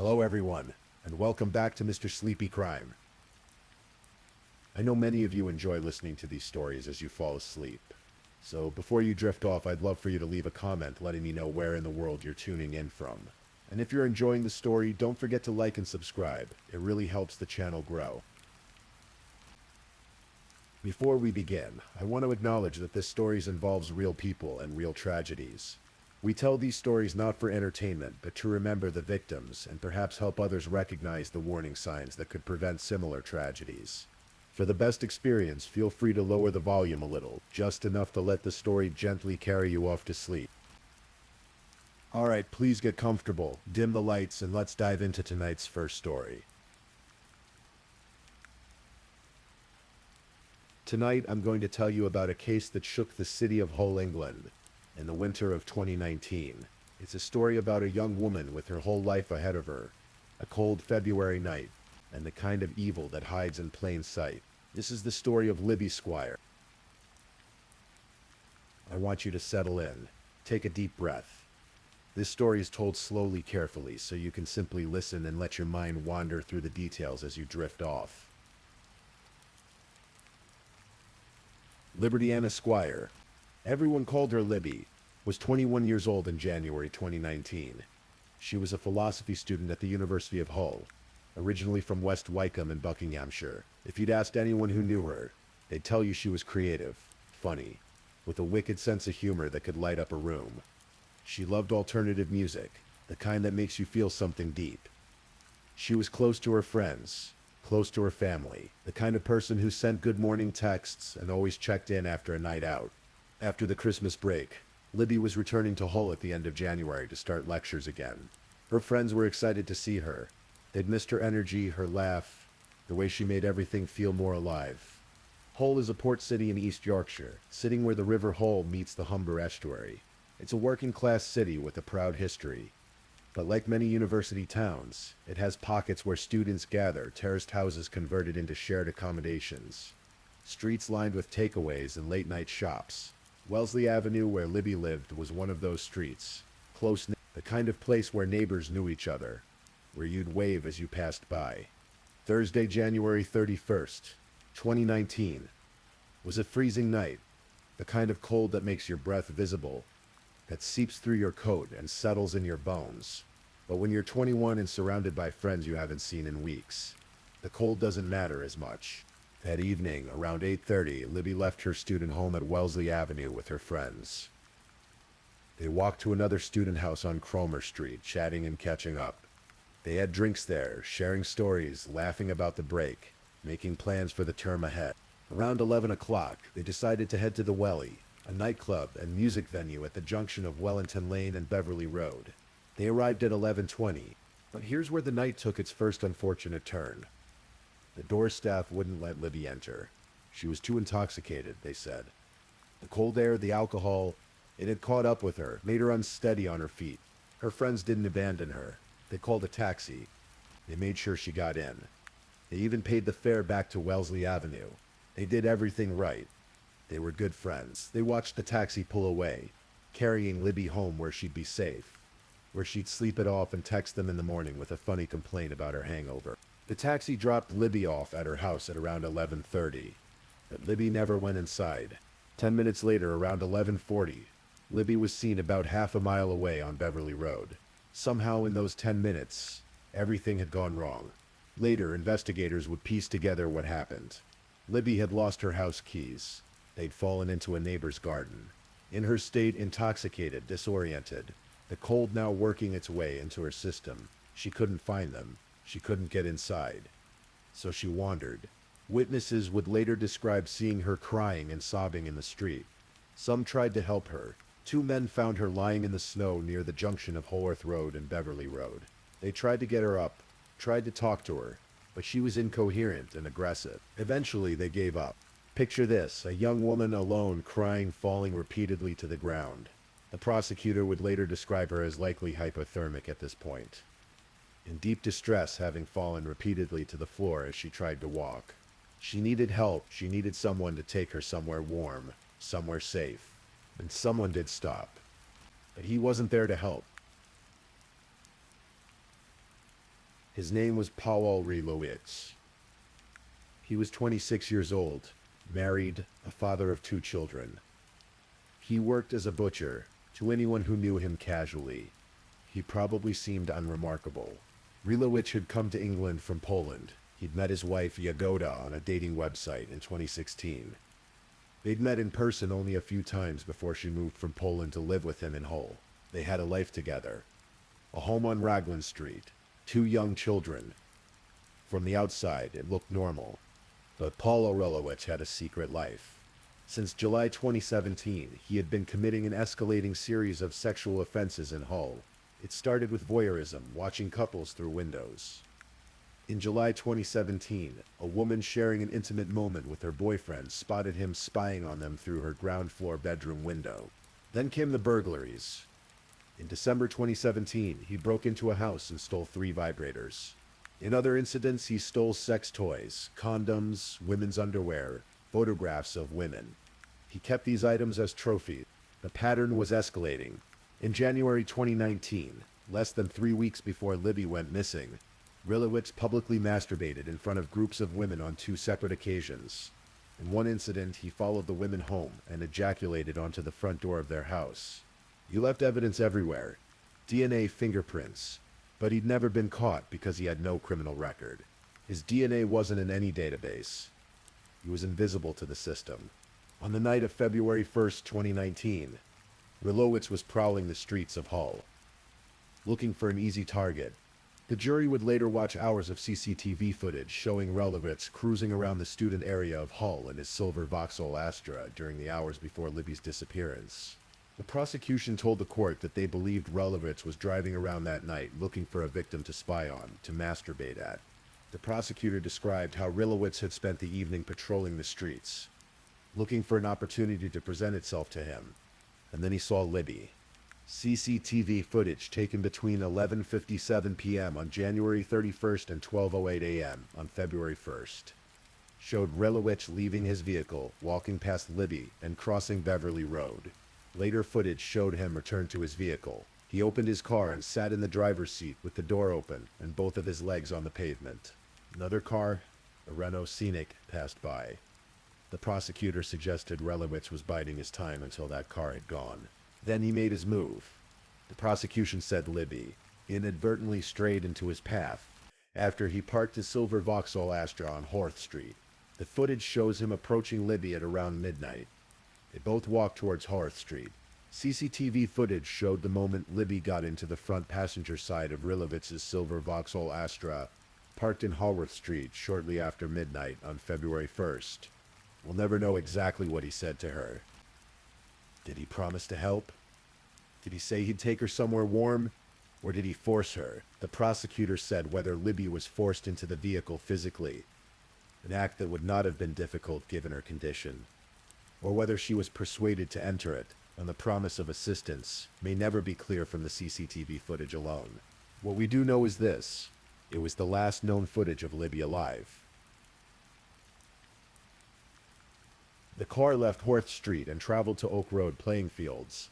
Hello everyone, and welcome back to Mr. Sleepy Crime. I know many of you enjoy listening to these stories as you fall asleep. So before you drift off, I'd love for you to leave a comment letting me know where in the world you're tuning in from. And if you're enjoying the story, don't forget to like and subscribe. It really helps the channel grow. Before we begin, I want to acknowledge that this story involves real people and real tragedies. We tell these stories not for entertainment, but to remember the victims and perhaps help others recognize the warning signs that could prevent similar tragedies. For the best experience, feel free to lower the volume a little, just enough to let the story gently carry you off to sleep. Alright, please get comfortable, dim the lights, and let's dive into tonight's first story. Tonight, I'm going to tell you about a case that shook the city of Hull, England, in the winter of 2019. It's a story about a young woman with her whole life ahead of her, a cold February night, and the kind of evil that hides in plain sight. This is the story of Libby Squire. I want you to settle in. Take a deep breath. This story is told slowly, carefully, so you can simply listen and let your mind wander through the details as you drift off. Liberty Anna Squire, everyone called her Libby, was 21 years old in January 2019. She was a philosophy student at the University of Hull, originally from West Wycombe in Buckinghamshire. If you'd asked anyone who knew her, they'd tell you she was creative, funny, with a wicked sense of humor that could light up a room. She loved alternative music, the kind that makes you feel something deep. She was close to her friends, close to her family, the kind of person who sent good morning texts and always checked in after a night out. After the Christmas break, Libby was returning to Hull at the end of January to start lectures again. Her friends were excited to see her. They'd missed her energy, her laugh, the way she made everything feel more alive. Hull is a port city in East Yorkshire, sitting where the River Hull meets the Humber estuary. It's a working-class city with a proud history. But like many university towns, it has pockets where students gather, terraced houses converted into shared accommodations, streets lined with takeaways and late-night shops. Wellesley Avenue, where Libby lived, was one of those streets. Close-knit, the kind of place where neighbors knew each other, where you'd wave as you passed by. Thursday, January 31st, 2019, was a freezing night, the kind of cold that makes your breath visible, that seeps through your coat and settles in your bones. But when you're 21 and surrounded by friends you haven't seen in weeks, the cold doesn't matter as much. That evening, around 8:30, Libby left her student home at Wellesley Avenue with her friends. They walked to another student house on Cromer Street, chatting and catching up. They had drinks there, sharing stories, laughing about the break, making plans for the term ahead. Around 11 o'clock, they decided to head to the Welly, a nightclub and music venue at the junction of Wellington Lane and Beverly Road. They arrived at 11:20, but here's where the night took its first unfortunate turn. The door staff wouldn't let Libby enter. She was too intoxicated, they said. The cold air, the alcohol, it had caught up with her, made her unsteady on her feet. Her friends didn't abandon her. They called a taxi. They made sure she got in. They even paid the fare back to Wellesley Avenue. They did everything right. They were good friends. They watched the taxi pull away, carrying Libby home where she'd be safe, where she'd sleep it off and text them in the morning with a funny complaint about her hangover. The taxi dropped Libby off at her house at around 11:30, but Libby never went inside. 10 minutes later, around 11:40, Libby was seen about half a mile away on Beverly Road. Somehow in those 10 minutes, everything had gone wrong. Later, investigators would piece together what happened. Libby had lost her house keys. They'd fallen into a neighbor's garden. In her state, intoxicated, disoriented, the cold now working its way into her system, she couldn't find them. She couldn't get inside. So she wandered. Witnesses would later describe seeing her crying and sobbing in the street. Some tried to help her. 2 men found her lying in the snow near the junction of Haworth Road and Beverly Road. They tried to get her up, tried to talk to her, but she was incoherent and aggressive. Eventually, they gave up. Picture this, a young woman alone, crying, falling repeatedly to the ground. The prosecutor would later describe her as likely hypothermic at this point, in deep distress, having fallen repeatedly to the floor as she tried to walk. She needed help. She needed someone to take her somewhere warm, somewhere safe. And someone did stop. But he wasn't there to help. His name was Paweł Relowicz. He was 26 years old, married, a father of 2 children. He worked as a butcher. To anyone who knew him casually, he probably seemed unremarkable. Relowicz had come to England from Poland. He'd met his wife Jagoda on a dating website in 2016. They'd met in person only a few times before she moved from Poland to live with him in Hull. They had a life together. A home on Raglan Street. 2 young children. From the outside, it looked normal. But Paweł Relowicz had a secret life. Since July 2017, he had been committing an escalating series of sexual offenses in Hull. It started with voyeurism, watching couples through windows. In July 2017, a woman sharing an intimate moment with her boyfriend spotted him spying on them through her ground floor bedroom window. Then came the burglaries. In December 2017, he broke into a house and stole 3 vibrators. In other incidents, he stole sex toys, condoms, women's underwear, photographs of women. He kept these items as trophies. The pattern was escalating. In January 2019, less than 3 weeks before Libby went missing, Relowicz publicly masturbated in front of groups of women on 2 separate occasions. In one incident, he followed the women home and ejaculated onto the front door of their house. He left evidence everywhere, DNA, fingerprints, but he'd never been caught because he had no criminal record. His DNA wasn't in any database. He was invisible to the system. On the night of February 1st, 2019, Relowicz was prowling the streets of Hull, looking for an easy target. The jury would later watch hours of CCTV footage showing Relowicz cruising around the student area of Hull in his silver Vauxhall Astra during the hours before Libby's disappearance. The prosecution told the court that they believed Relowicz was driving around that night looking for a victim to spy on, to masturbate at. The prosecutor described how Relowicz had spent the evening patrolling the streets, looking for an opportunity to present itself to him. And then he saw Libby. CCTV footage taken between 11:57 p.m. on January 31st and 12:08 a.m. on February 1st showed Relowicz leaving his vehicle, walking past Libby, and crossing Beverly Road. Later footage showed him return to his vehicle. He opened his car and sat in the driver's seat with the door open and both of his legs on the pavement. Another car, a Renault Scenic, passed by. The prosecutor suggested Relowicz was biding his time until that car had gone. Then he made his move. The prosecution said Libby inadvertently strayed into his path after he parked his silver Vauxhall Astra on Horth Street. The footage shows him approaching Libby at around midnight. They both walked towards Horth Street. CCTV footage showed the moment Libby got into the front passenger side of Relowicz's silver Vauxhall Astra, parked in Haworth Street shortly after midnight on February 1st. We'll never know exactly what he said to her. Did he promise to help? Did he say he'd take her somewhere warm? Or did he force her? The prosecutor said whether Libby was forced into the vehicle physically, an act that would not have been difficult given her condition, or whether she was persuaded to enter it on the promise of assistance may never be clear from the CCTV footage alone. What we do know is this: it was the last known footage of Libby alive. The car left Horth Street and traveled to Oak Road playing fields.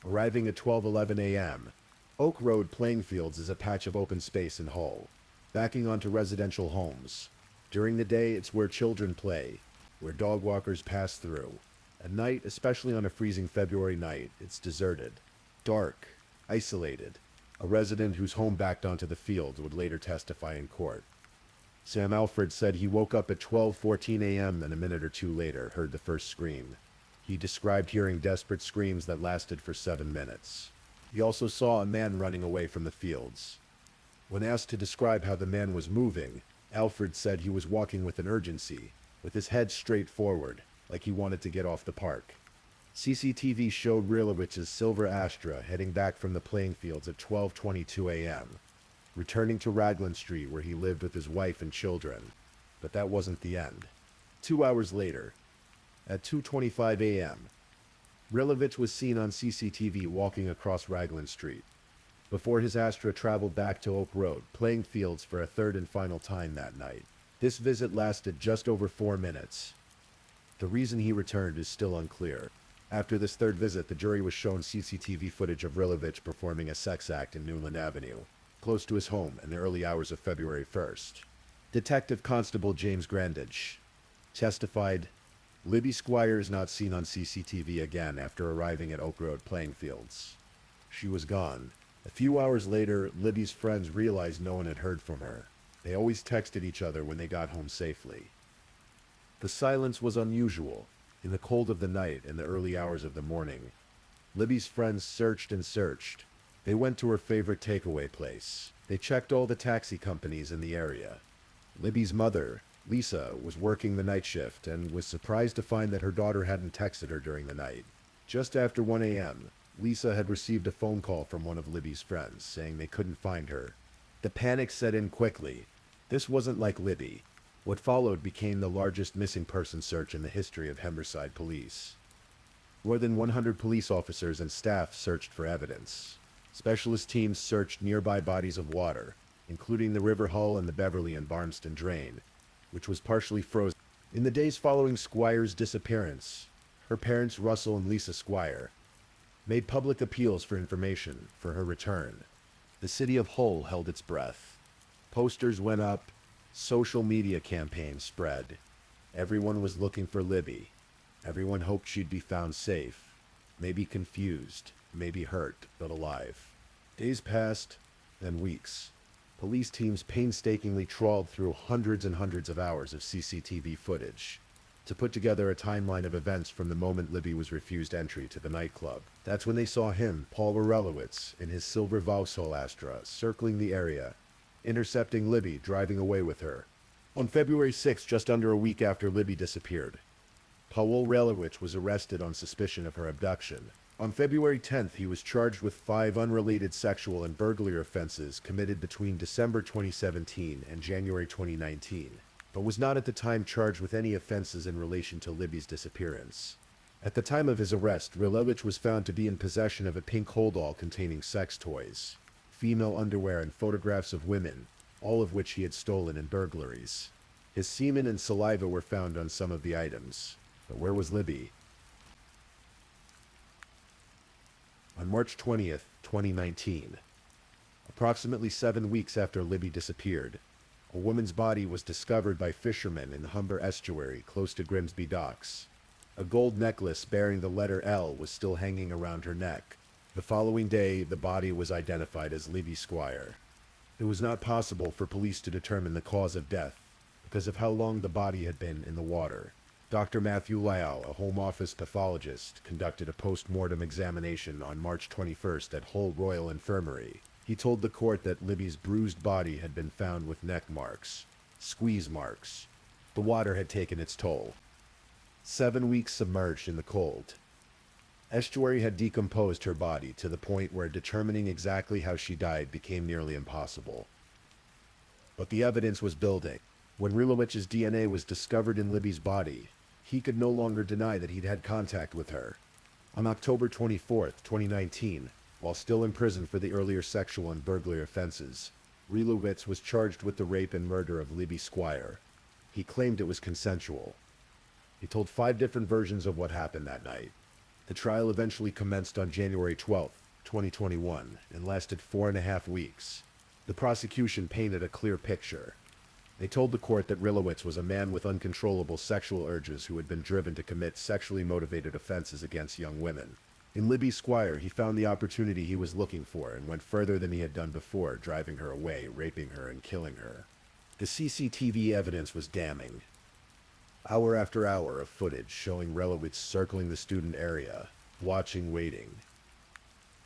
Arriving at 12:11 a.m., Oak Road playing fields is a patch of open space in Hull, backing onto residential homes. During the day, it's where children play, where dog walkers pass through. At night, especially on a freezing February night, it's deserted, dark, isolated. A resident whose home backed onto the fields would later testify in court. Sam Alfred said he woke up at 12:14 a.m. and a minute or two later heard the first scream. He described hearing desperate screams that lasted for 7 minutes. He also saw a man running away from the fields. When asked to describe how the man was moving, Alfred said he was walking with an urgency, with his head straight forward, like he wanted to get off the park. CCTV showed Relowicz's silver Astra heading back from the playing fields at 12:22 a.m., returning to Raglan Street where he lived with his wife and children. But that wasn't the end. 2 hours later, at 2:25 a.m., Relowicz was seen on CCTV walking across Raglan Street, before his Astra traveled back to Oak Road, playing fields for a third and final time that night. This visit lasted just over 4 minutes. The reason he returned is still unclear. After this third visit, the jury was shown CCTV footage of Relowicz performing a sex act in Newland Avenue. close to his home in the early hours of February 1st. Detective Constable James Grandage testified, Libby Squire is not seen on CCTV again after arriving at Oak Road playing fields. She was gone. A few hours later, Libby's friends realized no one had heard from her. They always texted each other when they got home safely. The silence was unusual. In the cold of the night and the early hours of the morning, Libby's friends searched and searched. They went to her favorite takeaway place. They checked all the taxi companies in the area. Libby's mother, Lisa, was working the night shift and was surprised to find that her daughter hadn't texted her during the night. Just after 1 a.m., Lisa had received a phone call from one of Libby's friends saying they couldn't find her. The panic set in quickly. This wasn't like Libby. What followed became the largest missing person search in the history of Humberside Police. More than 100 police officers and staff searched for evidence. Specialist teams searched nearby bodies of water, including the River Hull and the Beverly and Barnston Drain, which was partially frozen. In the days following Squire's disappearance, her parents, Russell and Lisa Squire, made public appeals for information for her return. The city of Hull held its breath. Posters went up, social media campaigns spread. Everyone was looking for Libby. Everyone hoped she'd be found safe, maybe confused, maybe hurt, but alive. Days passed, then weeks. Police teams painstakingly trawled through hundreds and hundreds of hours of CCTV footage to put together a timeline of events from the moment Libby was refused entry to the nightclub. That's when they saw him, Paul Relowitz, in his silver Vauxhall Astra, circling the area, intercepting Libby, driving away with her. On February 6, just under a week after Libby disappeared, Paul Relowitz was arrested on suspicion of her abduction. On February 10th, he was charged with 5 unrelated sexual and burglary offenses committed between December 2017 and January 2019, but was not at the time charged with any offenses in relation to Libby's disappearance. At the time of his arrest, Relowitz was found to be in possession of a pink holdall containing sex toys, female underwear, and photographs of women, all of which he had stolen in burglaries. His semen and saliva were found on some of the items. But where was Libby? On March 20th, 2019, approximately 7 weeks after Libby disappeared, a woman's body was discovered by fishermen in the Humber Estuary close to Grimsby Docks. A gold necklace bearing the letter L was still hanging around her neck. The following day, the body was identified as Libby Squire. It was not possible for police to determine the cause of death because of how long the body had been in the water. Dr. Matthew Lau, a Home Office pathologist, conducted a post-mortem examination on March 21st at Hull Royal Infirmary. He told the court that Libby's bruised body had been found with neck marks, squeeze marks. The water had taken its toll. 7 weeks submerged in the cold. Estuary had decomposed her body to the point where determining exactly how she died became nearly impossible. But the evidence was building. When Relowitz's DNA was discovered in Libby's body, he could no longer deny that he'd had contact with her. On October 24th, 2019, while still in prison for the earlier sexual and burglary offenses, Relowitz was charged with the rape and murder of Libby Squire. He claimed it was consensual. He told 5 different versions of what happened that night. The trial eventually commenced on January 12th, 2021, and lasted 4.5 weeks. The prosecution painted a clear picture. They told the court that Relowitz was a man with uncontrollable sexual urges who had been driven to commit sexually motivated offenses against young women. In Libby Squire, he found the opportunity he was looking for and went further than he had done before, driving her away, raping her, and killing her. The CCTV evidence was damning. Hour after hour of footage showing Relowitz circling the student area, watching, waiting.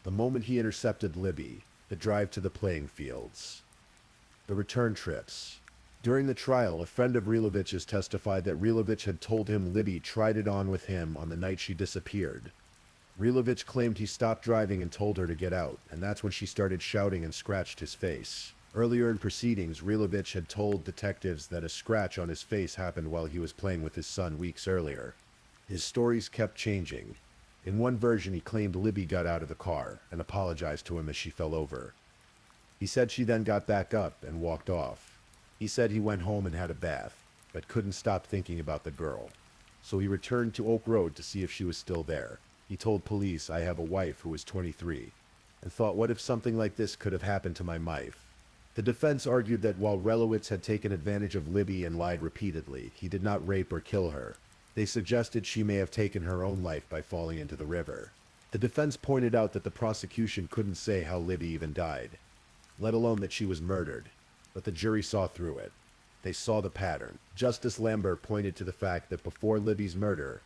The moment he intercepted Libby, the drive to the playing fields, the return trips. During the trial, a friend of Relowitz's testified that Relowitz had told him Libby tried it on with him on the night she disappeared. Relowitz claimed he stopped driving and told her to get out, and that's when she started shouting and scratched his face. Earlier in proceedings, Relowitz had told detectives that a scratch on his face happened while he was playing with his son weeks earlier. His stories kept changing. In one version, he claimed Libby got out of the car and apologized to him as she fell over. He said she then got back up and walked off. He said he went home and had a bath, but couldn't stop thinking about the girl. So he returned to Oak Road to see if she was still there. He told police, "I have a wife who is 23, and thought, what if something like this could have happened to my wife? The defense argued that while Relowitz had taken advantage of Libby and lied repeatedly, he did not rape or kill her. They suggested she may have taken her own life by falling into the river. The defense pointed out that the prosecution couldn't say how Libby even died, let alone that she was murdered, but the jury saw through it. They saw the pattern. Justice Lambert pointed to the fact that before Libby's murder,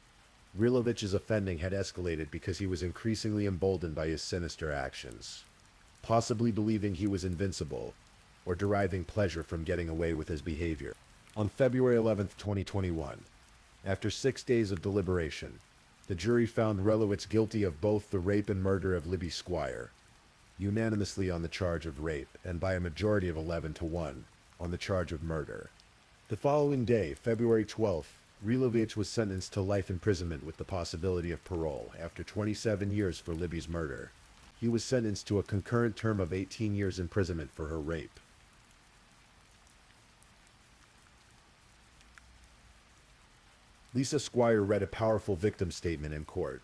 Rilovich's offending had escalated because he was increasingly emboldened by his sinister actions, possibly believing he was invincible, or deriving pleasure from getting away with his behavior. On February 11, 2021, after 6 days of deliberation, the jury found Relowitz guilty of both the rape and murder of Libby Squire, unanimously on the charge of rape, and by a majority of 11-1 on the charge of murder. The following day, February 12th, Rilovich was sentenced to life imprisonment with the possibility of parole after 27 years for Libby's murder. He was sentenced to a concurrent term of 18 years imprisonment for her rape. Lisa Squire read a powerful victim statement in court.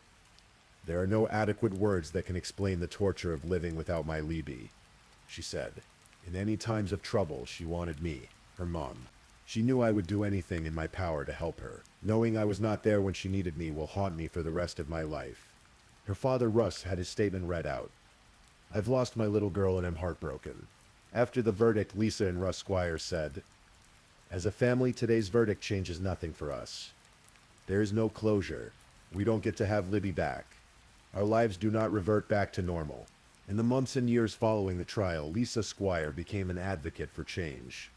"There are no adequate words that can explain the torture of living without my Libby," she said. "In any times of trouble, she wanted me, her mom. She knew I would do anything in my power to help her. Knowing I was not there when she needed me will haunt me for the rest of my life." Her father, Russ, had his statement read out. "I've lost my little girl and am heartbroken." After the verdict, Lisa and Russ Squire said, "As a family, today's verdict changes nothing for us. There is no closure. We don't get to have Libby back. Our lives do not revert back to normal." In the months and years following the trial, Lisa Squire became an advocate for change.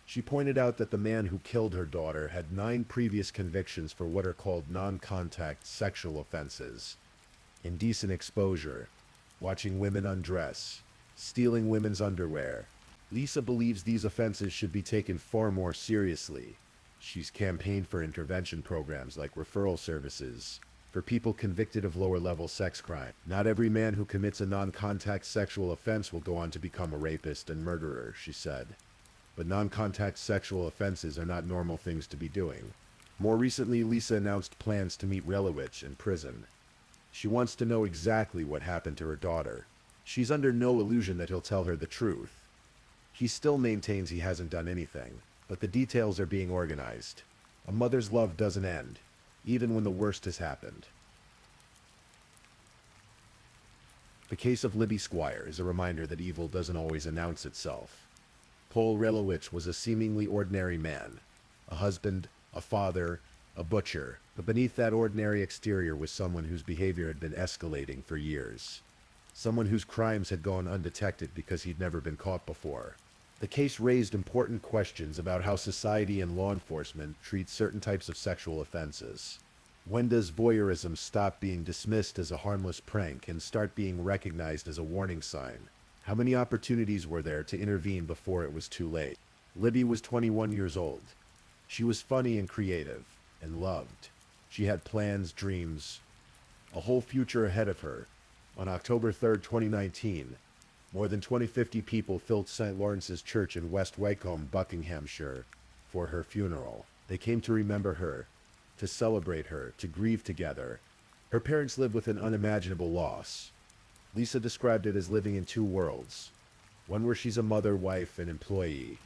She pointed out that the man who killed her daughter had 9 previous convictions for what are called non-contact sexual offenses: indecent exposure, watching women undress, stealing women's underwear. Lisa believes these offenses should be taken far more seriously. She's campaigned for intervention programs like referral services for people convicted of lower-level sex crime. "Not every man who commits a non-contact sexual offense will go on to become a rapist and murderer," she said. "But non-contact sexual offenses are not normal things to be doing." More recently, Lisa announced plans to meet Relowich in prison. She wants to know exactly what happened to her daughter. She's under no illusion that he'll tell her the truth. He still maintains he hasn't done anything, but the details are being organized. A mother's love doesn't end, even when the worst has happened. The case of Libby Squire is a reminder that evil doesn't always announce itself. Paul Relowich was a seemingly ordinary man, a husband, a father, a butcher, but beneath that ordinary exterior was someone whose behavior had been escalating for years. Someone whose crimes had gone undetected because he'd never been caught before. The case raised important questions about how society and law enforcement treat certain types of sexual offenses. When does voyeurism stop being dismissed as a harmless prank and start being recognized as a warning sign? How many opportunities were there to intervene before it was too late? Libby was 21 years old. She was funny and creative, and loved. She had plans, dreams, a whole future ahead of her. On October 3rd, 2019, more than 250 people filled St. Lawrence's Church in West Wycombe, Buckinghamshire, for her funeral. They came to remember her, to celebrate her, to grieve together. Her parents lived with an unimaginable loss. Lisa described it as living in 2 worlds. One where she's a mother, wife, and employee,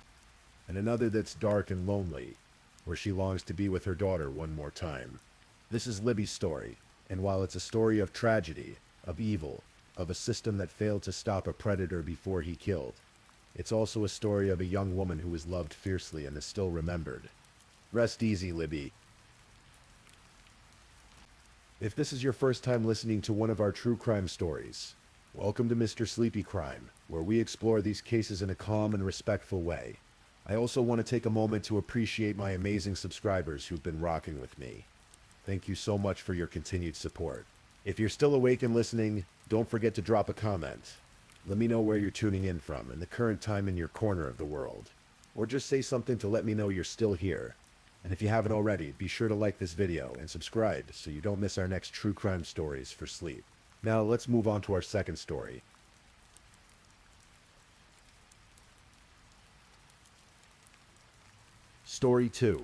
and another that's dark and lonely, where she longs to be with her daughter one more time. This is Libby's story, and while it's a story of tragedy, of evil, of a system that failed to stop a predator before he killed, it's also a story of a young woman who was loved fiercely and is still remembered. Rest easy, Libby. If this is your first time listening to one of our true crime stories, welcome to Mr. Sleepy Crime, where we explore these cases in a calm and respectful way. I also want to take a moment to appreciate my amazing subscribers who've been rocking with me. Thank you so much for your continued support. If you're still awake and listening, don't forget to drop a comment. Let me know where you're tuning in from and the current time in your corner of the world. Or just say something to let me know you're still here. And if you haven't already, be sure to like this video and subscribe so you don't miss our next true crime stories for sleep. Now let's move on to our second story. Story 2.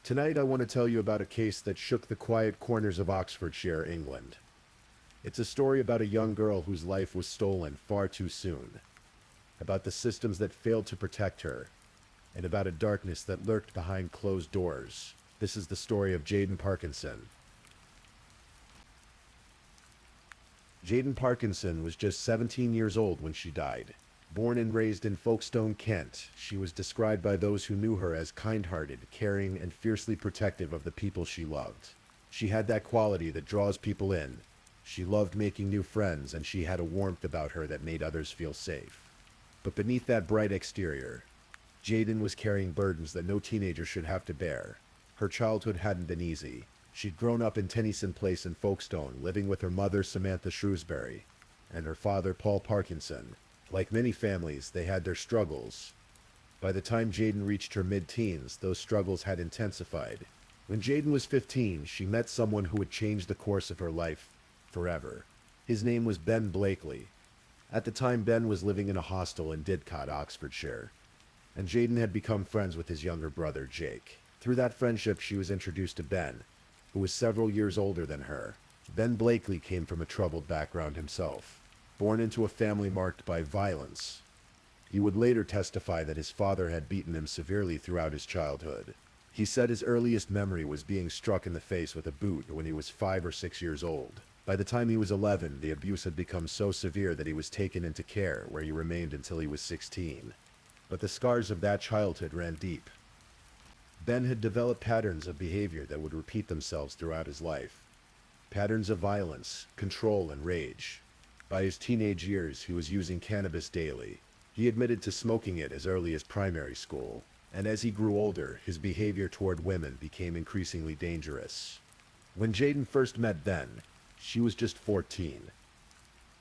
Tonight I want to tell you about a case that shook the quiet corners of Oxfordshire, England. It's a story about a young girl whose life was stolen far too soon, about the systems that failed to protect her, and about a darkness that lurked behind closed doors. This is the story of Jaden Parkinson. Jaden Parkinson was just 17 years old when she died. Born and raised in Folkestone, Kent, she was described by those who knew her as kind-hearted, caring, and fiercely protective of the people she loved. She had that quality that draws people in. She loved making new friends, and she had a warmth about her that made others feel safe. But beneath that bright exterior, Jaden was carrying burdens that no teenager should have to bear. Her childhood hadn't been easy. She'd grown up in Tennyson Place in Folkestone, living with her mother, Samantha Shrewsbury, and her father, Paul Parkinson. Like many families, they had their struggles. By the time Jaden reached her mid-teens, those struggles had intensified. When Jaden was 15, she met someone who would change the course of her life forever. His name was Ben Blakely. At the time, Ben was living in a hostel in Didcot, Oxfordshire, and Jaden had become friends with his younger brother, Jake. Through that friendship, she was introduced to Ben, who was several years older than her. Ben Blakely came from a troubled background himself. Born into a family marked by violence, he would later testify that his father had beaten him severely throughout his childhood. He said his earliest memory was being struck in the face with a boot when he was 5 or 6 years old. By the time he was 11, the abuse had become so severe that he was taken into care, where he remained until he was 16. But the scars of that childhood ran deep. Ben had developed patterns of behavior that would repeat themselves throughout his life. Patterns of violence, control, and rage. By his teenage years, he was using cannabis daily. He admitted to smoking it as early as primary school, and as he grew older, his behavior toward women became increasingly dangerous. When Jaden first met Ben, she was just 14.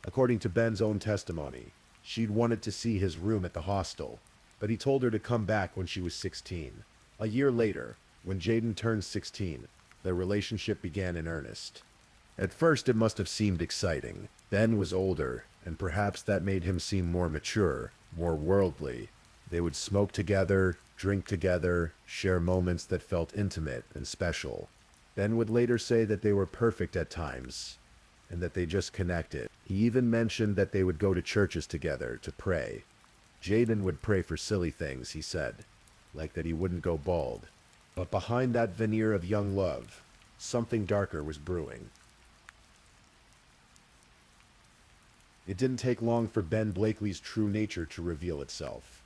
According to Ben's own testimony, she'd wanted to see his room at the hostel, but he told her to come back when she was 16. A year later, when Jaden turned 16, their relationship began in earnest. At first, it must have seemed exciting. Ben was older, and perhaps that made him seem more mature, more worldly. They would smoke together, drink together, share moments that felt intimate and special. Ben would later say that they were perfect at times, and that they just connected. He even mentioned that they would go to churches together to pray. Jaden would pray for silly things, he said, like that he wouldn't go bald. But behind that veneer of young love, something darker was brewing. It didn't take long for Ben Blakely's true nature to reveal itself.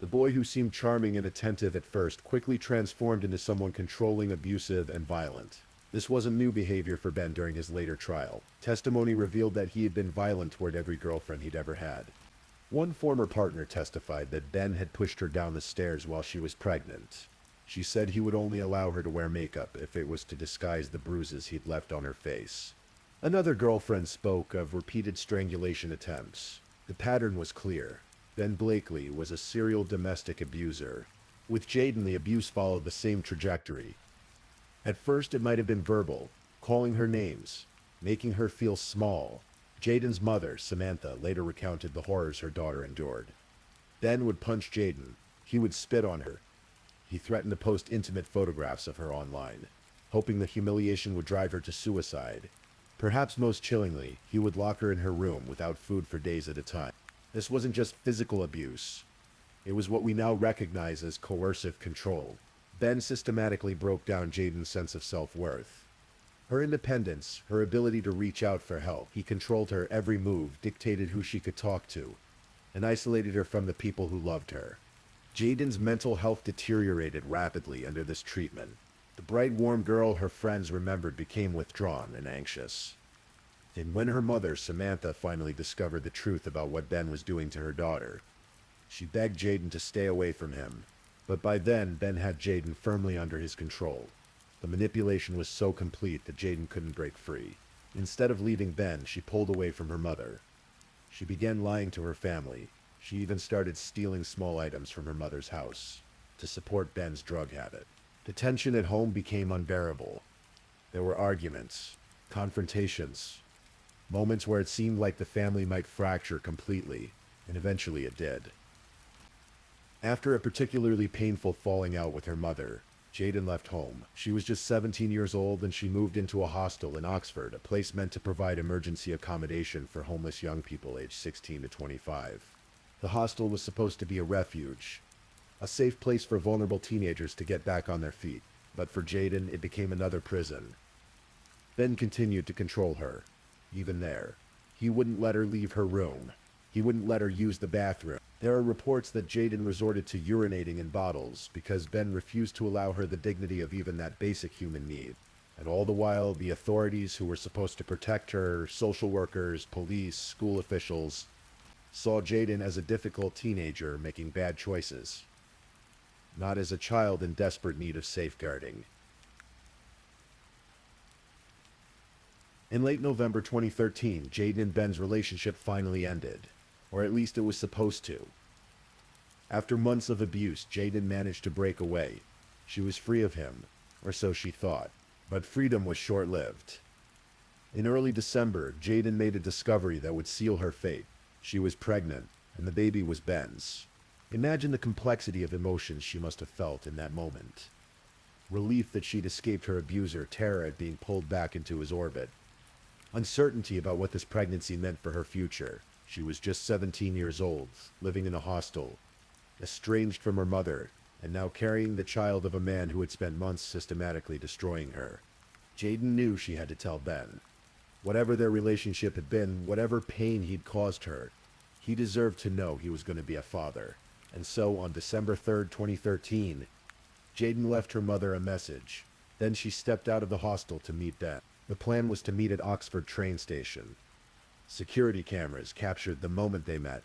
The boy who seemed charming and attentive at first quickly transformed into someone controlling, abusive, and violent. This wasn't new behavior for Ben during his later trial. Testimony revealed that he had been violent toward every girlfriend he'd ever had. One former partner testified that Ben had pushed her down the stairs while she was pregnant. She said he would only allow her to wear makeup if it was to disguise the bruises he'd left on her face. Another girlfriend spoke of repeated strangulation attempts. The pattern was clear. Ben Blakely was a serial domestic abuser. With Jaden, the abuse followed the same trajectory. At first, it might have been verbal, calling her names, making her feel small. Jaden's mother, Samantha, later recounted the horrors her daughter endured. Ben would punch Jaden. He would spit on her. He threatened to post intimate photographs of her online, hoping the humiliation would drive her to suicide. Perhaps most chillingly, he would lock her in her room without food for days at a time. This wasn't just physical abuse. It was what we now recognize as coercive control. Ben systematically broke down Jaden's sense of self-worth. Her independence, her ability to reach out for help. He controlled her every move, dictated who she could talk to, and isolated her from the people who loved her. Jaden's mental health deteriorated rapidly under this treatment. The bright, warm girl her friends remembered became withdrawn and anxious. And when her mother, Samantha, finally discovered the truth about what Ben was doing to her daughter, she begged Jaden to stay away from him. But by then, Ben had Jaden firmly under his control. The manipulation was so complete that Jaden couldn't break free. Instead of leaving Ben, she pulled away from her mother. She began lying to her family. She even started stealing small items from her mother's house to support Ben's drug habit. The tension at home became unbearable. There were arguments, confrontations, moments where it seemed like the family might fracture completely, and eventually it did. After a particularly painful falling out with her mother, Jayden left home. She was just 17 years old and she moved into a hostel in Oxford, a place meant to provide emergency accommodation for homeless young people aged 16 to 25. The hostel was supposed to be a refuge, a safe place for vulnerable teenagers to get back on their feet. But for Jayden, it became another prison. Ben continued to control her. Even there, he wouldn't let her leave her room. He wouldn't let her use the bathroom. There are reports that Jayden resorted to urinating in bottles because Ben refused to allow her the dignity of even that basic human need. And all the while, the authorities who were supposed to protect her, social workers, police, school officials, saw Jayden as a difficult teenager making bad choices, not as a child in desperate need of safeguarding. In late November 2013, Jayden and Ben's relationship finally ended, or at least it was supposed to. After months of abuse, Jayden managed to break away. She was free of him, or so she thought, but freedom was short-lived. In early December, Jayden made a discovery that would seal her fate. She was pregnant, and the baby was Ben's. Imagine the complexity of emotions she must have felt in that moment. Relief that she'd escaped her abuser, terror at being pulled back into his orbit, uncertainty about what this pregnancy meant for her future. She was just 17 years old, living in a hostel, estranged from her mother, and now carrying the child of a man who had spent months systematically destroying her. Jayden knew she had to tell Ben. Whatever their relationship had been, whatever pain he'd caused her, he deserved to know he was going to be a father. And so, on December 3rd, 2013, Jayden left her mother a message. Then she stepped out of the hostel to meet Ben. The plan was to meet at Oxford train station. Security cameras captured the moment they met.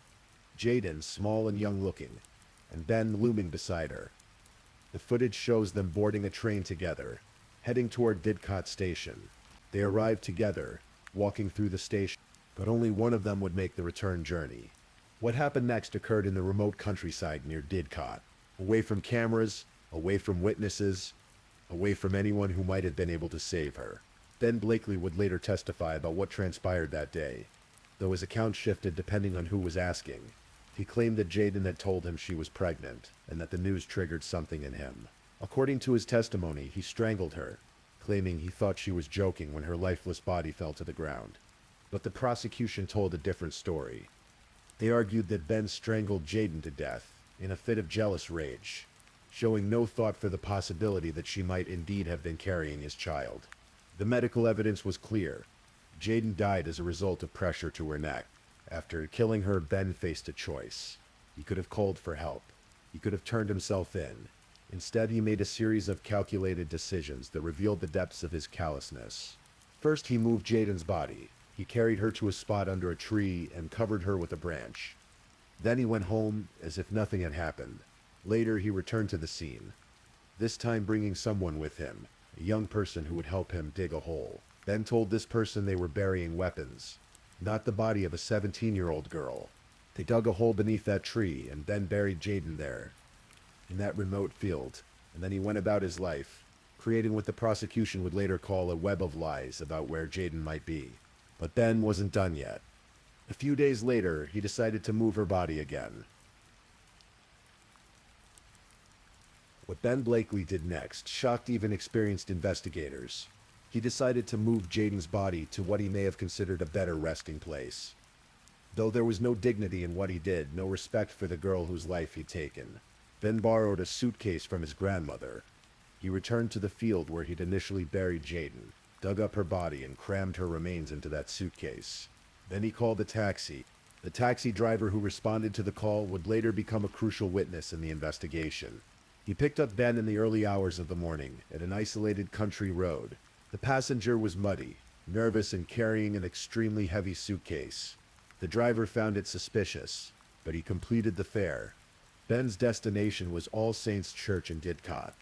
Jayden, small and young-looking, and Ben looming beside her. The footage shows them boarding a train together, heading toward Didcot Station. They arrived together, walking through the station, but only one of them would make the return journey. What happened next occurred in the remote countryside near Didcot, away from cameras, away from witnesses, away from anyone who might have been able to save her. Ben Blakely would later testify about what transpired that day, though his account shifted depending on who was asking. He claimed that Jayden had told him she was pregnant, and that the news triggered something in him. According to his testimony, he strangled her, claiming he thought she was joking when her lifeless body fell to the ground. But the prosecution told a different story. They argued that Ben strangled Jayden to death in a fit of jealous rage, showing no thought for the possibility that she might indeed have been carrying his child. The medical evidence was clear. Jayden died as a result of pressure to her neck. After killing her, Ben faced a choice. He could have called for help. He could have turned himself in. Instead, he made a series of calculated decisions that revealed the depths of his callousness. First, he moved Jayden's body. He carried her to a spot under a tree and covered her with a branch. Then he went home as if nothing had happened. Later, he returned to the scene, this time bringing someone with him, a young person who would help him dig a hole. Ben told this person they were burying weapons, not the body of a 17-year-old girl. They dug a hole beneath that tree and then buried Jayden there, in that remote field, and then he went about his life, creating what the prosecution would later call a web of lies about where Jayden might be. But Ben wasn't done yet. A few days later, he decided to move her body again. What Ben Blakely did next shocked even experienced investigators. He decided to move Jayden's body to what he may have considered a better resting place. Though there was no dignity in what he did, no respect for the girl whose life he'd taken, Ben borrowed a suitcase from his grandmother. He returned to the field where he'd initially buried Jayden, dug up her body and crammed her remains into that suitcase. Then he called a taxi. The taxi driver who responded to the call would later become a crucial witness in the investigation. He picked up Ben in the early hours of the morning at an isolated country road. The passenger was muddy, nervous, and carrying an extremely heavy suitcase. The driver found it suspicious, but he completed the fare. Ben's destination was All Saints Church in Didcot.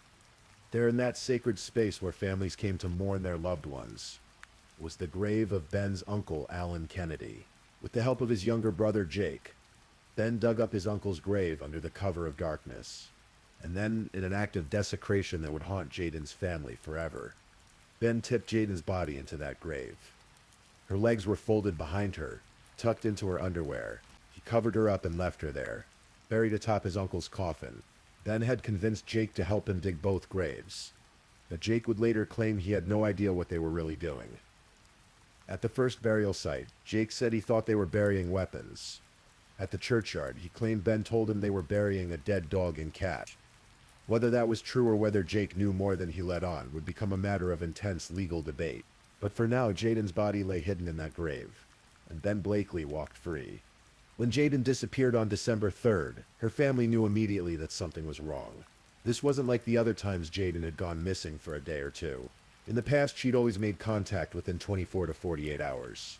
There, in that sacred space where families came to mourn their loved ones, was the grave of Ben's uncle, Alan Kennedy. With the help of his younger brother, Jake, Ben dug up his uncle's grave under the cover of darkness. And then, in an act of desecration that would haunt Jayden's family forever, Ben tipped Jayden's body into that grave. Her legs were folded behind her, tucked into her underwear. He covered her up and left her there, buried atop his uncle's coffin. Ben had convinced Jake to help him dig both graves, but Jake would later claim he had no idea what they were really doing. At the first burial site, Jake said he thought they were burying weapons. At the churchyard, he claimed Ben told him they were burying a dead dog and cat. Whether that was true or whether Jake knew more than he let on would become a matter of intense legal debate. But for now, Jaden's body lay hidden in that grave, and Ben Blakely walked free. When Jaden disappeared on December 3rd, her family knew immediately that something was wrong. This wasn't like the other times Jaden had gone missing for a day or two. In the past, she'd always made contact within 24 to 48 hours.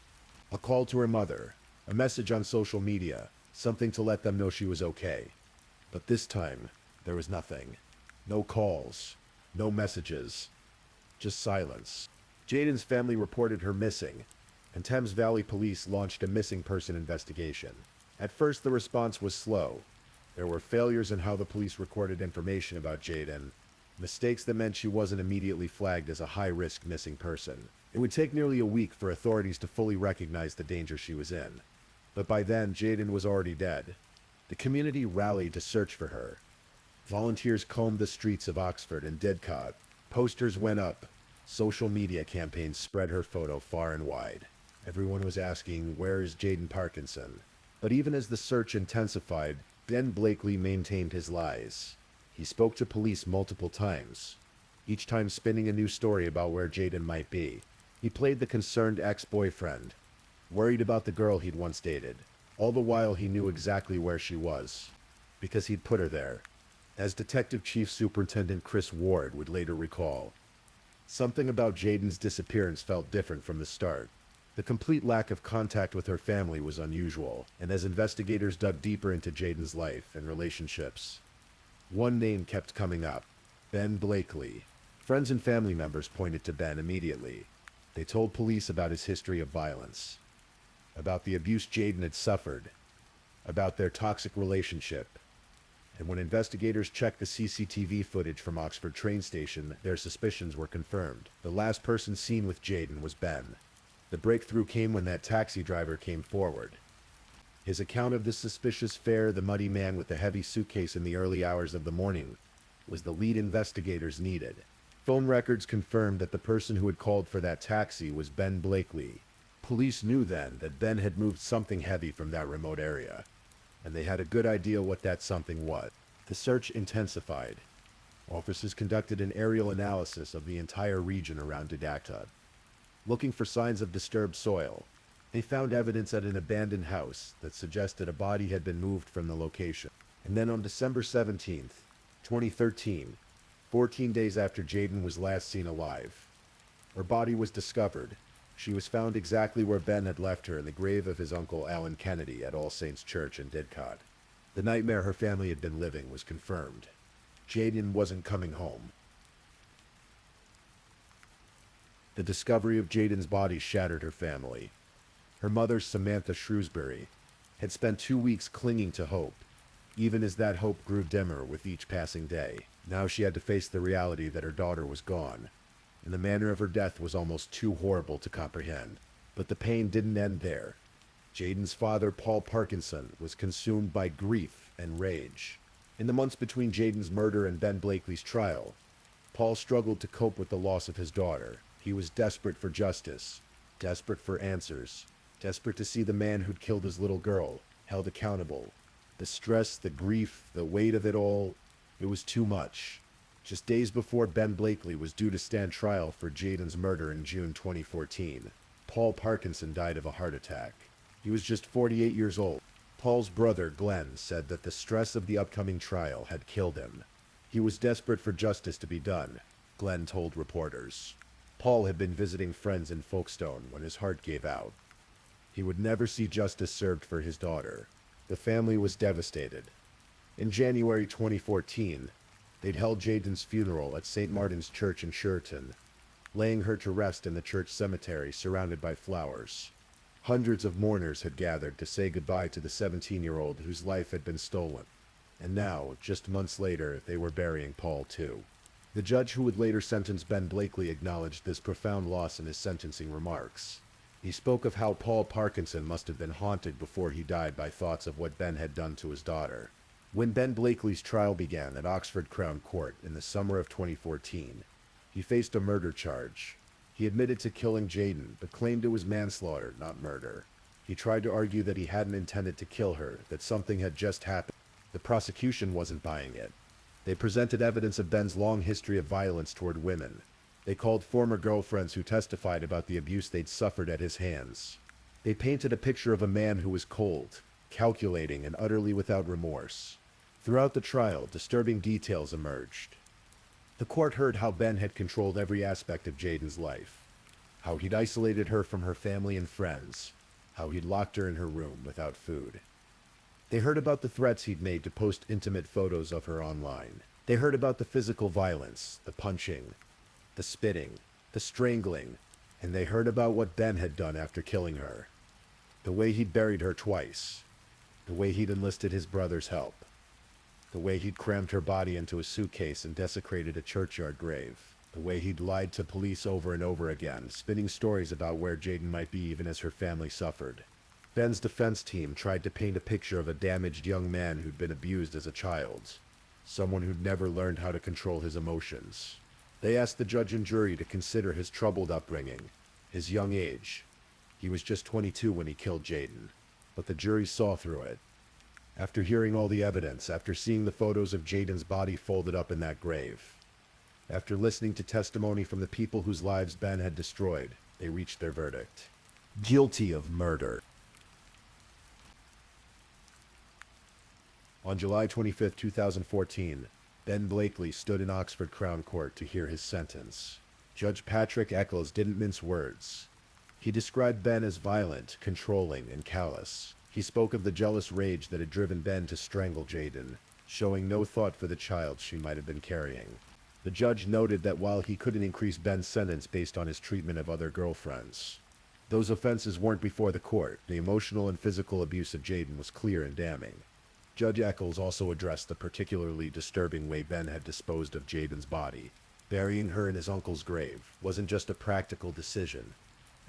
A call to her mother, a message on social media, something to let them know she was okay. But this time, there was nothing. No calls, no messages, just silence. Jaden's family reported her missing, and Thames Valley Police launched a missing person investigation. At first, the response was slow. There were failures in how the police recorded information about Jaden, mistakes that meant she wasn't immediately flagged as a high-risk missing person. It would take nearly a week for authorities to fully recognize the danger she was in. But by then, Jaden was already dead. The community rallied to search for her. Volunteers combed the streets of Oxford and Didcot. Posters went up. Social media campaigns spread her photo far and wide. Everyone was asking, "Where is Jaden Parkinson?" But even as the search intensified, Ben Blakely maintained his lies. He spoke to police multiple times, each time spinning a new story about where Jaden might be. He played the concerned ex-boyfriend, worried about the girl he'd once dated. All the while he knew exactly where she was, because he'd put her there. As Detective Chief Superintendent Chris Ward would later recall, something about Jaden's disappearance felt different from the start. The complete lack of contact with her family was unusual, and as investigators dug deeper into Jaden's life and relationships, one name kept coming up: Ben Blakely. Friends and family members pointed to Ben immediately. They told police about his history of violence, about the abuse Jaden had suffered, about their toxic relationship. And when investigators checked the CCTV footage from Oxford train station, their suspicions were confirmed. The last person seen with Jaden was Ben. The breakthrough came when that taxi driver came forward. His account of the suspicious fare, the muddy man with the heavy suitcase in the early hours of the morning, was the lead investigators needed. Phone records confirmed that the person who had called for that taxi was Ben Blakely. Police knew then that Ben had moved something heavy from that remote area, and they had a good idea what that something was. The search intensified. Officers conducted an aerial analysis of the entire region around Didacta, looking for signs of disturbed soil. They found evidence at an abandoned house that suggested a body had been moved from the location. And then on December 17th, 2013, 14 days after Jaden was last seen alive, her body was discovered. She was found exactly where Ben had left her, in the grave of his uncle Alan Kennedy at All Saints Church in Didcot. The nightmare her family had been living was confirmed. Jaden wasn't coming home. The discovery of Jaden's body shattered her family. Her mother, Samantha Shrewsbury, had spent 2 weeks clinging to hope, even as that hope grew dimmer with each passing day. Now she had to face the reality that her daughter was gone, and the manner of her death was almost too horrible to comprehend. But the pain didn't end there. Jaden's father, Paul Parkinson, was consumed by grief and rage. In the months between Jaden's murder and Ben Blakely's trial, Paul struggled to cope with the loss of his daughter. He was desperate for justice, desperate for answers, desperate to see the man who'd killed his little girl held accountable. The stress, the grief, the weight of it all, it was too much. Just days before Ben Blakely was due to stand trial for Jaden's murder in June 2014, Paul Parkinson died of a heart attack. He was just 48 years old. Paul's brother, Glenn, said that the stress of the upcoming trial had killed him. He was desperate for justice to be done, Glenn told reporters. Paul had been visiting friends in Folkestone when his heart gave out. He would never see justice served for his daughter. The family was devastated. In January 2014, they'd held Jaden's funeral at St. Martin's Church in Sheraton, laying her to rest in the church cemetery surrounded by flowers. Hundreds of mourners had gathered to say goodbye to the 17-year-old whose life had been stolen. And now, just months later, they were burying Paul too. The judge who would later sentence Ben Blakely acknowledged this profound loss in his sentencing remarks. He spoke of how Paul Parkinson must have been haunted before he died by thoughts of what Ben had done to his daughter. When Ben Blakely's trial began at Oxford Crown Court in the summer of 2014, he faced a murder charge. He admitted to killing Jayden, but claimed it was manslaughter, not murder. He tried to argue that he hadn't intended to kill her, that something had just happened. The prosecution wasn't buying it. They presented evidence of Ben's long history of violence toward women. They called former girlfriends who testified about the abuse they'd suffered at his hands. They painted a picture of a man who was cold, calculating, and utterly without remorse. Throughout the trial, disturbing details emerged. The court heard how Ben had controlled every aspect of Jayden's life, how he'd isolated her from her family and friends, how he'd locked her in her room without food. They heard about the threats he'd made to post intimate photos of her online. They heard about the physical violence, the punching, the spitting, the strangling, and they heard about what Ben had done after killing her. The way he'd buried her twice, the way he'd enlisted his brother's help, the way he'd crammed her body into a suitcase and desecrated a churchyard grave, the way he'd lied to police over and over again, spinning stories about where Jayden might be even as her family suffered. Ben's defense team tried to paint a picture of a damaged young man who'd been abused as a child, someone who'd never learned how to control his emotions. They asked the judge and jury to consider his troubled upbringing, his young age. He was just 22 when he killed Jayden, but the jury saw through it. After hearing all the evidence, after seeing the photos of Jayden's body folded up in that grave, after listening to testimony from the people whose lives Ben had destroyed, they reached their verdict. Guilty of murder. On July 25, 2014, Ben Blakely stood in Oxford Crown Court to hear his sentence. Judge Patrick Eccles didn't mince words. He described Ben as violent, controlling, and callous. He spoke of the jealous rage that had driven Ben to strangle Jayden, showing no thought for the child she might have been carrying. The judge noted that while he couldn't increase Ben's sentence based on his treatment of other girlfriends, those offenses weren't before the court. The emotional and physical abuse of Jayden was clear and damning. Judge Eccles also addressed the particularly disturbing way Ben had disposed of Jayden's body. Burying her in his uncle's grave wasn't just a practical decision.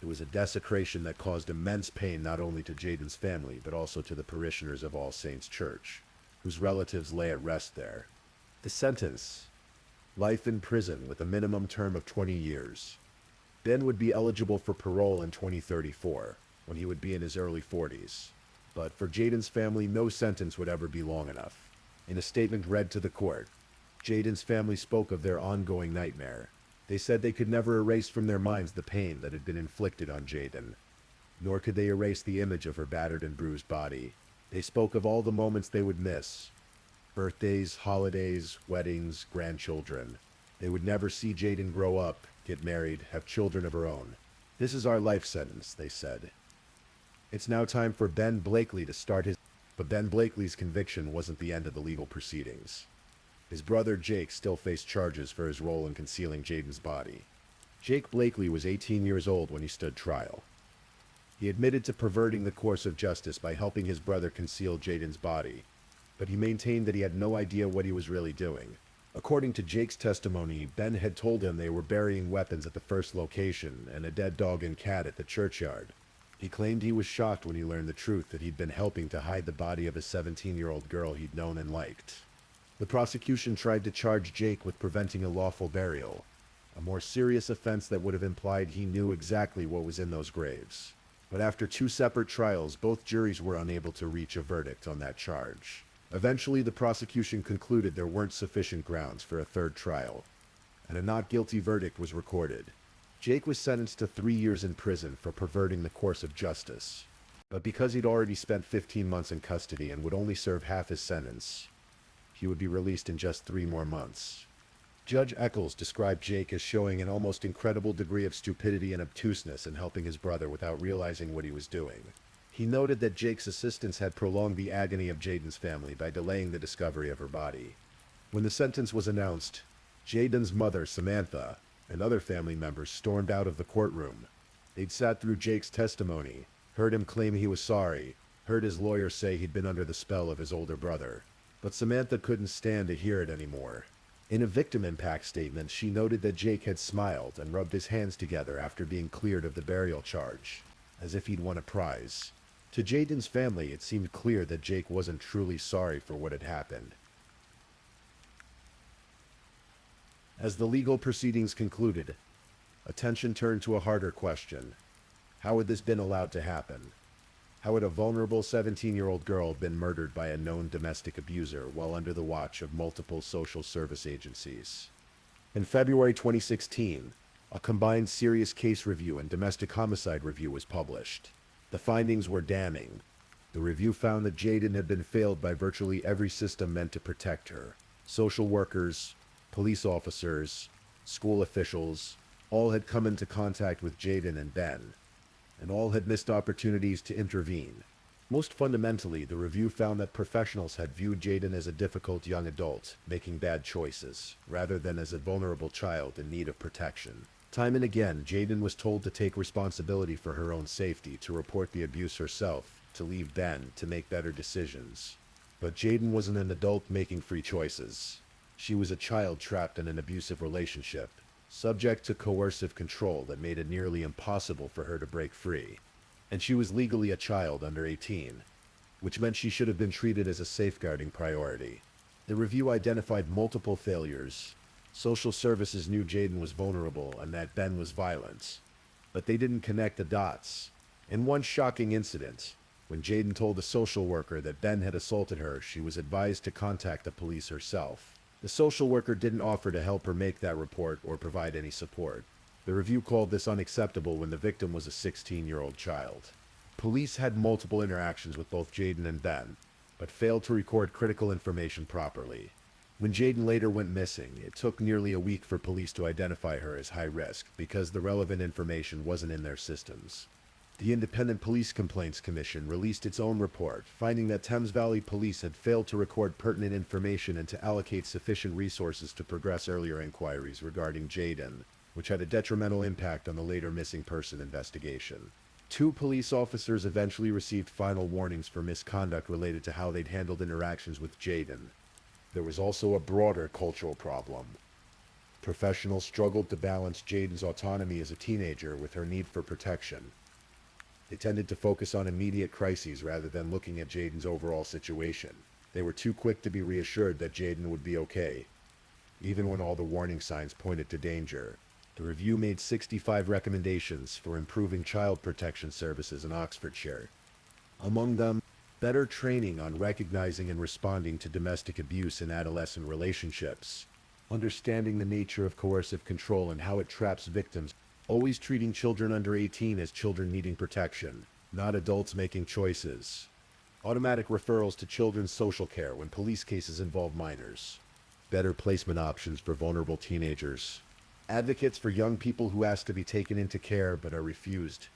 It was a desecration that caused immense pain not only to Jayden's family, but also to the parishioners of All Saints Church, whose relatives lay at rest there. The sentence: life in prison with a minimum term of 20 years. Ben would be eligible for parole in 2034, when he would be in his early 40s. But for Jayden's family, no sentence would ever be long enough. In a statement read to the court, Jayden's family spoke of their ongoing nightmare. They said they could never erase from their minds the pain that had been inflicted on Jayden, nor could they erase the image of her battered and bruised body. They spoke of all the moments they would miss: birthdays, holidays, weddings, grandchildren. They would never see Jayden grow up, get married, have children of her own. This is our life sentence, they said. It's now time for Ben Blakely to start his... But Ben Blakely's conviction wasn't the end of the legal proceedings. His brother Jake still faced charges for his role in concealing Jayden's body. Jake Blakely was 18 years old when he stood trial. He admitted to perverting the course of justice by helping his brother conceal Jayden's body, but he maintained that he had no idea what he was really doing. According to Jake's testimony, Ben had told him they were burying weapons at the first location and a dead dog and cat at the churchyard. He claimed he was shocked when he learned the truth, that he'd been helping to hide the body of a 17-year-old girl he'd known and liked. The prosecution tried to charge Jake with preventing a lawful burial, a more serious offense that would have implied he knew exactly what was in those graves. But after 2 separate trials, both juries were unable to reach a verdict on that charge. Eventually, the prosecution concluded there weren't sufficient grounds for a third trial, and a not guilty verdict was recorded. Jake was sentenced to 3 years in prison for perverting the course of justice. But because he'd already spent 15 months in custody and would only serve half his sentence, he would be released in just 3 more months. Judge Eccles described Jake as showing an almost incredible degree of stupidity and obtuseness in helping his brother without realizing what he was doing. He noted that Jake's assistance had prolonged the agony of Jayden's family by delaying the discovery of her body. When the sentence was announced, Jayden's mother, Samantha, and other family members stormed out of the courtroom. They'd sat through Jake's testimony, heard him claim he was sorry, heard his lawyer say he'd been under the spell of his older brother. But Samantha couldn't stand to hear it anymore. In a victim impact statement, she noted that Jake had smiled and rubbed his hands together after being cleared of the burial charge, as if he'd won a prize. To Jaden's family, it seemed clear that Jake wasn't truly sorry for what had happened. As the legal proceedings concluded, attention turned to a harder question. How had this been allowed to happen? How had a vulnerable 17-year-old girl been murdered by a known domestic abuser while under the watch of multiple social service agencies? In February 2016, a combined serious case review and domestic homicide review was published. The findings were damning. The review found that Jaden had been failed by virtually every system meant to protect her. Social workers, police officers, school officials, all had come into contact with Jaden and Ben, and all had missed opportunities to intervene. Most fundamentally, the review found that professionals had viewed Jaden as a difficult young adult, making bad choices, rather than as a vulnerable child in need of protection. Time and again, Jaden was told to take responsibility for her own safety, to report the abuse herself, to leave Ben, to make better decisions. But Jaden wasn't an adult making free choices. She was a child trapped in an abusive relationship, subject to coercive control that made it nearly impossible for her to break free. And she was legally a child under 18, which meant she should have been treated as a safeguarding priority. The review identified multiple failures. Social services knew Jaden was vulnerable and that Ben was violent, but they didn't connect the dots. In one shocking incident, when Jaden told a social worker that Ben had assaulted her, she was advised to contact the police herself. The social worker didn't offer to help her make that report or provide any support. The review called this unacceptable when the victim was a 16-year-old child. Police had multiple interactions with both Jaden and Ben, but failed to record critical information properly. When Jaden later went missing, it took nearly a week for police to identify her as high risk because the relevant information wasn't in their systems. The Independent Police Complaints Commission released its own report, finding that Thames Valley Police had failed to record pertinent information and to allocate sufficient resources to progress earlier inquiries regarding Jaden, which had a detrimental impact on the later missing person investigation. 2 police officers eventually received final warnings for misconduct related to how they'd handled interactions with Jaden. There was also a broader cultural problem. Professionals struggled to balance Jaden's autonomy as a teenager with her need for protection. They tended to focus on immediate crises rather than looking at Jaden's overall situation. They were too quick to be reassured that Jaden would be okay, even when all the warning signs pointed to danger. The review made 65 recommendations for improving child protection services in Oxfordshire. Among them, better training on recognizing and responding to domestic abuse in adolescent relationships, understanding the nature of coercive control and how it traps victims, always treating children under 18 as children needing protection, not adults making choices. Automatic referrals to children's social care when police cases involve minors. Better placement options for vulnerable teenagers. Advocates for young people who ask to be taken into care but are refused.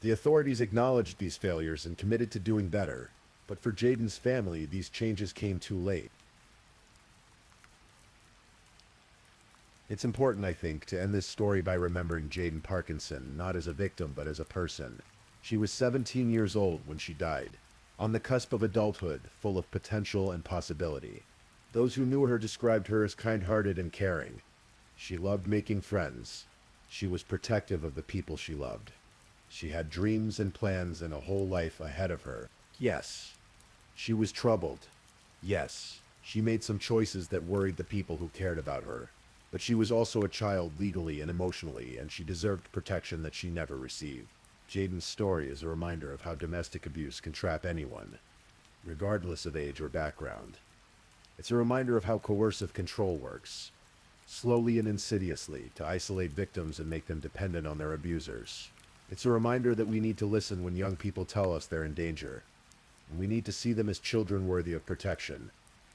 The authorities acknowledged these failures and committed to doing better, but for Jaden's family, these changes came too late. It's important, I think, to end this story by remembering Jaden Parkinson, not as a victim, but as a person. She was 17 years old when she died, on the cusp of adulthood, full of potential and possibility. Those who knew her described her as kind-hearted and caring. She loved making friends. She was protective of the people she loved. She had dreams and plans and a whole life ahead of her. Yes, she was troubled. Yes, she made some choices that worried the people who cared about her. But she was also a child legally and emotionally, and she deserved protection that she never received. Jaden's story is a reminder of how domestic abuse can trap anyone, regardless of age or background. It's a reminder of how coercive control works, slowly and insidiously, to isolate victims and make them dependent on their abusers. It's a reminder that we need to listen when young people tell us they're in danger, and we need to see them as children worthy of protection,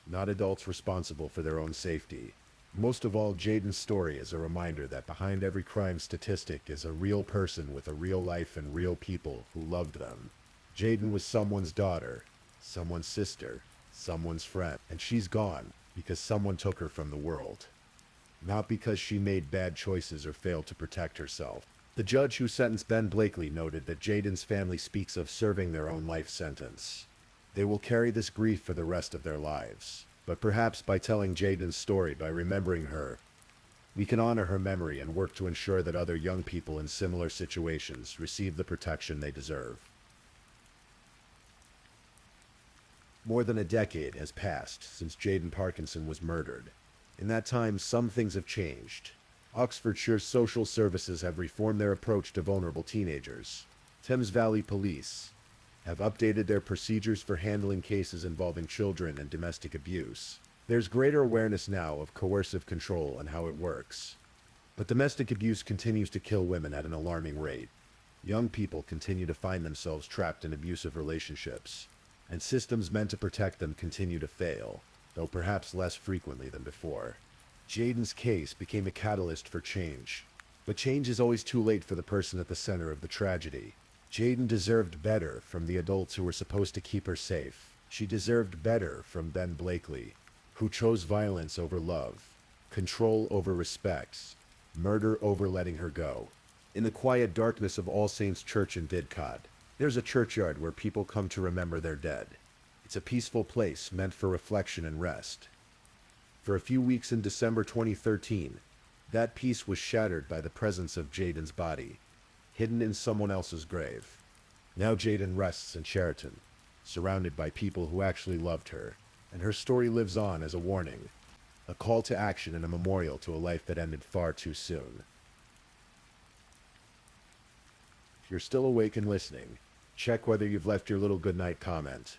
not adults responsible for their own safety. Most of all, Jaden's story is a reminder that behind every crime statistic is a real person with a real life and real people who loved them. Jaden was someone's daughter, someone's sister, someone's friend, and she's gone because someone took her from the world. Not because she made bad choices or failed to protect herself. The judge who sentenced Ben Blakely noted that Jaden's family speaks of serving their own life sentence. They will carry this grief for the rest of their lives. But perhaps by telling Jaden's story, by remembering her, we can honor her memory and work to ensure that other young people in similar situations receive the protection they deserve. More than a decade has passed since Jaden Parkinson was murdered. In that time, some things have changed. Oxfordshire's social services have reformed their approach to vulnerable teenagers. Thames Valley Police have updated their procedures for handling cases involving children and domestic abuse. There's greater awareness now of coercive control and how it works. But domestic abuse continues to kill women at an alarming rate. Young people continue to find themselves trapped in abusive relationships, and systems meant to protect them continue to fail, though perhaps less frequently than before. Jaden's case became a catalyst for change, but change is always too late for the person at the center of the tragedy. Jaden deserved better from the adults who were supposed to keep her safe. She deserved better from Ben Blakely, who chose violence over love, control over respect, murder over letting her go. In the quiet darkness of All Saints Church in Didcot, there's a churchyard where people come to remember their dead. It's a peaceful place meant for reflection and rest. For a few weeks in December 2013, that peace was shattered by the presence of Jaden's body, hidden in someone else's grave. Now Jaden rests in Sheraton, surrounded by people who actually loved her, and her story lives on as a warning, a call to action and a memorial to a life that ended far too soon. If you're still awake and listening, check whether you've left your little goodnight comment.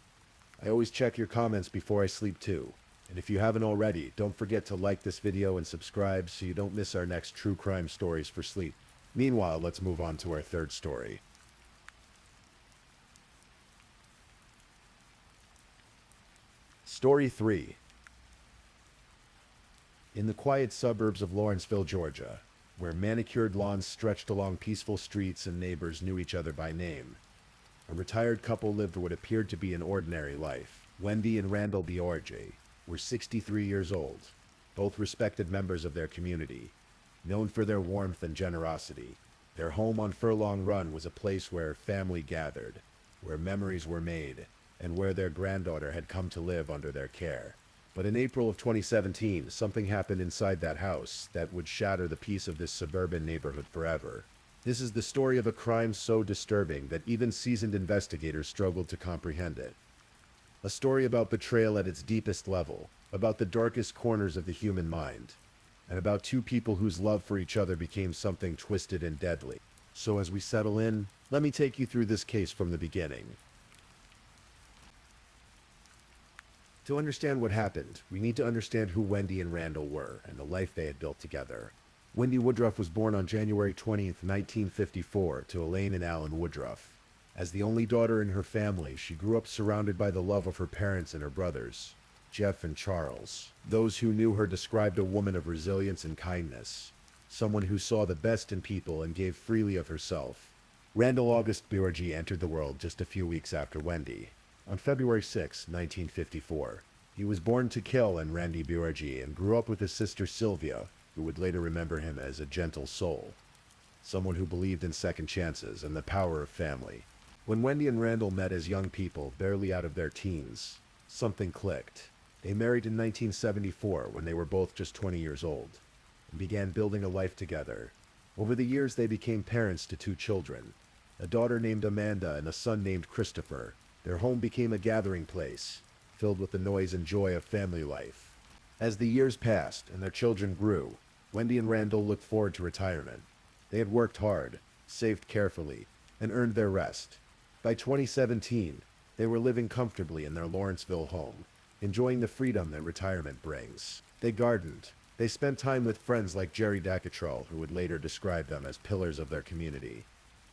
I always check your comments before I sleep too. And if you haven't already, don't forget to like this video and subscribe so you don't miss our next true crime stories for sleep. Meanwhile, let's move on to our third story. Story 3. In the quiet suburbs of Lawrenceville, Georgia, where manicured lawns stretched along peaceful streets and neighbors knew each other by name, a retired couple lived what appeared to be an ordinary life. Wendy and Randall Biorgi were 63 years old, both respected members of their community, known for their warmth and generosity. Their home on Furlong Run was a place where family gathered, where memories were made, and where their granddaughter had come to live under their care. But in April of 2017, something happened inside that house that would shatter the peace of this suburban neighborhood forever. This is the story of a crime so disturbing that even seasoned investigators struggled to comprehend it. A story about betrayal at its deepest level, about the darkest corners of the human mind, and about two people whose love for each other became something twisted and deadly. So as we settle in, let me take you through this case from the beginning. To understand what happened, we need to understand who Wendy and Randall were and the life they had built together. Wendy Woodruff was born on January 20th, 1954, to Elaine and Alan Woodruff. As the only daughter in her family, she grew up surrounded by the love of her parents and her brothers, Jeff and Charles. Those who knew her described a woman of resilience and kindness, someone who saw the best in people and gave freely of herself. Randall August Biorgi entered the world just a few weeks after Wendy. On February 6, 1954, he was born to Kel and Randy Biorgi and grew up with his sister Sylvia, who would later remember him as a gentle soul, someone who believed in second chances and the power of family. When Wendy and Randall met as young people, barely out of their teens, something clicked. They married in 1974 when they were both just 20 years old, and began building a life together. Over the years, they became parents to two children, a daughter named Amanda and a son named Christopher. Their home became a gathering place, filled with the noise and joy of family life. As the years passed and their children grew, Wendy and Randall looked forward to retirement. They had worked hard, saved carefully, and earned their rest. By 2017, they were living comfortably in their Lawrenceville home, enjoying the freedom that retirement brings. They gardened. They spent time with friends like Jerry Dacatrell, who would later describe them as pillars of their community.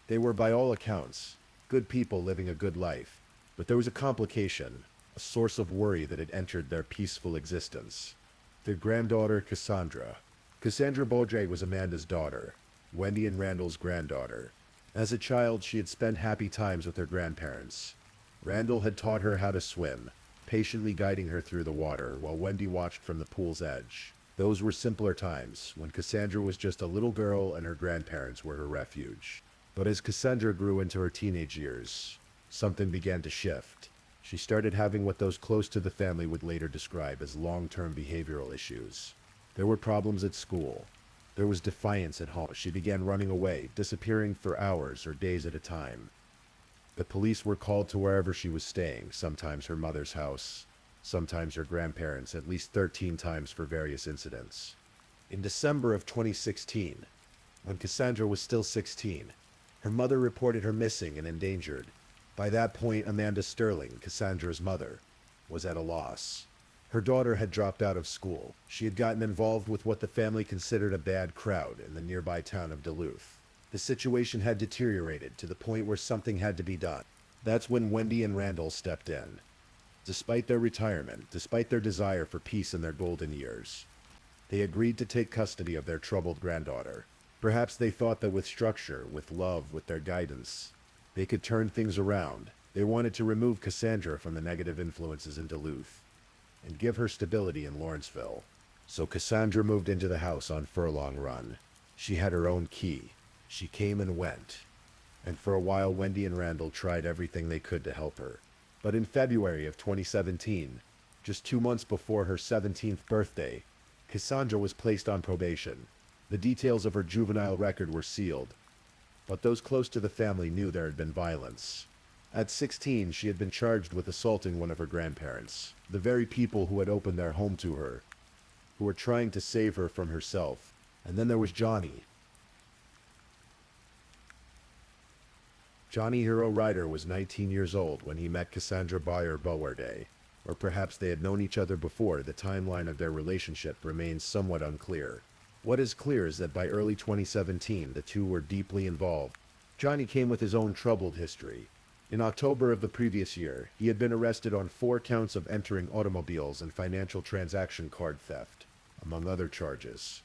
They were, by all accounts, good people living a good life. But there was a complication, a source of worry that had entered their peaceful existence. Their granddaughter, Cassandra. Cassandra Biorgi was Amanda's daughter, Wendy and Randall's granddaughter. As a child, she had spent happy times with her grandparents. Randall had taught her how to swim, patiently guiding her through the water while Wendy watched from the pool's edge. Those were simpler times, when Cassandra was just a little girl and her grandparents were her refuge. But as Cassandra grew into her teenage years, something began to shift. She started having what those close to the family would later describe as long-term behavioral issues. There were problems at school. There was defiance at home. She began running away, disappearing for hours or days at a time. The police were called to wherever she was staying, sometimes her mother's house, sometimes her grandparents', at least 13 times for various incidents. In December of 2016, when Cassandra was still 16, her mother reported her missing and endangered. By that point, Amanda Sterling, Cassandra's mother, was at a loss. Her daughter had dropped out of school. She had gotten involved with what the family considered a bad crowd in the nearby town of Duluth. The situation had deteriorated to the point where something had to be done. That's when Wendy and Randall stepped in. Despite their retirement, despite their desire for peace in their golden years, they agreed to take custody of their troubled granddaughter. Perhaps they thought that with structure, with love, with their guidance, they could turn things around. They wanted to remove Cassandra from the negative influences in Duluth and give her stability in Lawrenceville. So Cassandra moved into the house on Furlong Run. She had her own key. She came and went. And for a while, Wendy and Randall tried everything they could to help her. But in February of 2017, just 2 months before her 17th birthday, Cassandra was placed on probation. The details of her juvenile record were sealed, but those close to the family knew there had been violence. At 16, she had been charged with assaulting one of her grandparents, the very people who had opened their home to her, who were trying to save her from herself. And then there was Johnny. Johnny Hero Ryder was 19 years old when he met Cassandra Bayer Bowerday, or perhaps they had known each other before. The timeline of their relationship remains somewhat unclear. What is clear is that by early 2017, the two were deeply involved. Johnny came with his own troubled history. In October of the previous year, he had been arrested on 4 counts of entering automobiles and financial transaction card theft, among other charges.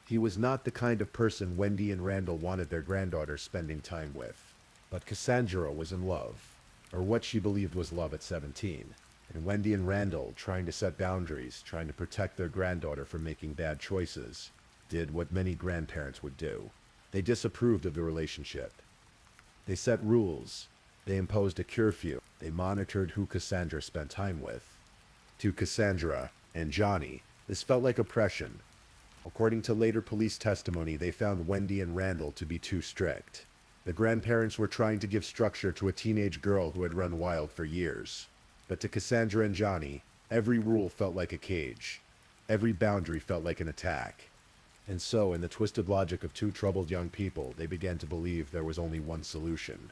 He was not the kind of person Wendy and Randall wanted their granddaughter spending time with. But Cassandra was in love, or what she believed was love at 17. And Wendy and Randall, trying to set boundaries, trying to protect their granddaughter from making bad choices, did what many grandparents would do. They disapproved of the relationship. They set rules. They imposed a curfew. They monitored who Cassandra spent time with. To Cassandra and Johnny, this felt like oppression. According to later police testimony, they found Wendy and Randall to be too strict. The grandparents were trying to give structure to a teenage girl who had run wild for years. But to Cassandra and Johnny, every rule felt like a cage. Every boundary felt like an attack. And so, in the twisted logic of 2 troubled young people, they began to believe there was only one solution.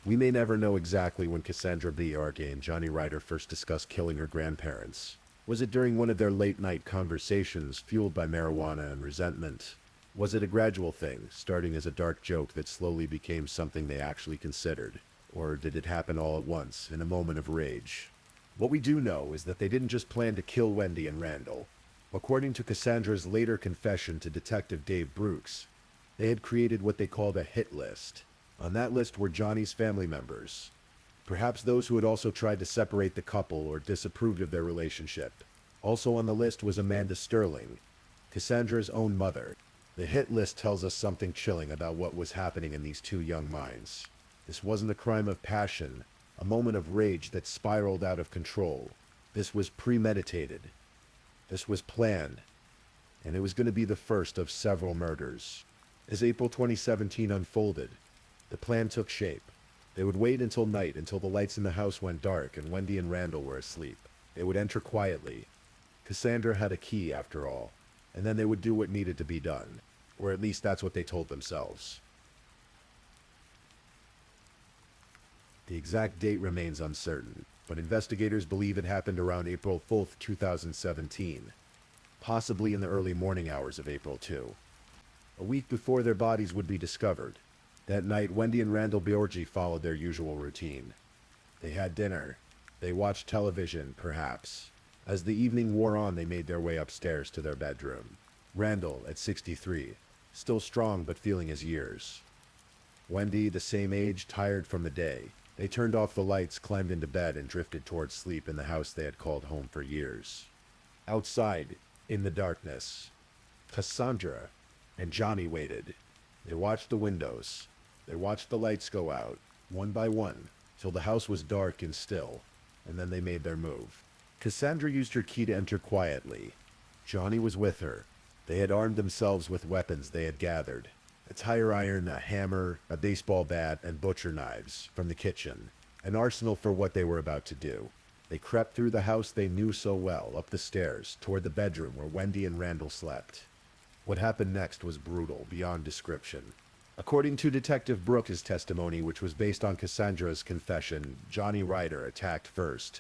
We may never know exactly when Cassandra Bowerday and Johnny Ryder first discussed killing her grandparents. Was it during one of their late-night conversations fueled by marijuana and resentment? Was it a gradual thing, starting as a dark joke that slowly became something they actually considered? Or did it happen all at once, in a moment of rage? What we do know is that they didn't just plan to kill Wendy and Randall. According to Cassandra's later confession to Detective Dave Brooks, they had created what they called a hit list. On that list were Johnny's family members, perhaps those who had also tried to separate the couple or disapproved of their relationship. Also on the list was Amanda Sterling, Cassandra's own mother. The hit list tells us something chilling about what was happening in these 2 young minds. This wasn't a crime of passion, a moment of rage that spiraled out of control. This was premeditated. This was planned. And it was going to be the first of several murders. As April 2017 unfolded, the plan took shape. They would wait until night, until the lights in the house went dark and Wendy and Randall were asleep. They would enter quietly. Cassandra had a key, after all. And then they would do what needed to be done. Or at least that's what they told themselves. The exact date remains uncertain, but investigators believe it happened around April 4th, 2017. Possibly in the early morning hours of April 2. A week before their bodies would be discovered. That night, Wendy and Randall Bowerday followed their usual routine. They had dinner. They watched television, perhaps. As the evening wore on, they made their way upstairs to their bedroom. Randall, at 63, still strong but feeling his years. Wendy, the same age, tired from the day. They turned off the lights, climbed into bed, and drifted towards sleep in the house they had called home for years. Outside, in the darkness, Cassandra and Johnny waited. They watched the windows. They watched the lights go out, one by one, till the house was dark and still, and then they made their move. Cassandra used her key to enter quietly. Johnny was with her. They had armed themselves with weapons they had gathered, A tire iron, a hammer, a baseball bat, and butcher knives from the kitchen, an arsenal for what they were about to do. They crept through the house they knew so well, up the stairs, toward the bedroom where Wendy and Randall slept. What happened next was brutal, beyond description. According to Detective Brooks' testimony, which was based on Cassandra's confession, Johnny Ryder attacked first.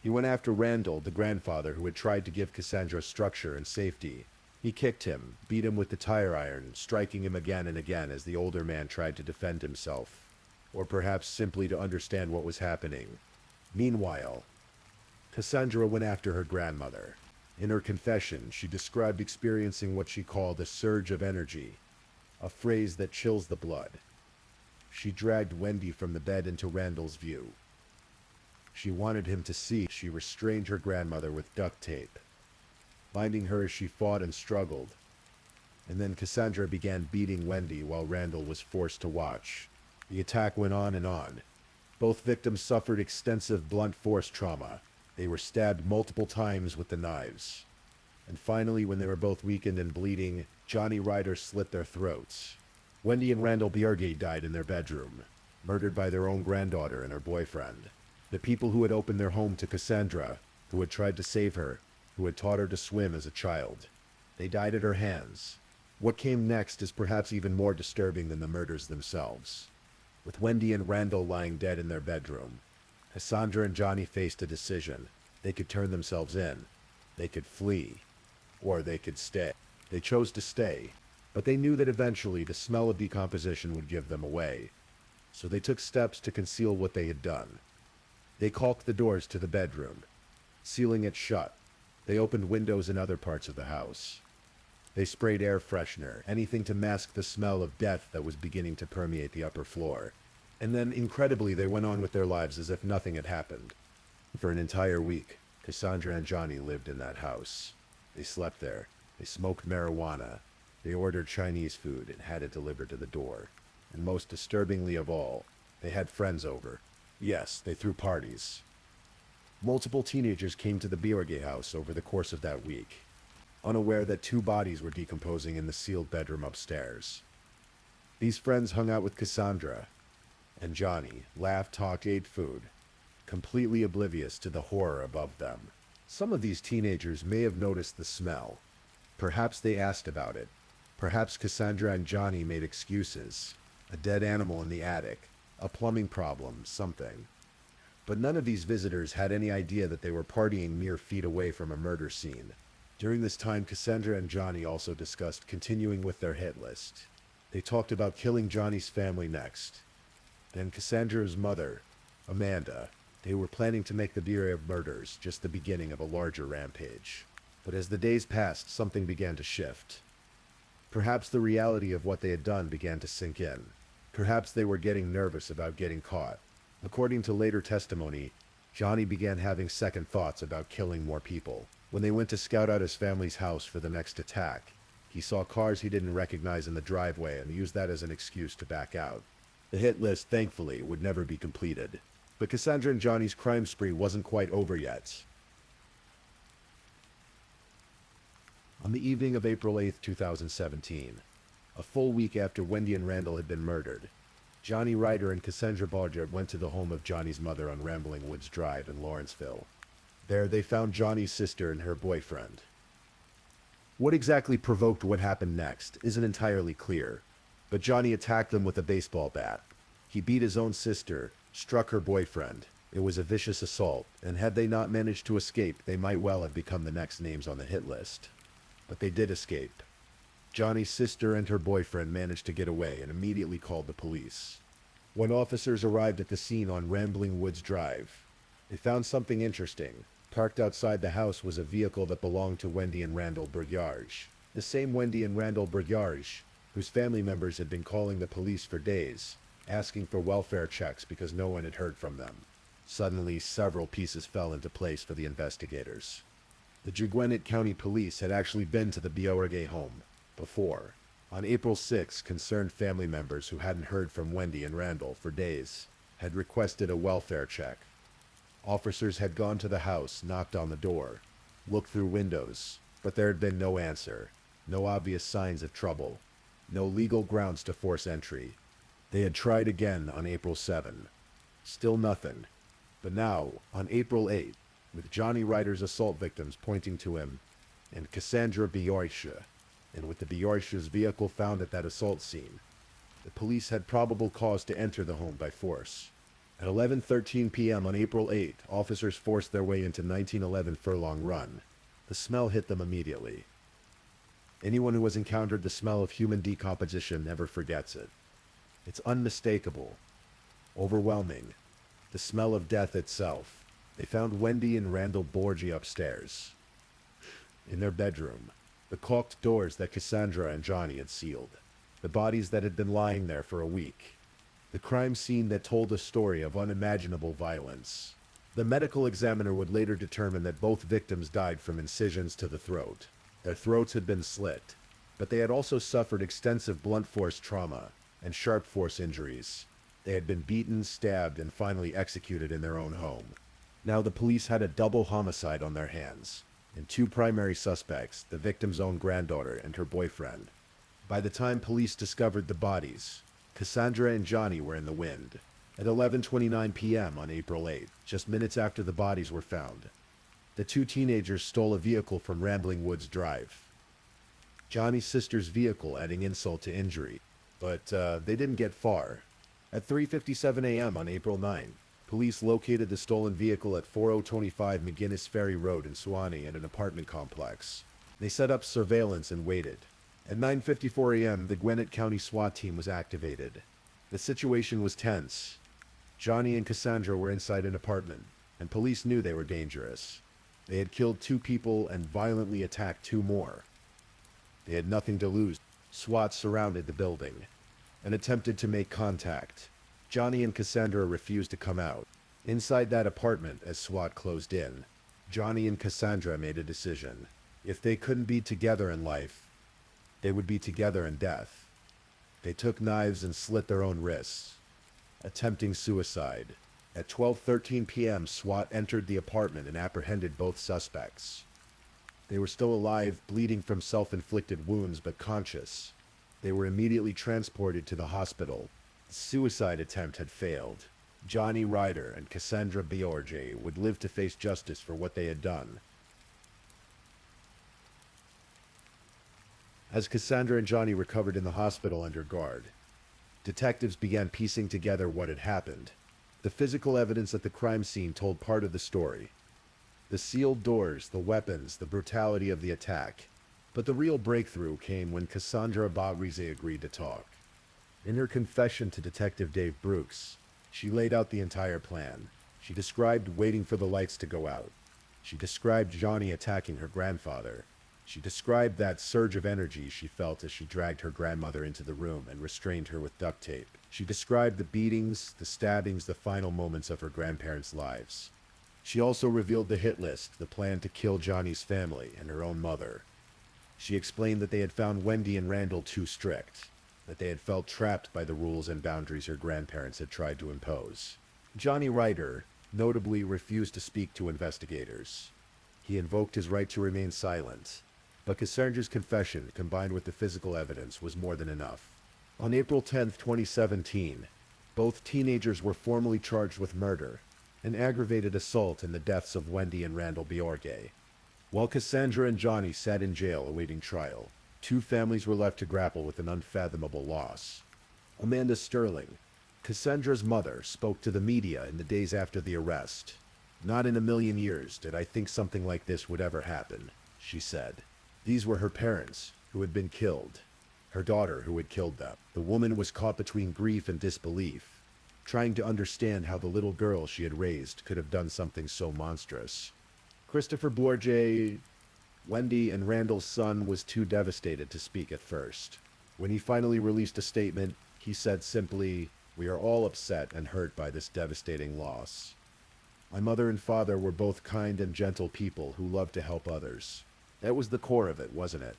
He went after Randall, the grandfather who had tried to give Cassandra structure and safety. He kicked him, beat him with the tire iron, striking him again and again as the older man tried to defend himself, or perhaps simply to understand what was happening. Meanwhile, Cassandra went after her grandmother. In her confession, she described experiencing what she called a surge of energy, a phrase that chills the blood. She dragged Wendy from the bed into Randall's view. She wanted him to see. She restrained her grandmother with duct tape, binding her as she fought and struggled. And then Cassandra began beating Wendy while Randall was forced to watch. The attack went on and on. Both victims suffered extensive blunt force trauma. They were stabbed multiple times with the knives. And finally, when they were both weakened and bleeding, Johnny Ryder slit their throats. Wendy and Randall Bjerge died in their bedroom, murdered by their own granddaughter and her boyfriend. The people who had opened their home to Cassandra, who had tried to save her, who had taught her to swim as a child. They died at her hands. What came next is perhaps even more disturbing than the murders themselves. With Wendy and Randall lying dead in their bedroom, Cassandra and Johnny faced a decision. They could turn themselves in. They could flee. Or they could stay. They chose to stay, but they knew that eventually the smell of decomposition would give them away. So they took steps to conceal what they had done. They caulked the doors to the bedroom, sealing it shut. They opened windows in other parts of the house. They sprayed air freshener, anything to mask the smell of death that was beginning to permeate the upper floor. And then, incredibly, they went on with their lives as if nothing had happened. For an entire week, Cassandra and Johnny lived in that house. They slept there. They smoked marijuana. They ordered Chinese food and had it delivered to the door. And most disturbingly of all, they had friends over. Yes, they threw parties. Multiple teenagers came to the Bjerge house over the course of that week, unaware that 2 bodies were decomposing in the sealed bedroom upstairs. These friends hung out with Cassandra and Johnny, laughed, talked, ate food, completely oblivious to the horror above them. Some of these teenagers may have noticed the smell. Perhaps they asked about it. Perhaps Cassandra and Johnny made excuses. A dead animal in the attic, a plumbing problem, something. But none of these visitors had any idea that they were partying mere feet away from a murder scene. During this time, Cassandra and Johnny also discussed continuing with their hit list. They talked about killing Johnny's family next. Then Cassandra's mother, Amanda. They were planning to make the Bjerge murders just the beginning of a larger rampage. But as the days passed, something began to shift. Perhaps the reality of what they had done began to sink in. Perhaps they were getting nervous about getting caught. According to later testimony, Johnny began having second thoughts about killing more people. When they went to scout out his family's house for the next attack, he saw cars he didn't recognize in the driveway and used that as an excuse to back out. The hit list, thankfully, would never be completed. But Cassandra and Johnny's crime spree wasn't quite over yet. On the evening of April 8, 2017, a full week after Wendy and Randall had been murdered, Johnny Ryder and Cassandra Bjerge went to the home of Johnny's mother on Rambling Woods Drive in Lawrenceville. There they found Johnny's sister and her boyfriend. What exactly provoked what happened next isn't entirely clear, but Johnny attacked them with a baseball bat. He beat his own sister, struck her boyfriend. It was a vicious assault, and had they not managed to escape, they might well have become the next names on the hit list. But they did escape. Johnny's sister and her boyfriend managed to get away and immediately called the police. When officers arrived at the scene on Rambling Woods Drive, they found something interesting. Parked outside the house was a vehicle that belonged to Wendy and Randall Bjerge. The same Wendy and Randall Bjerge, whose family members had been calling the police for days, asking for welfare checks because no one had heard from them. Suddenly, several pieces fell into place for the investigators. The Gwinnett County Police had actually been to the Bjerge home before. On April 6, concerned family members who hadn't heard from Wendy and Randall for days had requested a welfare check. Officers had gone to the house, knocked on the door, looked through windows, but there had been no answer, no obvious signs of trouble. No legal grounds to force entry. They had tried again on April 7. Still nothing. But now, on April 8, with Johnny Ryder's assault victims pointing to him, and Cassandra Bjorksha, and with the Bjorksha's vehicle found at that assault scene, the police had probable cause to enter the home by force. At 11:13 p.m. on April 8, officers forced their way into 1911 Furlong Run. The smell hit them immediately. Anyone who has encountered the smell of human decomposition never forgets it. It's unmistakable, overwhelming, the smell of death itself. They found Wendy and Randall Borgia upstairs, in their bedroom, the caulked doors that Cassandra and Johnny had sealed, the bodies that had been lying there for a week, the crime scene that told a story of unimaginable violence. The medical examiner would later determine that both victims died from incisions to the throat. Their throats had been slit, but they had also suffered extensive blunt force trauma and sharp force injuries. They had been beaten, stabbed, and finally executed in their own home. Now the police had a double homicide on their hands, and two primary suspects, the victim's own granddaughter and her boyfriend. By the time police discovered the bodies, Cassandra and Johnny were in the wind. At 11:29 p.m. on April 8, just minutes after the bodies were found, the two teenagers stole a vehicle from Rambling Woods Drive. Johnny's sister's vehicle adding insult to injury, but they didn't get far. At 3:57 a.m. on April 9, police located the stolen vehicle at 4025 McGinnis Ferry Road in Suwannee at an apartment complex. They set up surveillance and waited. At 9:54 a.m., the Gwinnett County SWAT team was activated. The situation was tense. Johnny and Cassandra were inside an apartment, and police knew they were dangerous. They had killed two people and violently attacked two more. They had nothing to lose. SWAT surrounded the building and attempted to make contact. Johnny and Cassandra refused to come out. Inside that apartment, as SWAT closed in, Johnny and Cassandra made a decision. If they couldn't be together in life, they would be together in death. They took knives and slit their own wrists, attempting suicide. At 12:13 p.m., SWAT entered the apartment and apprehended both suspects. They were still alive, bleeding from self-inflicted wounds, but conscious. They were immediately transported to the hospital. The suicide attempt had failed. Johnny Ryder and Cassandra Bjorksha would live to face justice for what they had done. As Cassandra and Johnny recovered in the hospital under guard, detectives began piecing together what had happened. The physical evidence at the crime scene told part of the story. The sealed doors, the weapons, the brutality of the attack. But the real breakthrough came when Cassandra Bjorksha agreed to talk. In her confession to Detective Dave Brooks, she laid out the entire plan. She described waiting for the lights to go out. She described Johnny attacking her grandfather. She described that surge of energy she felt as she dragged her grandmother into the room and restrained her with duct tape. She described the beatings, the stabbings, the final moments of her grandparents' lives. She also revealed the hit list, the plan to kill Johnny's family and her own mother. She explained that they had found Wendy and Randall too strict, that they had felt trapped by the rules and boundaries her grandparents had tried to impose. Johnny Ryder notably refused to speak to investigators. He invoked his right to remain silent, but Cassandra's confession, combined with the physical evidence, was more than enough. On April 10, 2017, both teenagers were formally charged with murder and aggravated assault in the deaths of Wendy and Randall Bjorksha. While Cassandra and Johnny sat in jail awaiting trial, two families were left to grapple with an unfathomable loss. Amanda Sterling, Cassandra's mother, spoke to the media in the days after the arrest. "Not in a million years did I think something like this would ever happen," she said. These were her parents, who had been killed. Her daughter, who had killed them. The woman was caught between grief and disbelief, trying to understand how the little girl she had raised could have done something so monstrous. Christopher Bjorksha, Wendy and Randall's son, was too devastated to speak at first. When he finally released a statement, he said simply, "We are all upset and hurt by this devastating loss. My mother and father were both kind and gentle people who loved to help others." That was the core of it, wasn't it?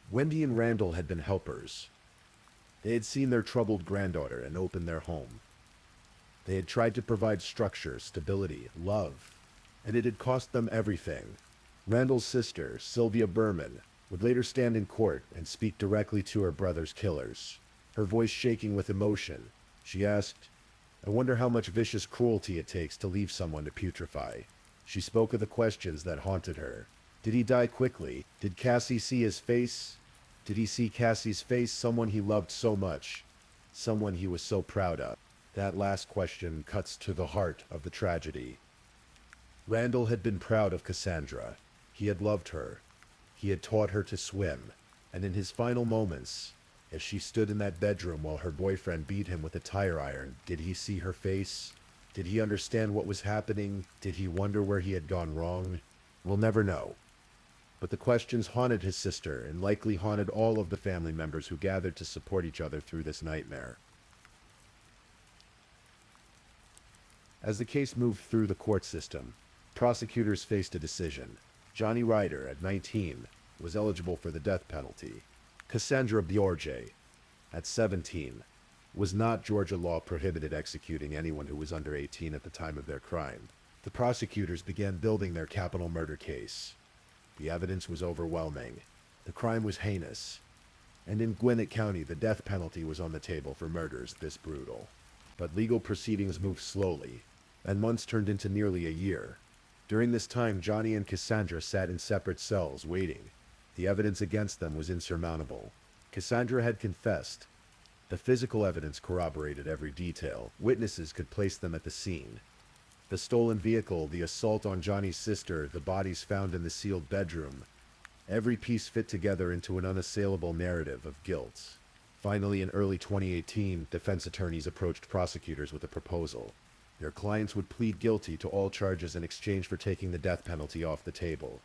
Wendy and Randall had been helpers. They had seen their troubled granddaughter and opened their home. They had tried to provide structure, stability, love, and it had cost them everything. Randall's sister, Sylvia Berman, would later stand in court and speak directly to her brother's killers. Her voice shaking with emotion, she asked, "I wonder how much vicious cruelty it takes to leave someone to putrefy." She spoke of the questions that haunted her. Did he die quickly? Did Cassie see his face? Did he see Cassie's face, someone he loved so much, someone he was so proud of? That last question cuts to the heart of the tragedy. Randall had been proud of Cassandra. He had loved her. He had taught her to swim. And in his final moments, as she stood in that bedroom while her boyfriend beat him with a tire iron, did he see her face? Did he understand what was happening? Did he wonder where he had gone wrong? We'll never know. But the questions haunted his sister and likely haunted all of the family members who gathered to support each other through this nightmare. As the case moved through the court system, prosecutors faced a decision. Johnny Ryder, at 19, was eligible for the death penalty. Cassandra Bjorge, at 17, was not. Georgia law prohibited executing anyone who was under 18 at the time of their crime. The prosecutors began building their capital murder case. The evidence was overwhelming. The crime was heinous. And in Gwinnett County, the death penalty was on the table for murders this brutal. But legal proceedings moved slowly, and months turned into nearly a year. During this time, Johnny and Cassandra sat in separate cells, waiting. The evidence against them was insurmountable. Cassandra had confessed. The physical evidence corroborated every detail. Witnesses could place them at the scene. The stolen vehicle, the assault on Johnny's sister, the bodies found in the sealed bedroom. Every piece fit together into an unassailable narrative of guilt. Finally, in early 2018, defense attorneys approached prosecutors with a proposal. Their clients would plead guilty to all charges in exchange for taking the death penalty off the table.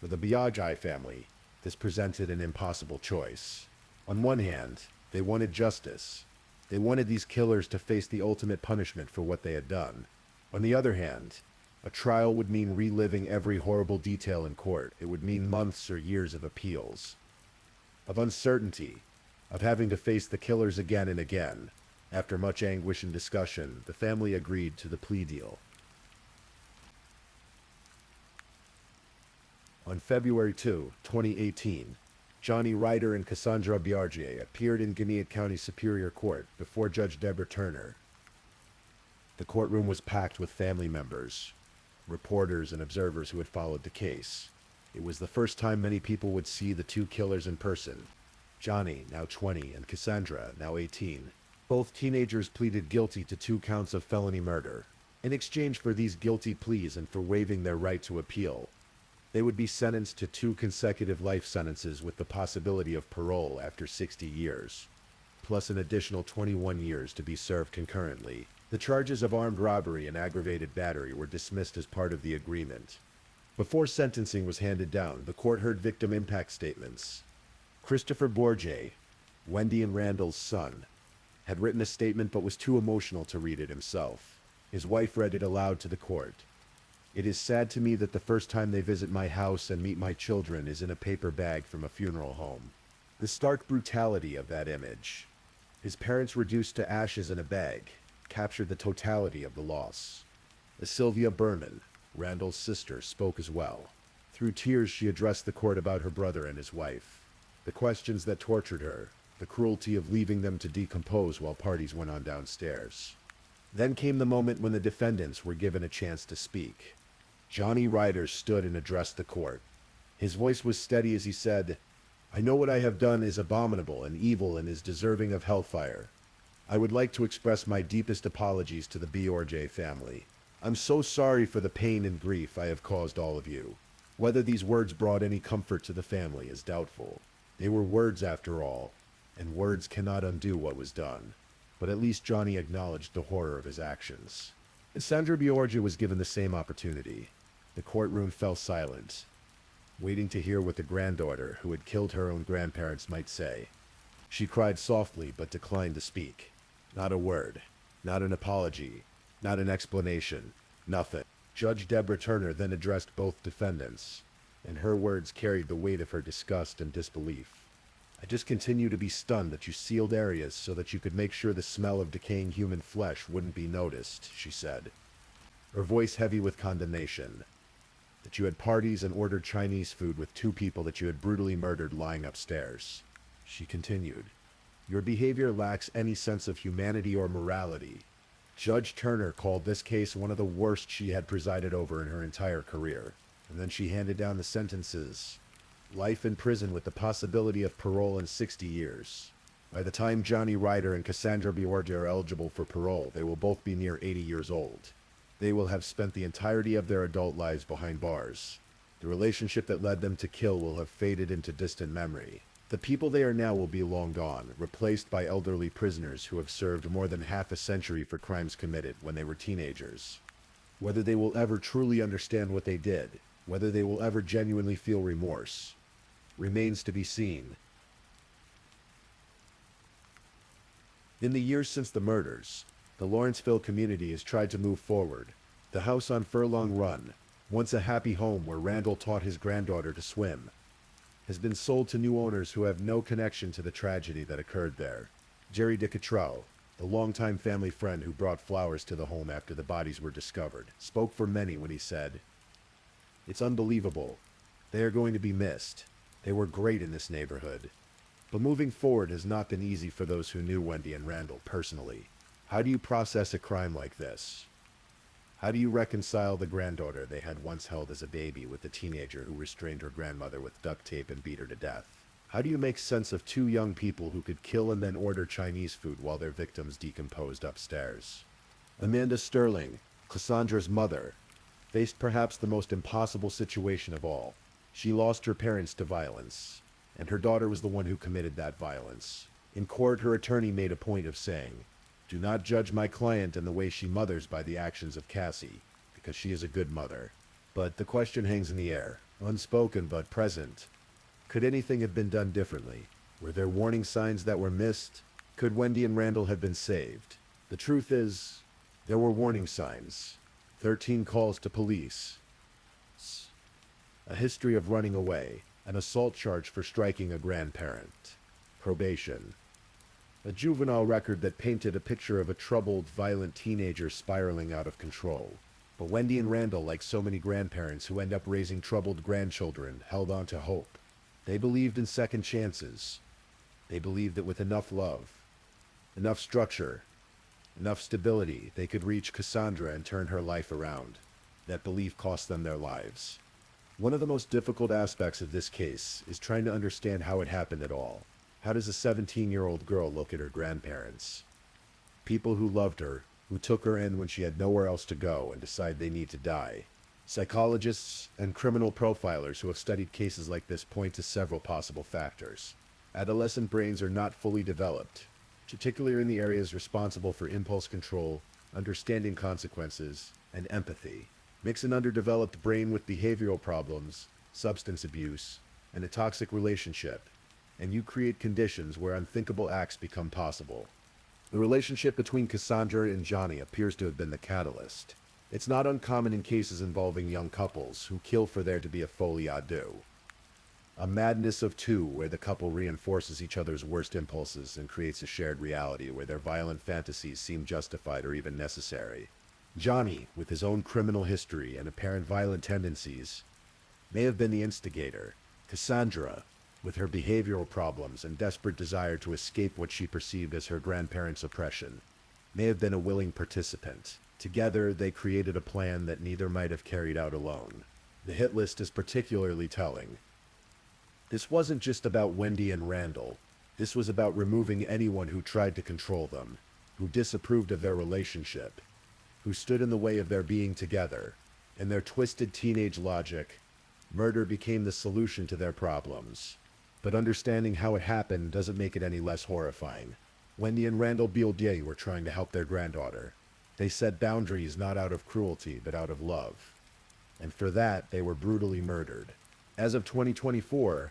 For the Biagi family, this presented an impossible choice. On one hand, they wanted justice. They wanted these killers to face the ultimate punishment for what they had done. On the other hand, a trial would mean reliving every horrible detail in court. It would mean months or years of appeals, of uncertainty, of having to face the killers again and again. After much anguish and discussion, the family agreed to the plea deal. On February 2, 2018, Johnny Ryder and Cassandra Bjorge appeared in Gwinnett County Superior Court before Judge Deborah Turner. The courtroom was packed with family members, reporters, and observers who had followed the case. It was the first time many people would see the two killers in person. Johnny, now 20, and Cassandra, now 18. Both teenagers pleaded guilty to 2 counts of felony murder. In exchange for these guilty pleas and for waiving their right to appeal, they would be sentenced to 2 consecutive life sentences with the possibility of parole after 60 years, plus an additional 21 years to be served concurrently. The charges of armed robbery and aggravated battery were dismissed as part of the agreement. Before sentencing was handed down, the court heard victim impact statements. Christopher Borge, Wendy and Randall's son, had written a statement but was too emotional to read it himself. His wife read it aloud to the court. "It is sad to me that the first time they visit my house and meet my children is in a paper bag from a funeral home." The stark brutality of that image. His parents reduced to ashes in a bag captured the totality of the loss. Sylvia Berman, Randall's sister, spoke as well. Through tears, she addressed the court about her brother and his wife, the questions that tortured her, the cruelty of leaving them to decompose while parties went on downstairs. Then came the moment when the defendants were given a chance to speak. Johnny Ryder stood and addressed the court. His voice was steady as he said, "I know what I have done is abominable and evil and is deserving of hellfire. I would like to express my deepest apologies to the Bjorge family. I'm so sorry for the pain and grief I have caused all of you." Whether these words brought any comfort to the family is doubtful. They were words after all, and words cannot undo what was done. But at least Johnny acknowledged the horror of his actions. Cassandra Bjorge was given the same opportunity. The courtroom fell silent, waiting to hear what the granddaughter, who had killed her own grandparents, might say. She cried softly but declined to speak. Not a word, not an apology, not an explanation, nothing. Judge Deborah Turner then addressed both defendants, and her words carried the weight of her disgust and disbelief. "I just continue to be stunned that you sealed areas so that you could make sure the smell of decaying human flesh wouldn't be noticed," she said, her voice heavy with condemnation. "The that you had parties and ordered Chinese food with two people that you had brutally murdered lying upstairs. She continued, "Your behavior lacks any sense of humanity or morality." Judge Turner called this case one of the worst she had presided over in her entire career, and then she handed down the sentences. Life in prison with the possibility of parole in 60 years. By the time Johnny Ryder and Cassandra Biordi are eligible for parole, they will both be near 80 years old. They will have spent the entirety of their adult lives behind bars. The relationship that led them to kill will have faded into distant memory. The people they are now will be long gone, replaced by elderly prisoners who have served more than half a century for crimes committed when they were teenagers. Whether they will ever truly understand what they did, whether they will ever genuinely feel remorse, remains to be seen. In the years since the murders, the Lawrenceville community has tried to move forward. The house on Furlong Run, once a happy home where Randall taught his granddaughter to swim, has been sold to new owners who have no connection to the tragedy that occurred there. Jerry DeCattrell, the longtime family friend who brought flowers to the home after the bodies were discovered, spoke for many when he said, "It's unbelievable. They are going to be missed. They were great in this neighborhood." But moving forward has not been easy for those who knew Wendy and Randall personally. How do you process a crime like this? How do you reconcile the granddaughter they had once held as a baby with the teenager who restrained her grandmother with duct tape and beat her to death? How do you make sense of two young people who could kill and then order Chinese food while their victims decomposed upstairs? Amanda Sterling, Cassandra's mother, faced perhaps the most impossible situation of all. She lost her parents to violence, and her daughter was the one who committed that violence. In court, her attorney made a point of saying, "Do not judge my client and the way she mothers by the actions of Cassie, because she is a good mother." But the question hangs in the air, unspoken but present. Could anything have been done differently? Were there warning signs that were missed? Could Wendy and Randall have been saved? The truth is, there were warning signs. 13 calls to police. A history of running away. An assault charge for striking a grandparent. Probation. A juvenile record that painted a picture of a troubled, violent teenager spiraling out of control. But Wendy and Randall, like so many grandparents who end up raising troubled grandchildren, held on to hope. They believed in second chances. They believed that with enough love, enough structure, enough stability, they could reach Cassandra and turn her life around. That belief cost them their lives. One of the most difficult aspects of this case is trying to understand how it happened at all. How does a 17-year-old girl look at her grandparents? People who loved her, who took her in when she had nowhere else to go and decide they need to die. Psychologists and criminal profilers who have studied cases like this point to several possible factors. Adolescent brains are not fully developed, particularly in the areas responsible for impulse control, understanding consequences, and empathy. Mix an underdeveloped brain with behavioral problems, substance abuse, and a toxic relationship, and you create conditions where unthinkable acts become possible. The relationship between Cassandra and Johnny appears to have been the catalyst. It's not uncommon in cases involving young couples who kill for there to be a folie à deux. A madness of two where the couple reinforces each other's worst impulses and creates a shared reality where their violent fantasies seem justified or even necessary. Johnny, with his own criminal history and apparent violent tendencies, may have been the instigator. Cassandra, with her behavioral problems and desperate desire to escape what she perceived as her grandparents' oppression, may have been a willing participant. Together, they created a plan that neither might have carried out alone. The hit list is particularly telling. This wasn't just about Wendy and Randall. This was about removing anyone who tried to control them, who disapproved of their relationship, who stood in the way of their being together. In their twisted teenage logic, murder became the solution to their problems. But understanding how it happened doesn't make it any less horrifying. Wendy and Randall Biordi were trying to help their granddaughter. They set boundaries not out of cruelty, but out of love. And for that, they were brutally murdered. As of 2024,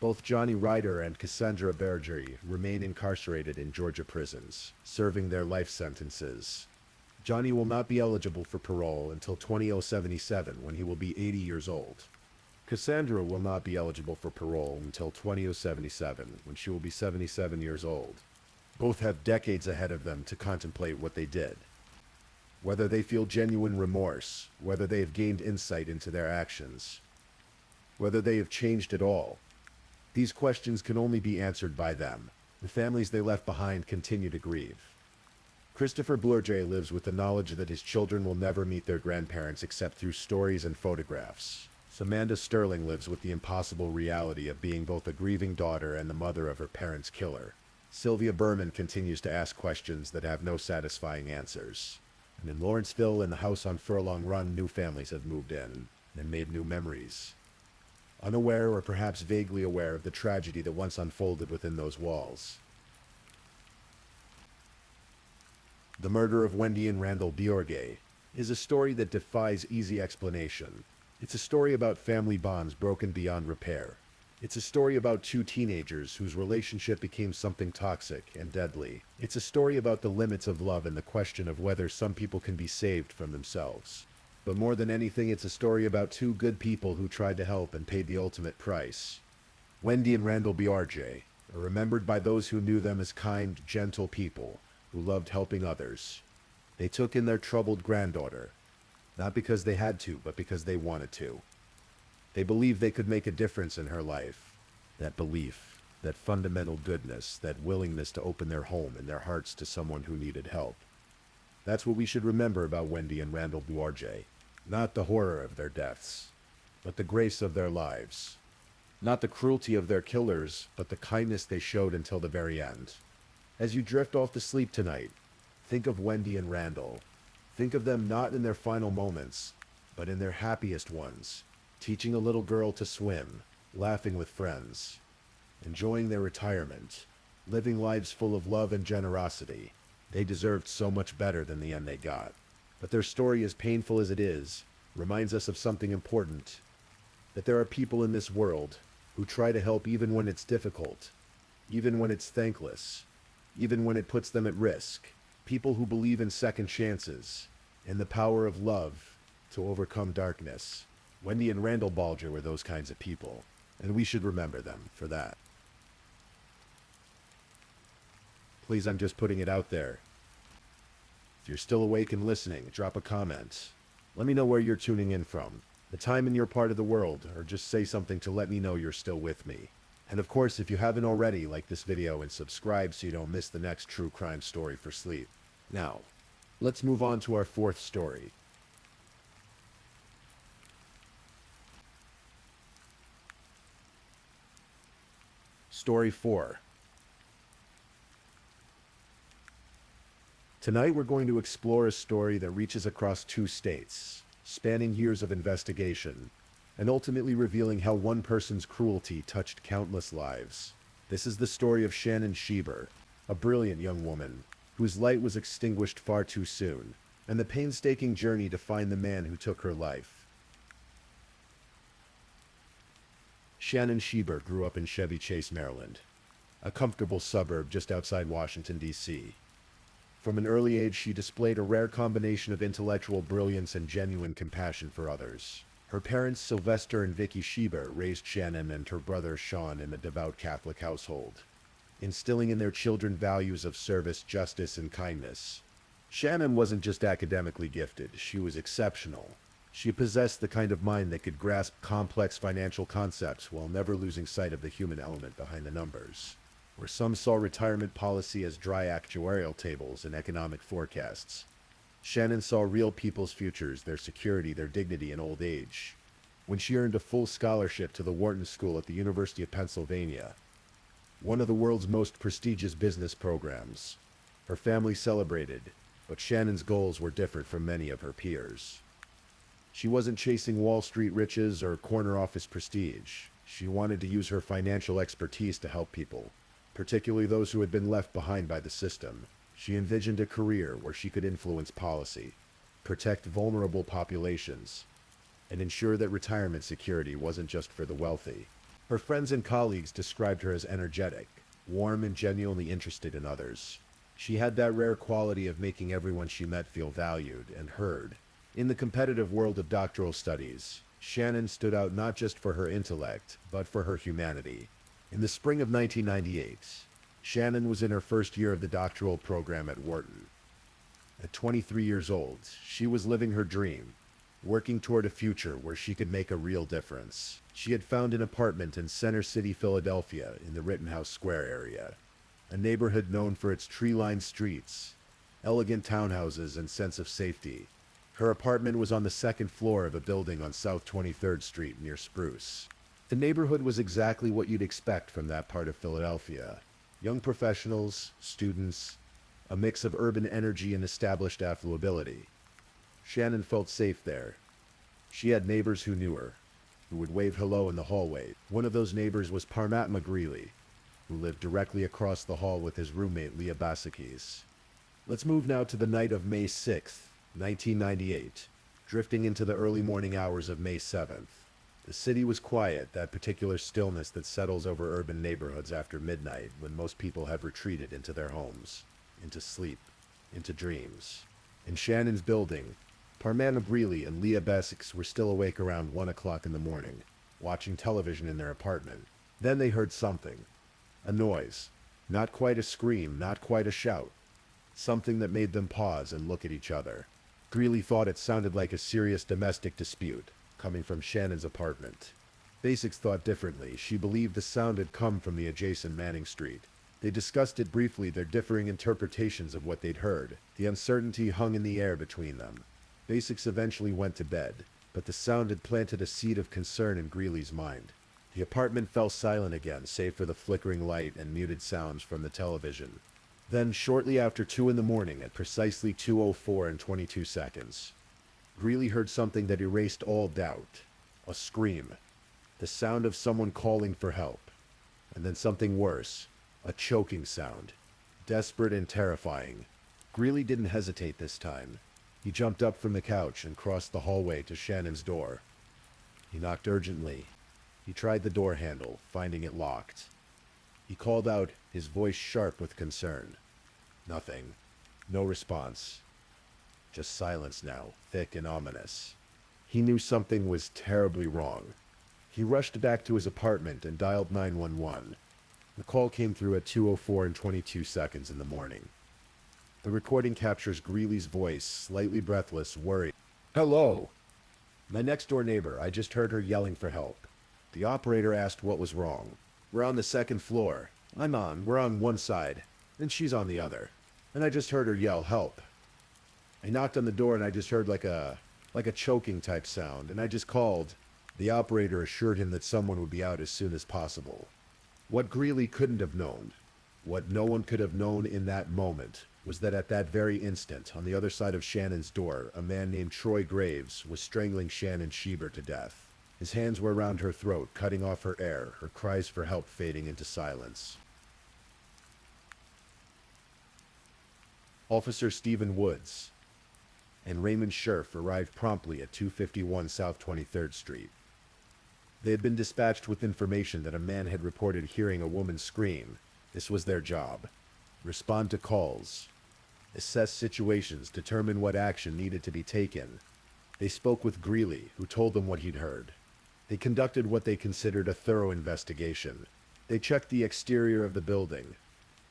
both Johnny Ryder and Cassandra Biordi remain incarcerated in Georgia prisons, serving their life sentences. Johnny will not be eligible for parole until 2077, when he will be 80 years old. Cassandra will not be eligible for parole until 2077, when she will be 77 years old. Both have decades ahead of them to contemplate what they did. whether they feel genuine remorse, whether they have gained insight into their actions, whether they have changed at all. These questions can only be answered by them. The families they left behind continue to grieve. Christopher Bourget lives with the knowledge that his children will never meet their grandparents except through stories and photographs. Samantha Sterling lives with the impossible reality of being both a grieving daughter and the mother of her parents' killer. Sylvia Berman continues to ask questions that have no satisfying answers. And in Lawrenceville and the house on Furlong Run, new families have moved in and made new memories. Unaware or perhaps vaguely aware of the tragedy that once unfolded within those walls. The murder of Wendy and Randall Bourget is a story that defies easy explanation. It's a story about family bonds broken beyond repair. It's a story about two teenagers whose relationship became something toxic and deadly. It's a story about the limits of love and the question of whether some people can be saved from themselves. But more than anything, it's a story about two good people who tried to help and paid the ultimate price. Wendy and Randall Bourget are remembered by those who knew them as kind, gentle people who loved helping others. They took in their troubled granddaughter, not because they had to, but because they wanted to. They believed they could make a difference in her life. That belief, that fundamental goodness, that willingness to open their home and their hearts to someone who needed help. That's what we should remember about Wendy and Randall Bourget. Not the horror of their deaths, but the grace of their lives. Not the cruelty of their killers, but the kindness they showed until the very end. As you drift off to sleep tonight, think of Wendy and Randall. Think of them not in their final moments, but in their happiest ones, teaching a little girl to swim, laughing with friends, enjoying their retirement, living lives full of love and generosity. They deserved so much better than the end they got. But their story, as painful as it is, reminds us of something important. That there are people in this world who try to help even when it's difficult, even when it's thankless, even when it puts them at risk. People who believe in second chances, and the power of love to overcome darkness. Wendy and Randall Bourget were those kinds of people, and we should remember them for that. Please, I'm just putting it out there. If you're still awake and listening, drop a comment. Let me know where you're tuning in from, the time in your part of the world, or just say something to let me know you're still with me. And of course, if you haven't already, like this video and subscribe so you don't miss the next true crime story for sleep. Now, let's move on to our fourth story. Story 4. Tonight we're going to explore a story that reaches across 2 states, spanning years of investigation, and ultimately revealing how one person's cruelty touched countless lives. This is the story of Shannon Shieber, a brilliant young woman whose light was extinguished far too soon, and the painstaking journey to find the man who took her life. Shannon Shieber grew up in Chevy Chase, Maryland, a comfortable suburb just outside Washington, D.C. From an early age, she displayed a rare combination of intellectual brilliance and genuine compassion for others. Her parents, Sylvester and Vicky Shieber, raised Shannon and her brother Sean in a devout Catholic household, instilling in their children values of service, justice, and kindness. Shannon wasn't just academically gifted, she was exceptional. She possessed the kind of mind that could grasp complex financial concepts while never losing sight of the human element behind the numbers. Where some saw retirement policy as dry actuarial tables and economic forecasts, Shannon saw real people's futures, their security, their dignity in old age. When she earned a full scholarship to the Wharton School at the University of Pennsylvania, one of the world's most prestigious business programs, her family celebrated, but Shannon's goals were different from many of her peers. She wasn't chasing Wall Street riches or corner office prestige. She wanted to use her financial expertise to help people, particularly those who had been left behind by the system. She envisioned a career where she could influence policy, protect vulnerable populations, and ensure that retirement security wasn't just for the wealthy. Her friends and colleagues described her as energetic, warm, and genuinely interested in others. She had that rare quality of making everyone she met feel valued and heard. In the competitive world of doctoral studies, Shannon stood out not just for her intellect, but for her humanity. In the spring of 1998, Shannon was in her first year of the doctoral program at Wharton. At 23 years old, she was living her dream, working toward a future where she could make a real difference. She had found an apartment in Center City, Philadelphia, in the Rittenhouse Square area, a neighborhood known for its tree-lined streets, elegant townhouses, and sense of safety. Her apartment was on the second floor of a building on South 23rd Street near Spruce. The neighborhood was exactly what you'd expect from that part of Philadelphia. Young professionals, students, a mix of urban energy and established affluability. Shannon felt safe there. She had neighbors who knew her, who would wave hello in the hallway. One of those neighbors was Parmat McGreely, who lived directly across the hall with his roommate Leah Basakis. Let's move now to the night of May 6th, 1998, drifting into the early morning hours of May 7th. The city was quiet, that particular stillness that settles over urban neighborhoods after midnight when most people have retreated into their homes, into sleep, into dreams. In Shannon's building, Parmat McGreely and Leah Basakis were still awake around 1 o'clock in the morning, watching television in their apartment. Then they heard something. A noise. Not quite a scream, not quite a shout. Something that made them pause and look at each other. Greeley thought it sounded like a serious domestic dispute, coming from Shannon's apartment. Basakis thought differently. She believed the sound had come from the adjacent Manning Street. They discussed it briefly, their differing interpretations of what they'd heard. The uncertainty hung in the air between them. Basakis eventually went to bed, but the sound had planted a seed of concern in Greeley's mind. The apartment fell silent again, save for the flickering light and muted sounds from the television. Then, shortly after 2 in the morning, at precisely 2:04 and 22 seconds, Greeley heard something that erased all doubt. A scream. The sound of someone calling for help. And then something worse. A choking sound. Desperate and terrifying. Greeley didn't hesitate this time. He jumped up from the couch and crossed the hallway to Shannon's door. He knocked urgently. He tried the door handle, finding it locked. He called out, his voice sharp with concern. Nothing. No response. Just silence now, thick and ominous. He knew something was terribly wrong. He rushed back to his apartment and dialed 911. The call came through at 2:04 and 22 seconds in the morning. The recording captures Greeley's voice, slightly breathless, worried. Hello! My next-door neighbor. I just heard her yelling for help. The operator asked what was wrong. We're on the second floor. We're on one side, and she's on the other. And I just heard her yell, help. I knocked on the door and I just heard like a choking type sound, and I just called. The operator assured him that someone would be out as soon as possible. What Greeley couldn't have known, what no one could have known in that moment, was that at that very instant, on the other side of Shannon's door, a man named Troy Graves was strangling Shannon Schieber to death. His hands were around her throat, cutting off her air, her cries for help fading into silence. Officer Stephen Woods and Raymond Scherf arrived promptly at 251 South 23rd Street. They had been dispatched with information that a man had reported hearing a woman scream. This was their job. Respond to calls. Assess situations, determine what action needed to be taken. They spoke with Greeley, who told them what he'd heard. They conducted what they considered a thorough investigation. They checked the exterior of the building.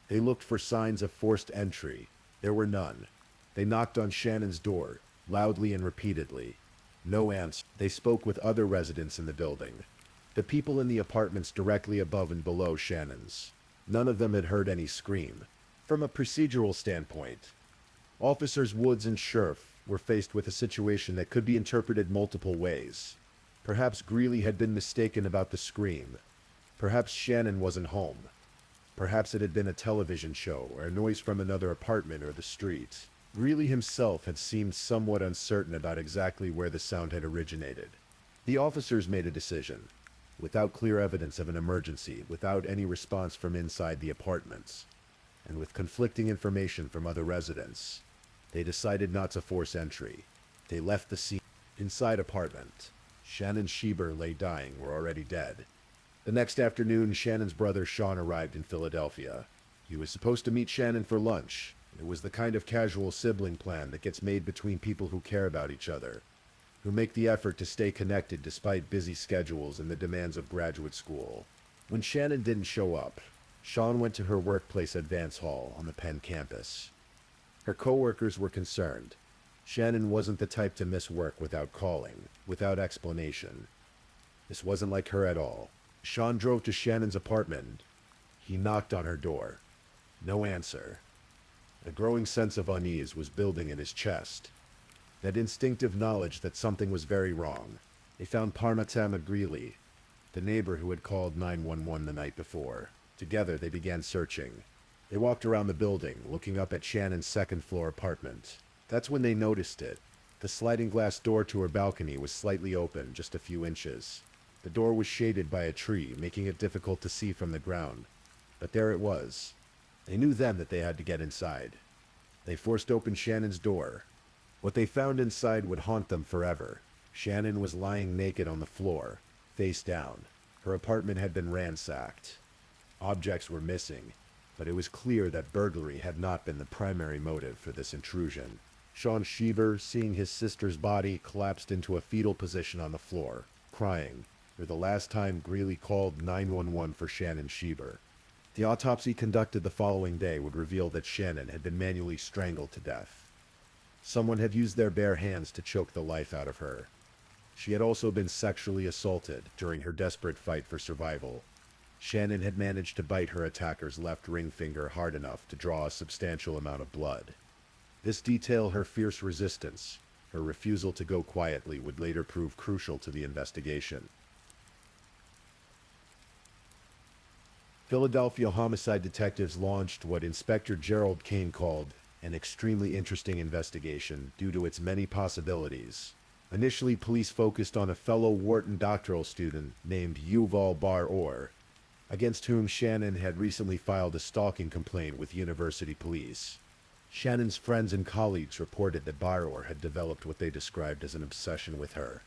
They looked for signs of forced entry. There were none. They knocked on Shannon's door, loudly and repeatedly. No answer. They spoke with other residents in the building, the people in the apartments directly above and below Shannon's. None of them had heard any scream. From a procedural standpoint, Officers Woods and Scherf were faced with a situation that could be interpreted multiple ways. Perhaps Greeley had been mistaken about the scream. Perhaps Shannon wasn't home. Perhaps it had been a television show or a noise from another apartment or the street. Greeley himself had seemed somewhat uncertain about exactly where the sound had originated. The officers made a decision. Without clear evidence of an emergency, without any response from inside the apartments, and with conflicting information from other residents, they decided not to force entry. They left the scene. Inside apartment, Shannon Schieber lay dying or already dead. The next afternoon, Shannon's brother Sean arrived in Philadelphia. He was supposed to meet Shannon for lunch. It was the kind of casual sibling plan that gets made between people who care about each other, who make the effort to stay connected despite busy schedules and the demands of graduate school. When Shannon didn't show up, Sean went to her workplace at Vance Hall on the Penn campus. Her coworkers were concerned. Shannon wasn't the type to miss work without calling, without explanation. This wasn't like her at all. Sean drove to Shannon's apartment. He knocked on her door. No answer. A growing sense of unease was building in his chest. That instinctive knowledge that something was very wrong. They found Parnatama Greeley, the neighbor who had called 911 the night before. Together they began searching. They walked around the building, looking up at Shannon's second-floor apartment. That's when they noticed it. The sliding glass door to her balcony was slightly open, just a few inches. The door was shaded by a tree, making it difficult to see from the ground. But there it was. They knew then that they had to get inside. They forced open Shannon's door. What they found inside would haunt them forever. Shannon was lying naked on the floor, face down. Her apartment had been ransacked. Objects were missing, but it was clear that burglary had not been the primary motive for this intrusion. Sean Shiver, seeing his sister's body, collapsed into a fetal position on the floor, crying, for the last time Greeley called 911 for Shannon Shiver. The autopsy conducted the following day would reveal that Shannon had been manually strangled to death. Someone had used their bare hands to choke the life out of her. She had also been sexually assaulted during her desperate fight for survival. Shannon had managed to bite her attacker's left ring finger hard enough to draw a substantial amount of blood. This detail, her fierce resistance, her refusal to go quietly, would later prove crucial to the investigation. Philadelphia homicide detectives launched what Inspector Gerald Kane called an extremely interesting investigation due to its many possibilities. Initially, police focused on a fellow Wharton doctoral student named Yuval Bar-Or, against whom Shannon had recently filed a stalking complaint with university police. Shannon's friends and colleagues reported that Bar-Or had developed what they described as an obsession with her.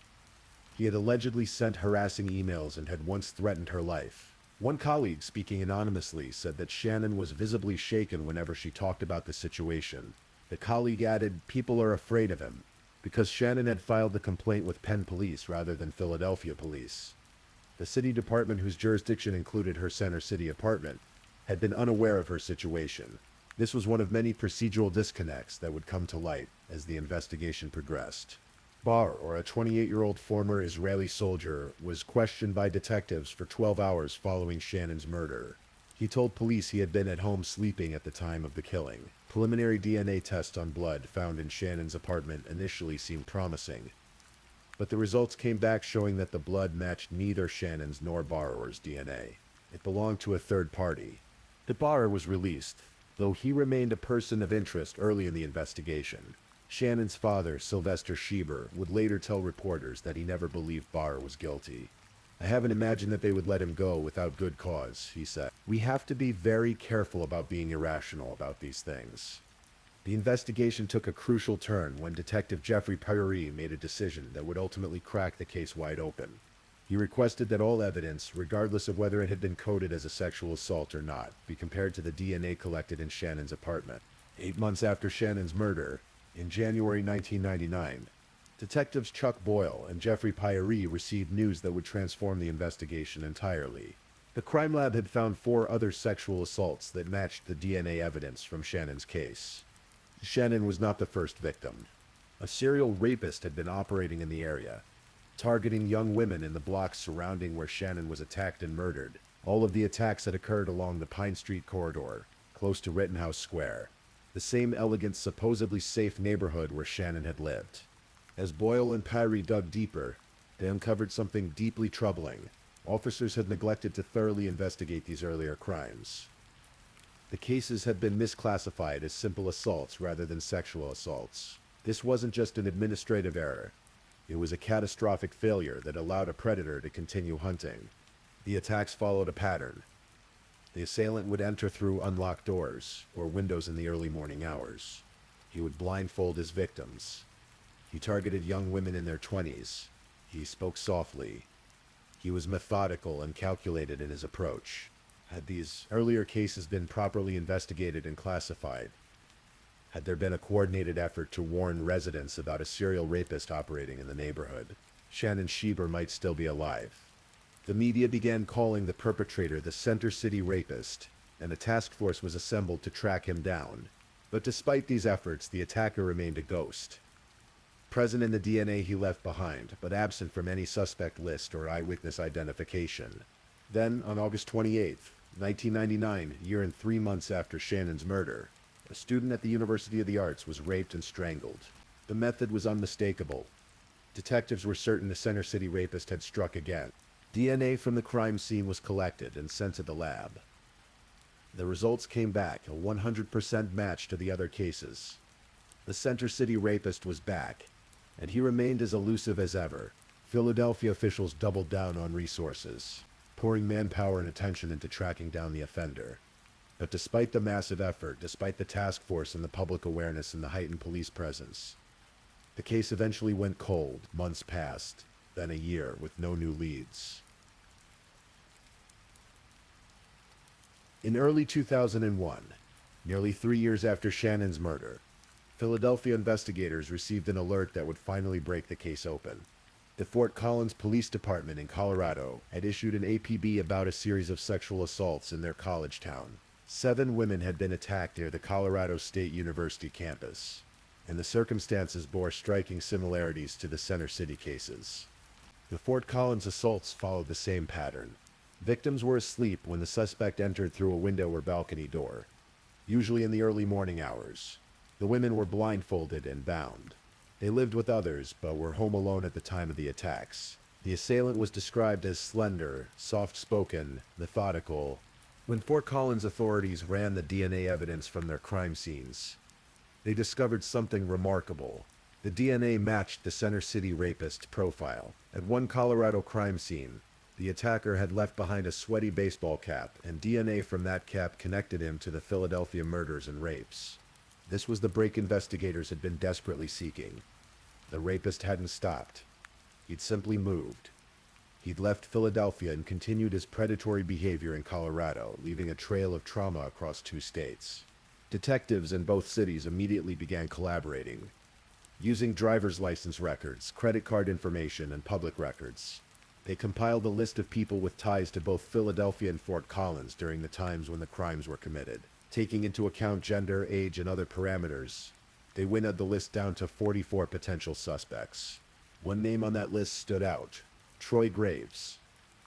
He had allegedly sent harassing emails and had once threatened her life. One colleague, speaking anonymously, said that Shannon was visibly shaken whenever she talked about the situation. The colleague added, "People are afraid of him," because Shannon had filed the complaint with Penn Police rather than Philadelphia Police. The city department, whose jurisdiction included her Center City apartment, had been unaware of her situation. This was one of many procedural disconnects that would come to light as the investigation progressed. Bar-Or, a 28-year-old former Israeli soldier, was questioned by detectives for 12 hours following Shannon's murder. He told police he had been at home sleeping at the time of the killing. Preliminary DNA tests on blood found in Shannon's apartment initially seemed promising, but the results came back showing that the blood matched neither Shannon's nor Bar-Or's DNA. It belonged to a third party. The Bar-Or was released, though he remained a person of interest early in the investigation. Shannon's father, Sylvester Shiver, would later tell reporters that he never believed Bar-Or was guilty. "I haven't imagined that they would let him go without good cause," he said. "We have to be very careful about being irrational about these things." The investigation took a crucial turn when Detective Jeffrey Pyrie made a decision that would ultimately crack the case wide open. He requested that all evidence, regardless of whether it had been coded as a sexual assault or not, be compared to the DNA collected in Shannon's apartment. 8 months after Shannon's murder, in January 1999, Detectives Chuck Boyle and Jeffrey Pyrie received news that would transform the investigation entirely. The crime lab had found 4 other sexual assaults that matched the DNA evidence from Shannon's case. Shannon was not the first victim. A serial rapist had been operating in the area, targeting young women in the blocks surrounding where Shannon was attacked and murdered. All of the attacks had occurred along the Pine Street corridor, close to Rittenhouse Square, the same elegant, supposedly safe neighborhood where Shannon had lived. As Boyle and Pyrie dug deeper, they uncovered something deeply troubling. Officers had neglected to thoroughly investigate these earlier crimes. The cases had been misclassified as simple assaults rather than sexual assaults. This wasn't just an administrative error. It was a catastrophic failure that allowed a predator to continue hunting. The attacks followed a pattern. The assailant would enter through unlocked doors or windows in the early morning hours. He would blindfold his victims. He targeted young women in their 20s. He spoke softly. He was methodical and calculated in his approach. Had these earlier cases been properly investigated and classified? Had there been a coordinated effort to warn residents about a serial rapist operating in the neighborhood? Shannon Shiver might still be alive. The media began calling the perpetrator the Center City Rapist, and a task force was assembled to track him down. But despite these efforts, the attacker remained a ghost. Present in the DNA he left behind, but absent from any suspect list or eyewitness identification. Then, on August 28th, 1999, a year and 3 months after Shannon's murder, a student at the University of the Arts was raped and strangled. The method was unmistakable. Detectives were certain the Center City rapist had struck again. DNA from the crime scene was collected and sent to the lab. The results came back, a 100% match to the other cases. The Center City rapist was back, and he remained as elusive as ever. Philadelphia officials doubled down on resources, pouring manpower and attention into tracking down the offender. But despite the massive effort, despite the task force and the public awareness and the heightened police presence, the case eventually went cold. Months passed, then a year with no new leads. In early 2001, nearly 3 years after Shannon's murder, Philadelphia investigators received an alert that would finally break the case open. The Fort Collins Police Department in Colorado had issued an APB about a series of sexual assaults in their college town. 7 women had been attacked near the Colorado State University campus, and the circumstances bore striking similarities to the Center City cases. The Fort Collins assaults followed the same pattern. Victims were asleep when the suspect entered through a window or balcony door, usually in the early morning hours. The women were blindfolded and bound. They lived with others, but were home alone at the time of the attacks. The assailant was described as slender, soft-spoken, methodical. When Fort Collins authorities ran the DNA evidence from their crime scenes, they discovered something remarkable. The DNA matched the Center City rapist profile. At one Colorado crime scene, the attacker had left behind a sweaty baseball cap, and DNA from that cap connected him to the Philadelphia murders and rapes. This was the break investigators had been desperately seeking. The rapist hadn't stopped. He'd simply moved. He'd left Philadelphia and continued his predatory behavior in Colorado, leaving a trail of trauma across 2 states. Detectives in both cities immediately began collaborating, using driver's license records, credit card information, and public records. They compiled a list of people with ties to both Philadelphia and Fort Collins during the times when the crimes were committed. Taking into account gender, age, and other parameters, they winnowed the list down to 44 potential suspects. One name on that list stood out: Troy Graves.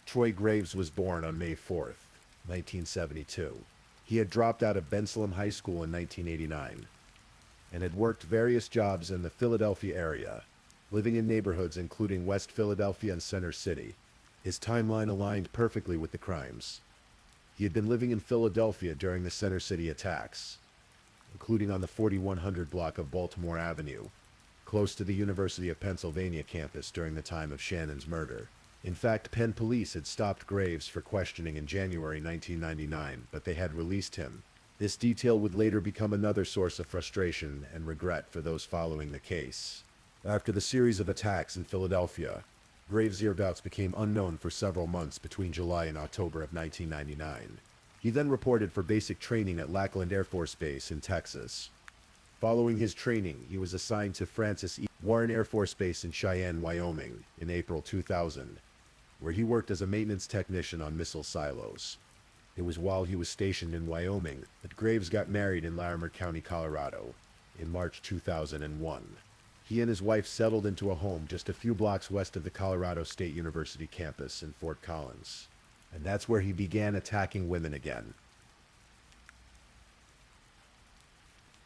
Troy Graves was born on May 4th, 1972. He had dropped out of Bensalem High School in 1989 and had worked various jobs in the Philadelphia area, living in neighborhoods including West Philadelphia and Center City. His timeline aligned perfectly with the crimes. He had been living in Philadelphia during the Center City attacks, including on the 4100 block of Baltimore Avenue, close to the University of Pennsylvania campus during the time of Shannon's murder. In fact, Penn police had stopped Graves for questioning in January 1999, but they had released him. This detail would later become another source of frustration and regret for those following the case. After the series of attacks in Philadelphia, Graves' whereabouts became unknown for several months between July and October of 1999. He then reported for basic training at Lackland Air Force Base in Texas. Following his training, he was assigned to Francis E. Warren Air Force Base in Cheyenne, Wyoming, in April 2000, where he worked as a maintenance technician on missile silos. It was while he was stationed in Wyoming that Graves got married in Larimer County, Colorado, in March 2001. He and his wife settled into a home just a few blocks west of the Colorado State University campus in Fort Collins. And that's where he began attacking women again.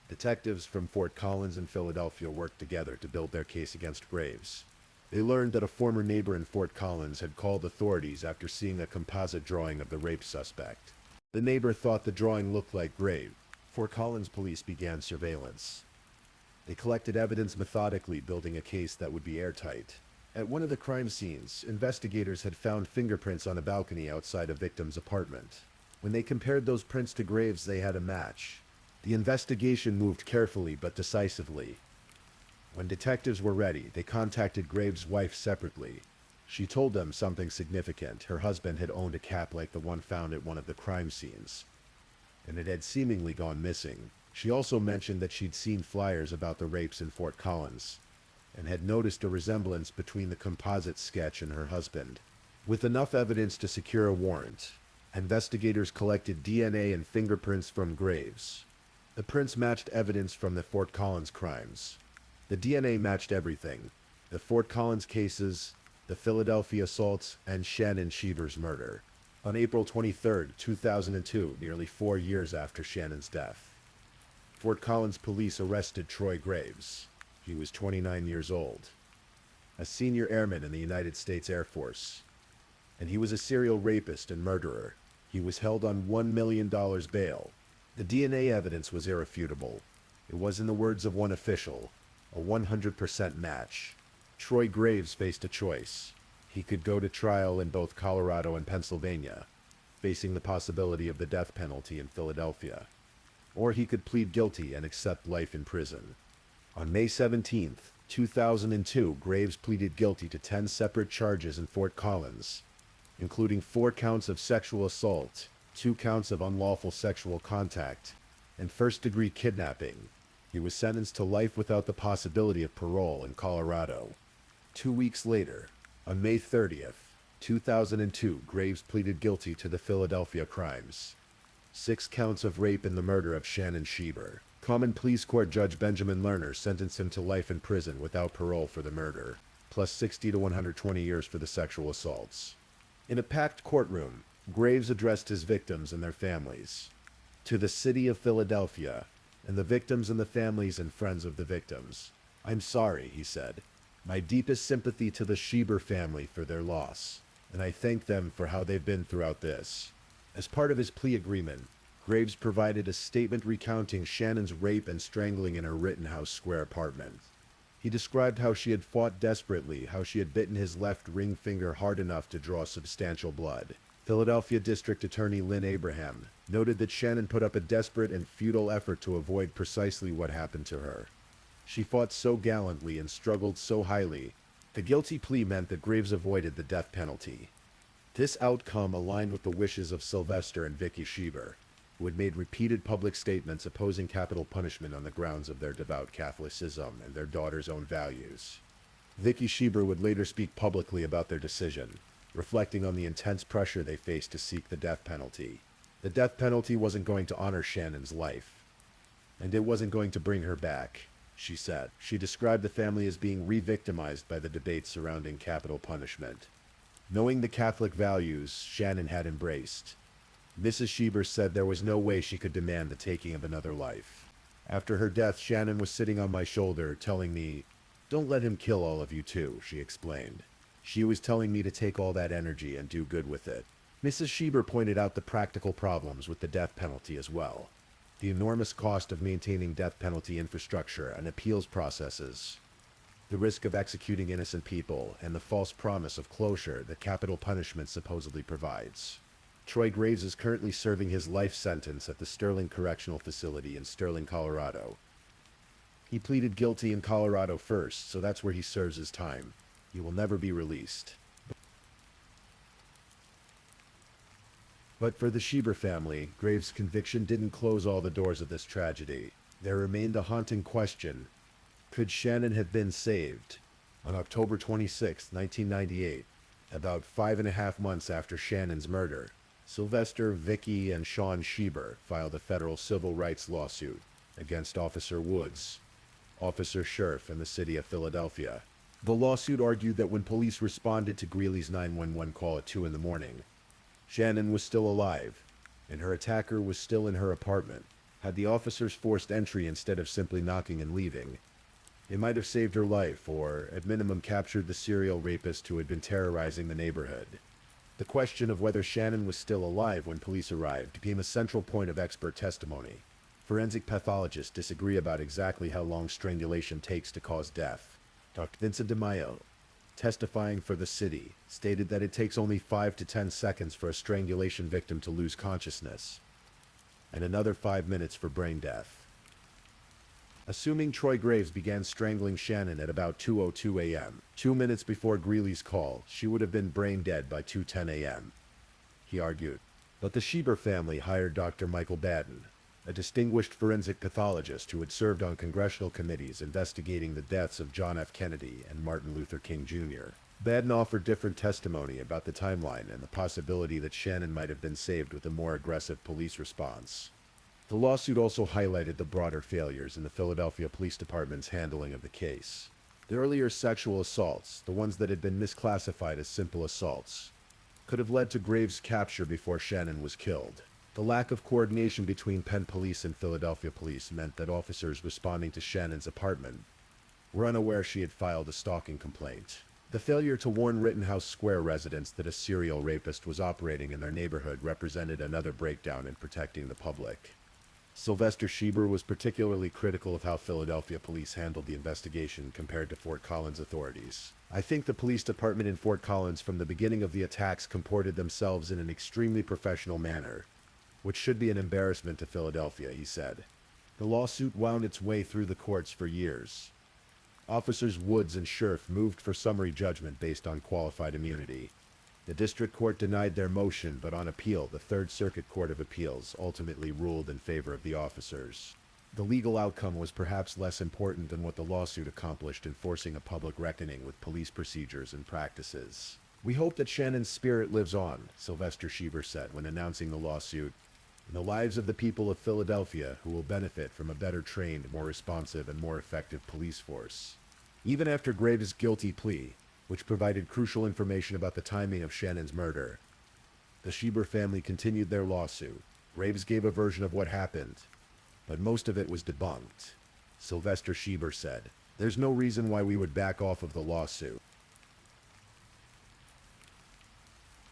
Detectives from Fort Collins and Philadelphia worked together to build their case against Graves. They learned that a former neighbor in Fort Collins had called authorities after seeing a composite drawing of the rape suspect. The neighbor thought the drawing looked like Graves. Fort Collins police began surveillance. They collected evidence methodically, building a case that would be airtight. At one of the crime scenes, investigators had found fingerprints on a balcony outside a victim's apartment. When they compared those prints to Graves', they had a match. The investigation moved carefully but decisively. When detectives were ready, they contacted Graves' wife separately. She told them something significant. Her husband had owned a cap like the one found at one of the crime scenes, and it had seemingly gone missing. She also mentioned that she'd seen flyers about the rapes in Fort Collins, and had noticed a resemblance between the composite sketch and her husband. With enough evidence to secure a warrant, investigators collected DNA and fingerprints from Graves. The prints matched evidence from the Fort Collins crimes. The DNA matched everything: the Fort Collins cases, the Philadelphia assaults, and Shannon Shivers' murder. On April 23, 2002, nearly 4 years after Shannon's death, Fort Collins police arrested Troy Graves. He was 29 years old, a senior airman in the United States Air Force, and he was a serial rapist and murderer. He was held on $1 million bail. The DNA evidence was irrefutable. It was, in the words of one official, a 100% match. Troy Graves faced a choice. He could go to trial in both Colorado and Pennsylvania, facing the possibility of the death penalty in Philadelphia, or he could plead guilty and accept life in prison. On May 17, 2002, Graves pleaded guilty to 10 separate charges in Fort Collins, including 4 counts of sexual assault, 2 counts of unlawful sexual contact, and first-degree kidnapping. He was sentenced to life without the possibility of parole in Colorado. 2 weeks later, on May 30th, 2002, Graves pleaded guilty to the Philadelphia crimes: 6 counts of rape and the murder of Shannon Shieber. Common Pleas Court Judge Benjamin Lerner sentenced him to life in prison without parole for the murder, plus 60 to 120 years for the sexual assaults. In a packed courtroom, Graves addressed his victims and their families. To the city of Philadelphia, and the victims and the families and friends of the victims, "I'm sorry," he said. "My deepest sympathy to the Shieber family for their loss, and I thank them for how they've been throughout this." As part of his plea agreement, Graves provided a statement recounting Shannon's rape and strangling in her Rittenhouse Square apartment. He described how she had fought desperately, how she had bitten his left ring finger hard enough to draw substantial blood. Philadelphia District Attorney Lynn Abraham noted that Shannon put up a desperate and futile effort to avoid precisely what happened to her. She fought so gallantly and struggled so highly. The guilty plea meant that Graves avoided the death penalty. This outcome aligned with the wishes of Sylvester and Vicky Shieber, who had made repeated public statements opposing capital punishment on the grounds of their devout Catholicism and their daughter's own values. Vicky Shieber would later speak publicly about their decision, reflecting on the intense pressure they faced to seek the death penalty. The death penalty wasn't going to honor Shannon's life, and it wasn't going to bring her back, she said. She described the family as being re-victimized by the debates surrounding capital punishment. Knowing the Catholic values Shannon had embraced, Mrs. Shieber said there was no way she could demand the taking of another life. "After her death, Shannon was sitting on my shoulder, telling me, 'Don't let him kill all of you too,' she explained. She was telling me to take all that energy and do good with it." Mrs. Shieber pointed out the practical problems with the death penalty as well: the enormous cost of maintaining death penalty infrastructure and appeals processes, the risk of executing innocent people, and the false promise of closure that capital punishment supposedly provides. Troy Graves is currently serving his life sentence at the Sterling Correctional Facility in Sterling, Colorado. He pleaded guilty in Colorado first, so that's where he serves his time. He will never be released. But for the Shieber family, Graves' conviction didn't close all the doors of this tragedy. There remained a haunting question: could Shannon have been saved? On October 26, 1998, about 5.5 months after Shannon's murder, Sylvester, Vicky, and Sean Shieber filed a federal civil rights lawsuit against Officer Woods, Officer Scherf, and the city of Philadelphia. The lawsuit argued that when police responded to Greeley's 911 call at 2 in the morning, Shannon was still alive, and her attacker was still in her apartment. Had the officers forced entry instead of simply knocking and leaving, it might have saved her life, or at minimum captured the serial rapist who had been terrorizing the neighborhood. The question of whether Shannon was still alive when police arrived became a central point of expert testimony. Forensic pathologists disagree about exactly how long strangulation takes to cause death. Dr. Vincent DeMaio, testifying for the city, stated that it takes only 5 to 10 seconds for a strangulation victim to lose consciousness, and another 5 minutes for brain death. Assuming Troy Graves began strangling Shannon at about 2:02 a.m., 2 minutes before Greeley's call, she would have been brain dead by 2:10 a.m., he argued. But the Shieber family hired Dr. Michael Baden, a distinguished forensic pathologist who had served on congressional committees investigating the deaths of John F. Kennedy and Martin Luther King Jr. Baden offered different testimony about the timeline and the possibility that Shannon might have been saved with a more aggressive police response. The lawsuit also highlighted the broader failures in the Philadelphia Police Department's handling of the case. The earlier sexual assaults, the ones that had been misclassified as simple assaults, could have led to Graves' capture before Shannon was killed. The lack of coordination between Penn Police and Philadelphia Police meant that officers responding to Shannon's apartment were unaware she had filed a stalking complaint. The failure to warn Rittenhouse Square residents that a serial rapist was operating in their neighborhood represented another breakdown in protecting the public. Sylvester Schieber was particularly critical of how Philadelphia police handled the investigation compared to Fort Collins authorities. "I think the police department in Fort Collins from the beginning of the attacks comported themselves in an extremely professional manner, which should be an embarrassment to Philadelphia," he said. The lawsuit wound its way through the courts for years. Officers Woods and Scherf moved for summary judgment based on qualified immunity. The district court denied their motion, but on appeal, the Third Circuit Court of Appeals ultimately ruled in favor of the officers. The legal outcome was perhaps less important than what the lawsuit accomplished in forcing a public reckoning with police procedures and practices. "We hope that Shannon's spirit lives on," Sylvester Schieber said when announcing the lawsuit, "in the lives of the people of Philadelphia who will benefit from a better trained, more responsive, and more effective police force." Even after Graves' guilty plea, which provided crucial information about the timing of Shannon's murder, the Schieber family continued their lawsuit. Graves gave a version of what happened, but most of it was debunked. Sylvester Schieber said, "There's no reason why we would back off of the lawsuit."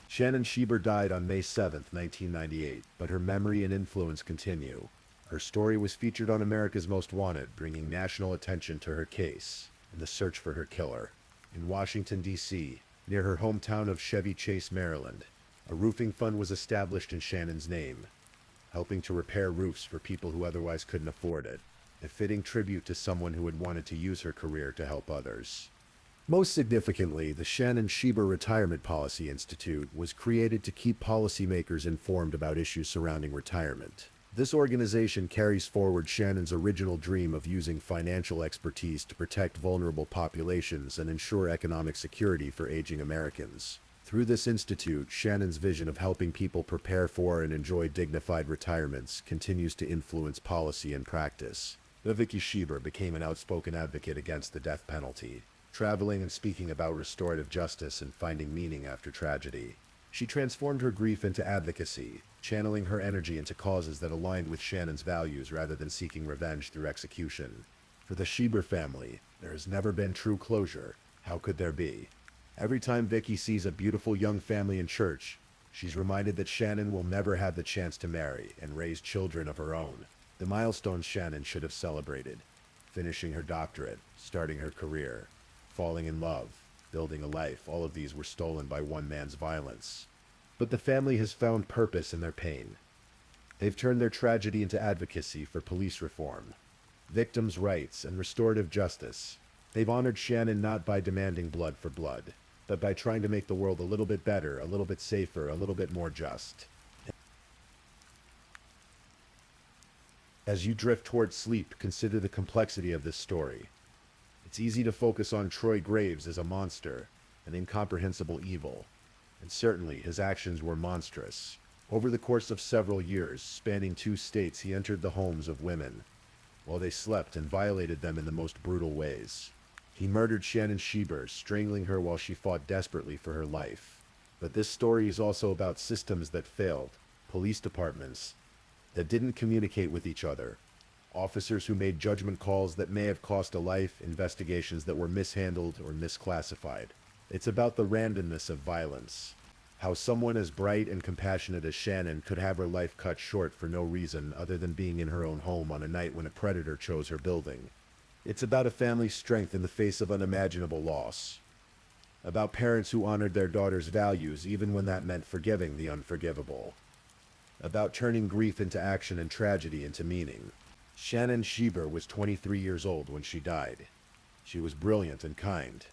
Shannon Schieber died on May 7, 1998, but her memory and influence continue. Her story was featured on America's Most Wanted, bringing national attention to her case and the search for her killer. In Washington, D.C., near her hometown of Chevy Chase, Maryland, a roofing fund was established in Shannon's name, helping to repair roofs for people who otherwise couldn't afford it, a fitting tribute to someone who had wanted to use her career to help others. Most significantly, the Shannon Schieber Retirement Policy Institute was created to keep policymakers informed about issues surrounding retirement. This organization carries forward Shannon's original dream of using financial expertise to protect vulnerable populations and ensure economic security for aging Americans. Through this institute, Shannon's vision of helping people prepare for and enjoy dignified retirements continues to influence policy and practice. Vicky Schieber became an outspoken advocate against the death penalty, traveling and speaking about restorative justice and finding meaning after tragedy. She transformed her grief into advocacy, channeling her energy into causes that aligned with Shannon's values rather than seeking revenge through execution. For the Schieber family, there has never been true closure. How could there be? Every time Vicky sees a beautiful young family in church, she's reminded that Shannon will never have the chance to marry and raise children of her own. The milestones Shannon should have celebrated: finishing her doctorate, starting her career, falling in love, building a life, all of these were stolen by one man's violence. But the family has found purpose in their pain. They've turned their tragedy into advocacy for police reform, victims' rights, and restorative justice. They've honored Shannon not by demanding blood for blood, but by trying to make the world a little bit better, a little bit safer, a little bit more just. As you drift towards sleep, consider the complexity of this story. It's easy to focus on Troy Graves as a monster, an incomprehensible evil, and certainly his actions were monstrous. Over the course of several years, spanning 2 states, he entered the homes of women while they slept and violated them in the most brutal ways. He murdered Shannon Schieber, strangling her while she fought desperately for her life. But this story is also about systems that failed, police departments that didn't communicate with each other, officers who made judgment calls that may have cost a life, investigations that were mishandled or misclassified. It's about the randomness of violence, how someone as bright and compassionate as Shannon could have her life cut short for no reason other than being in her own home on a night when a predator chose her building. It's about a family's strength in the face of unimaginable loss, about parents who honored their daughter's values even when that meant forgiving the unforgivable, about turning grief into action and tragedy into meaning. Shannon Schieber was 23 years old when she died. She was brilliant and kind.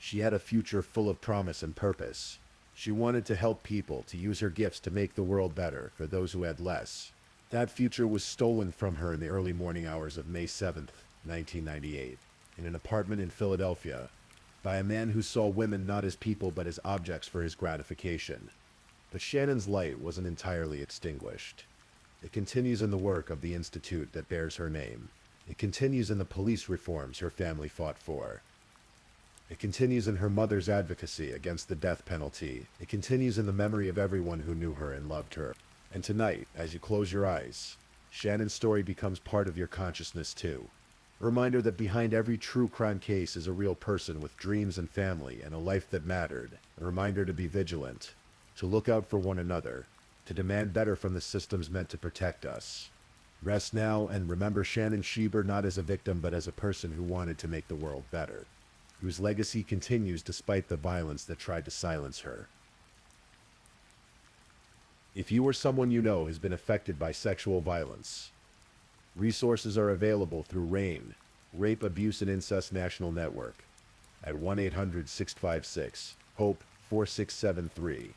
She had a future full of promise and purpose. She wanted to help people, to use her gifts to make the world better for those who had less. That future was stolen from her in the early morning hours of May 7th, 1998, in an apartment in Philadelphia, by a man who saw women not as people but as objects for his gratification. But Shannon's light wasn't entirely extinguished. It continues in the work of the institute that bears her name. It continues in the police reforms her family fought for. It continues in her mother's advocacy against the death penalty. It continues in the memory of everyone who knew her and loved her. And tonight, as you close your eyes, Shannon's story becomes part of your consciousness too. A reminder that behind every true crime case is a real person with dreams and family and a life that mattered. A reminder to be vigilant, to look out for one another, to demand better from the systems meant to protect us. Rest now and remember Shannon Schieber not as a victim but as a person who wanted to make the world better, whose legacy continues despite the violence that tried to silence her. If you or someone you know has been affected by sexual violence, resources are available through RAIN, Rape, Abuse, and Incest National Network, at 1-800-656-HOPE-4673,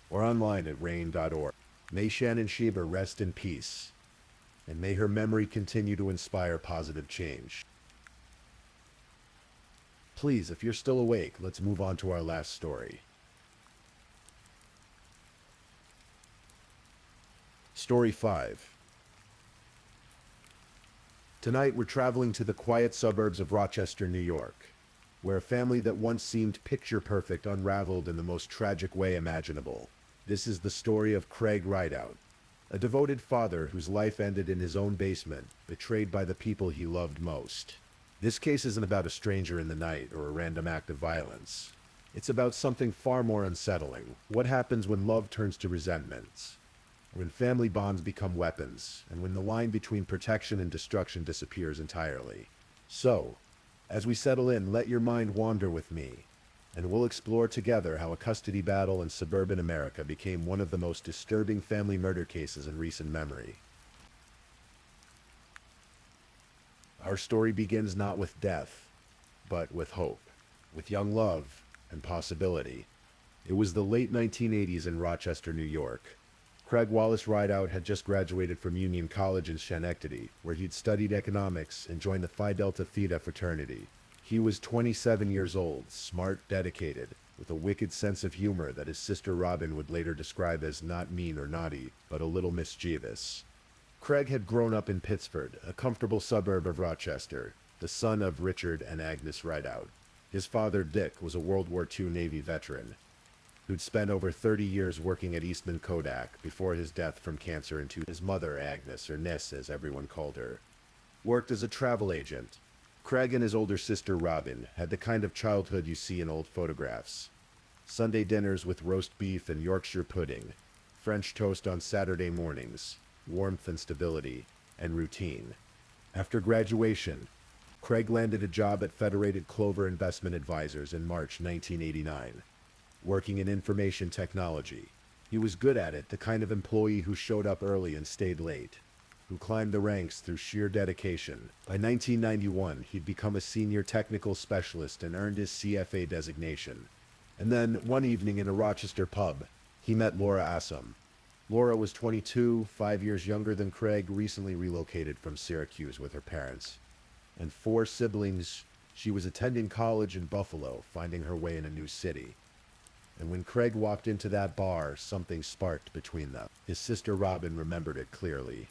or online at rain.org. May Shannon Schieber rest in peace, and may her memory continue to inspire positive change. Please, if you're still awake, let's move on to our last story. Story 5. Tonight we're traveling to the quiet suburbs of Rochester, New York, where a family that once seemed picture-perfect unraveled in the most tragic way imaginable. This is the story of Craig Rideout, a devoted father whose life ended in his own basement, betrayed by the people he loved most. This case isn't about a stranger in the night or a random act of violence. It's about something far more unsettling. What happens when love turns to resentment? When family bonds become weapons, and when the line between protection and destruction disappears entirely. So, as we settle in, let your mind wander with me, and we'll explore together how a custody battle in suburban America became one of the most disturbing family murder cases in recent memory. Our story begins not with death, but with hope, with young love and possibility. It was the late 1980s in Rochester, New York. Craig Wallace Rideout had just graduated from Union College in Schenectady, where he'd studied economics and joined the Phi Delta Theta fraternity. He was 27 years old, smart, dedicated, with a wicked sense of humor that his sister Robin would later describe as not mean or naughty, but a little mischievous. Craig had grown up in Pittsford, a comfortable suburb of Rochester, the son of Richard and Agnes Rideout. His father, Dick, was a World War II Navy veteran who'd spent over 30 years working at Eastman Kodak before his death from cancer, and his mother, Agnes, or Ness as everyone called her, worked as a travel agent. Craig and his older sister, Robin, had the kind of childhood you see in old photographs. Sunday dinners with roast beef and Yorkshire pudding, French toast on Saturday mornings, warmth and stability, and routine. After graduation, Craig landed a job at Federated Clover Investment Advisors in March 1989. Working in information technology. He was good at it, the kind of employee who showed up early and stayed late, who climbed the ranks through sheer dedication. By 1991, he'd become a senior technical specialist and earned his CFA designation. And then, one evening in a Rochester pub, he met Laura Assam. Laura was 22, 5 years younger than Craig, recently relocated from Syracuse with her parents. And 4 siblings, she was attending college in Buffalo, finding her way in a new city. And when Craig walked into that bar, something sparked between them. His sister Robin remembered it clearly.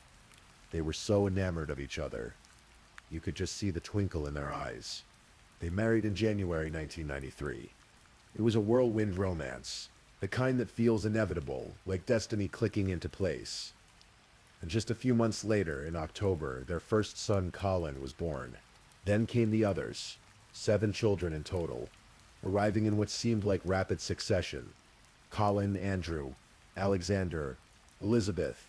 They were so enamored of each other. You could just see the twinkle in their eyes. They married in January 1993. It was a whirlwind romance, the kind that feels inevitable, like destiny clicking into place. And just a few months later, in October, their first son, Colin, was born. Then came the others, 7 children in total, arriving in what seemed like rapid succession. Colin, Andrew, Alexander, Elizabeth,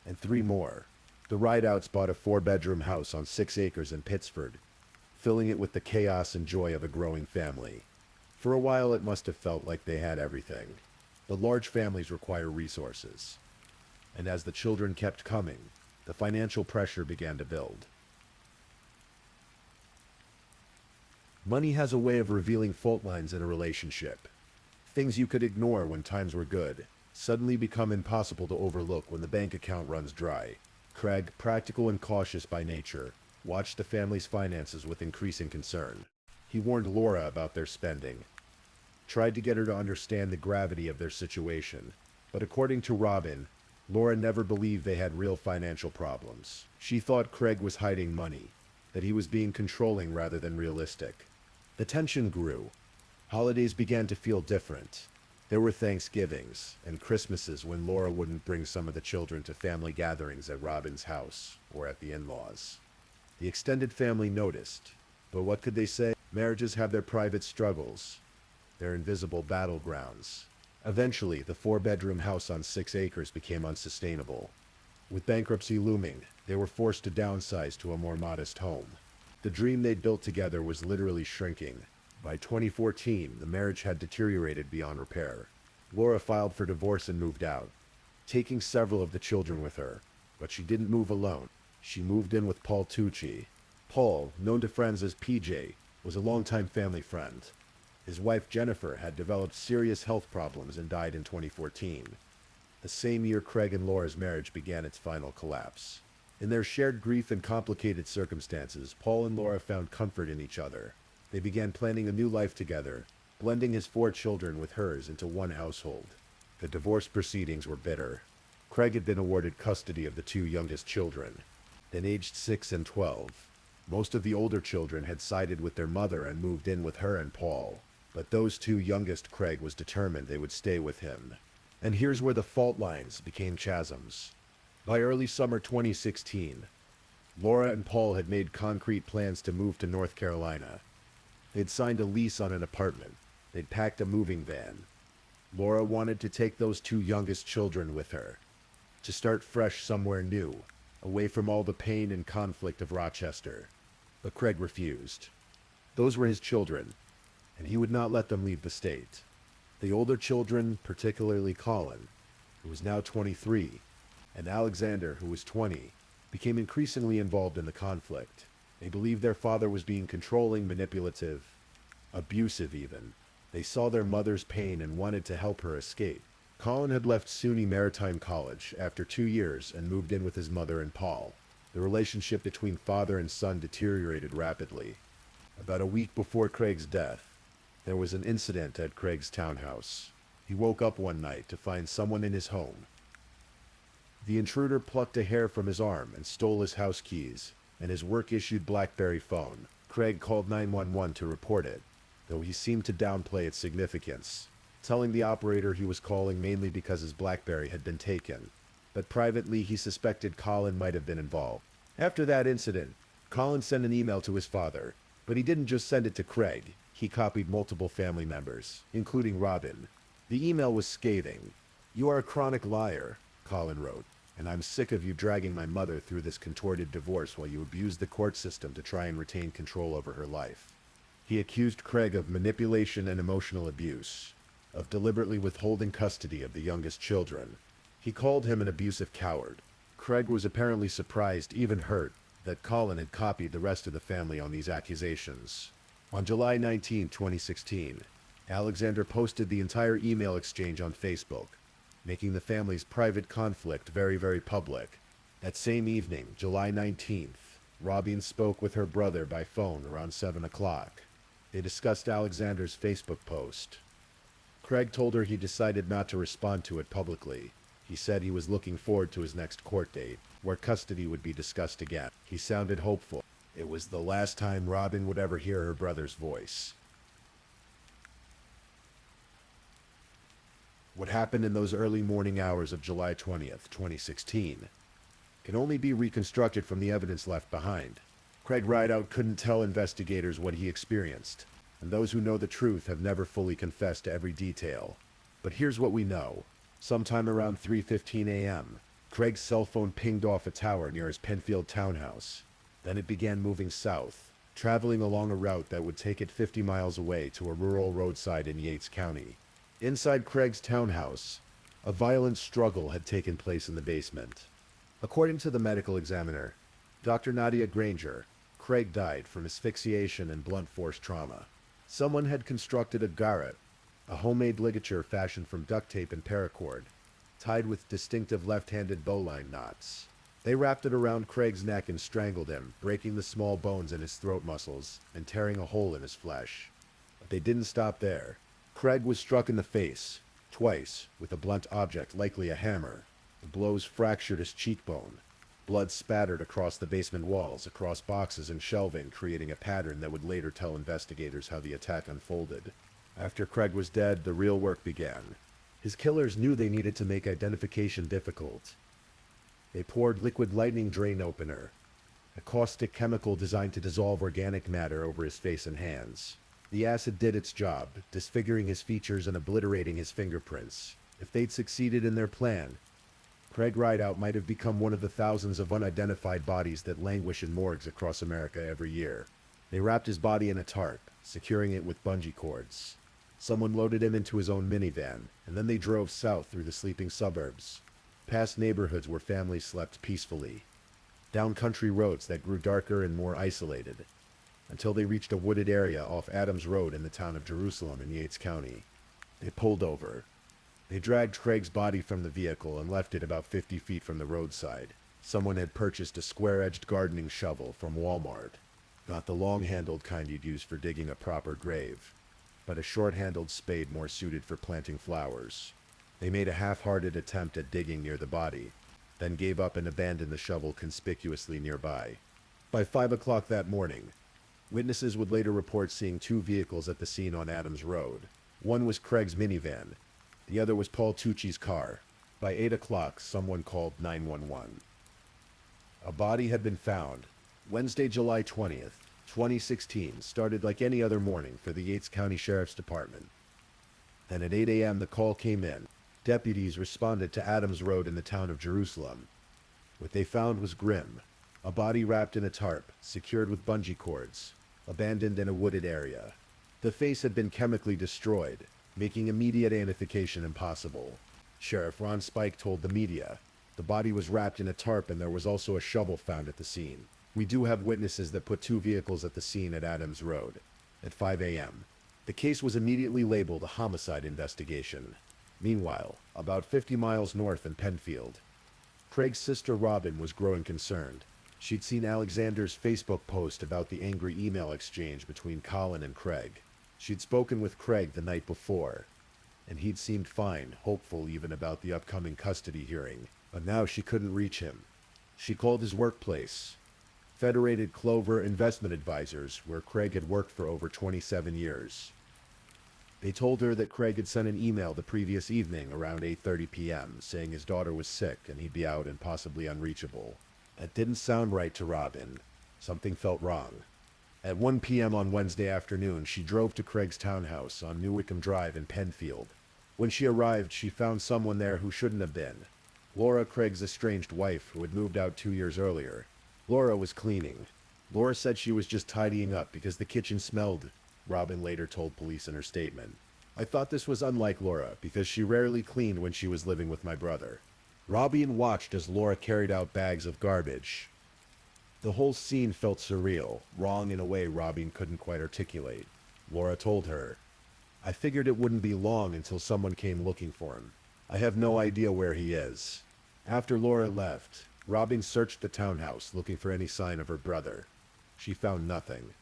and 3 more. The Rideouts bought a 4-bedroom house on 6 acres in Pittsford, filling it with the chaos and joy of a growing family. For a while it must have felt like they had everything. But large families require resources. And as the children kept coming, the financial pressure began to build. Money has a way of revealing fault lines in a relationship. Things you could ignore when times were good suddenly become impossible to overlook when the bank account runs dry. Craig, practical and cautious by nature, watched the family's finances with increasing concern. He warned Laura about their spending, tried to get her to understand the gravity of their situation. But according to Robin, Laura never believed they had real financial problems. She thought Craig was hiding money, that he was being controlling rather than realistic. The tension grew. Holidays began to feel different. There were Thanksgivings and Christmases when Laura wouldn't bring some of the children to family gatherings at Robin's house or at the in-laws. The extended family noticed, but what could they say? Marriages have their private struggles, their invisible battlegrounds. Eventually, the 4-bedroom house on 6 acres became unsustainable. With bankruptcy looming, they were forced to downsize to a more modest home. The dream they'd built together was literally shrinking. By 2014, the marriage had deteriorated beyond repair. Laura filed for divorce and moved out, taking several of the children with her. But she didn't move alone. She moved in with Paul Tucci. Paul, known to friends as PJ, was a longtime family friend. His wife Jennifer had developed serious health problems and died in 2014. The same year Craig and Laura's marriage began its final collapse. In their shared grief and complicated circumstances, Paul and Laura found comfort in each other. They began planning a new life together, blending his 4 children with hers into one household. The divorce proceedings were bitter. Craig had been awarded custody of the 2 youngest children, then aged 6 and 12. Most of the older children had sided with their mother and moved in with her and Paul. But those 2 youngest, Craig was determined they would stay with him. And here's where the fault lines became chasms. By early summer 2016, Laura and Paul had made concrete plans to move to North Carolina. They'd signed a lease on an apartment. They'd packed a moving van. Laura wanted to take those 2 youngest children with her, to start fresh somewhere new, away from all the pain and conflict of Rochester. But Craig refused. Those were his children, and he would not let them leave the state. The older children, particularly Colin, who was now 23, and Alexander, who was 20, became increasingly involved in the conflict. They believed their father was being controlling, manipulative, abusive even. They saw their mother's pain and wanted to help her escape. Colin had left SUNY Maritime College after 2 years and moved in with his mother and Paul. The relationship between father and son deteriorated rapidly. About a week before Craig's death, there was an incident at Craig's townhouse. He woke up one night to find someone in his home. The intruder plucked a hair from his arm and stole his house keys and his work-issued BlackBerry phone. Craig called 911 to report it, though he seemed to downplay its significance, telling the operator he was calling mainly because his BlackBerry had been taken. But privately, he suspected Colin might have been involved. After that incident, Colin sent an email to his father, but he didn't just send it to Craig. He copied multiple family members, including Robin. The email was scathing. "You are a chronic liar," Colin wrote, "and I'm sick of you dragging my mother through this contorted divorce while you abuse the court system to try and retain control over her life." He accused Craig of manipulation and emotional abuse, of deliberately withholding custody of the youngest children. He called him an abusive coward. Craig was apparently surprised, even hurt, that Colin had copied the rest of the family on these accusations. On July 19, 2016, Alexander posted the entire email exchange on Facebook, making the family's private conflict very, very public. That same evening, July 19th, Robin spoke with her brother by phone around 7 o'clock. They discussed Alexander's Facebook post. Craig told her he decided not to respond to it publicly. He said he was looking forward to his next court date, where custody would be discussed again. He sounded hopeful. It was the last time Robin would ever hear her brother's voice. What happened in those early morning hours of July 20th, 2016, can only be reconstructed from the evidence left behind. Craig Rideout couldn't tell investigators what he experienced, and those who know the truth have never fully confessed to every detail. But here's what we know. Sometime around 3:15 a.m., Craig's cell phone pinged off a tower near his Penfield townhouse. Then it began moving south, traveling along a route that would take it 50 miles away to a rural roadside in Yates County. Inside Craig's townhouse, a violent struggle had taken place in the basement. According to the medical examiner, Dr. Nadia Granger, Craig died from asphyxiation and blunt force trauma. Someone had constructed a garrote, a homemade ligature fashioned from duct tape and paracord, tied with distinctive left-handed bowline knots. They wrapped it around Craig's neck and strangled him, breaking the small bones in his throat muscles and tearing a hole in his flesh. But they didn't stop there. Craig was struck in the face, twice, with a blunt object, likely a hammer. The blows fractured his cheekbone. Blood spattered across the basement walls, across boxes and shelving, creating a pattern that would later tell investigators how the attack unfolded. After Craig was dead, the real work began. His killers knew they needed to make identification difficult. They poured liquid lightning drain opener, a caustic chemical designed to dissolve organic matter, over his face and hands. The acid did its job, disfiguring his features and obliterating his fingerprints. If they'd succeeded in their plan, Craig Rideout might have become one of the thousands of unidentified bodies that languish in morgues across America every year. They wrapped his body in a tarp, securing it with bungee cords. Someone loaded him into his own minivan, and then they drove south through the sleeping suburbs, past neighborhoods where families slept peacefully, down country roads that grew darker and more isolated, until they reached a wooded area off Adams Road in the town of Jerusalem in Yates County. They pulled over. They dragged Craig's body from the vehicle and left it about 50 feet from the roadside. Someone had purchased a square-edged gardening shovel from Walmart. Not the long-handled kind you'd use for digging a proper grave, but a short-handled spade more suited for planting flowers. They made a half-hearted attempt at digging near the body, then gave up and abandoned the shovel conspicuously nearby. By 5 o'clock that morning, witnesses would later report seeing two vehicles at the scene on Adams Road. One was Craig's minivan. The other was Paul Tucci's car. By 8 o'clock, someone called 911. A body had been found. Wednesday, July 20th, 2016 started like any other morning for the Yates County Sheriff's Department. Then at 8 a.m. the call came in. Deputies responded to Adams Road in the town of Jerusalem. What they found was grim. A body wrapped in a tarp, secured with bungee cords, abandoned in a wooded area. The face had been chemically destroyed, making immediate identification impossible. Sheriff Ron Spike told the media, "The body was wrapped in a tarp and there was also a shovel found at the scene. We do have witnesses that put two vehicles at the scene at Adams Road." At 5 a.m., the case was immediately labeled a homicide investigation. Meanwhile, about 50 miles north in Penfield, Craig's sister Robin was growing concerned. She'd seen Alexander's Facebook post about the angry email exchange between Colin and Craig. She'd spoken with Craig the night before, and he'd seemed fine, hopeful even about the upcoming custody hearing. But now she couldn't reach him. She called his workplace, Federated Clover Investment Advisors, where Craig had worked for over 27 years. They told her that Craig had sent an email the previous evening around 8:30 p.m. saying his daughter was sick and he'd be out and possibly unreachable. That didn't sound right to Robin. Something felt wrong. At 1 p.m. on Wednesday afternoon, she drove to Craig's townhouse on New Wickham Drive in Penfield. When she arrived, she found someone there who shouldn't have been. Laura, Craig's estranged wife, who had moved out 2 years earlier. Laura was cleaning. Laura said she was just tidying up because the kitchen smelled, Robin later told police in her statement. "I thought this was unlike Laura because she rarely cleaned when she was living with my brother." Robin watched as Laura carried out bags of garbage. The whole scene felt surreal, wrong in a way Robin couldn't quite articulate. Laura told her, "I figured it wouldn't be long until someone came looking for him. I have no idea where he is." After Laura left, Robin searched the townhouse looking for any sign of her brother. She found nothing.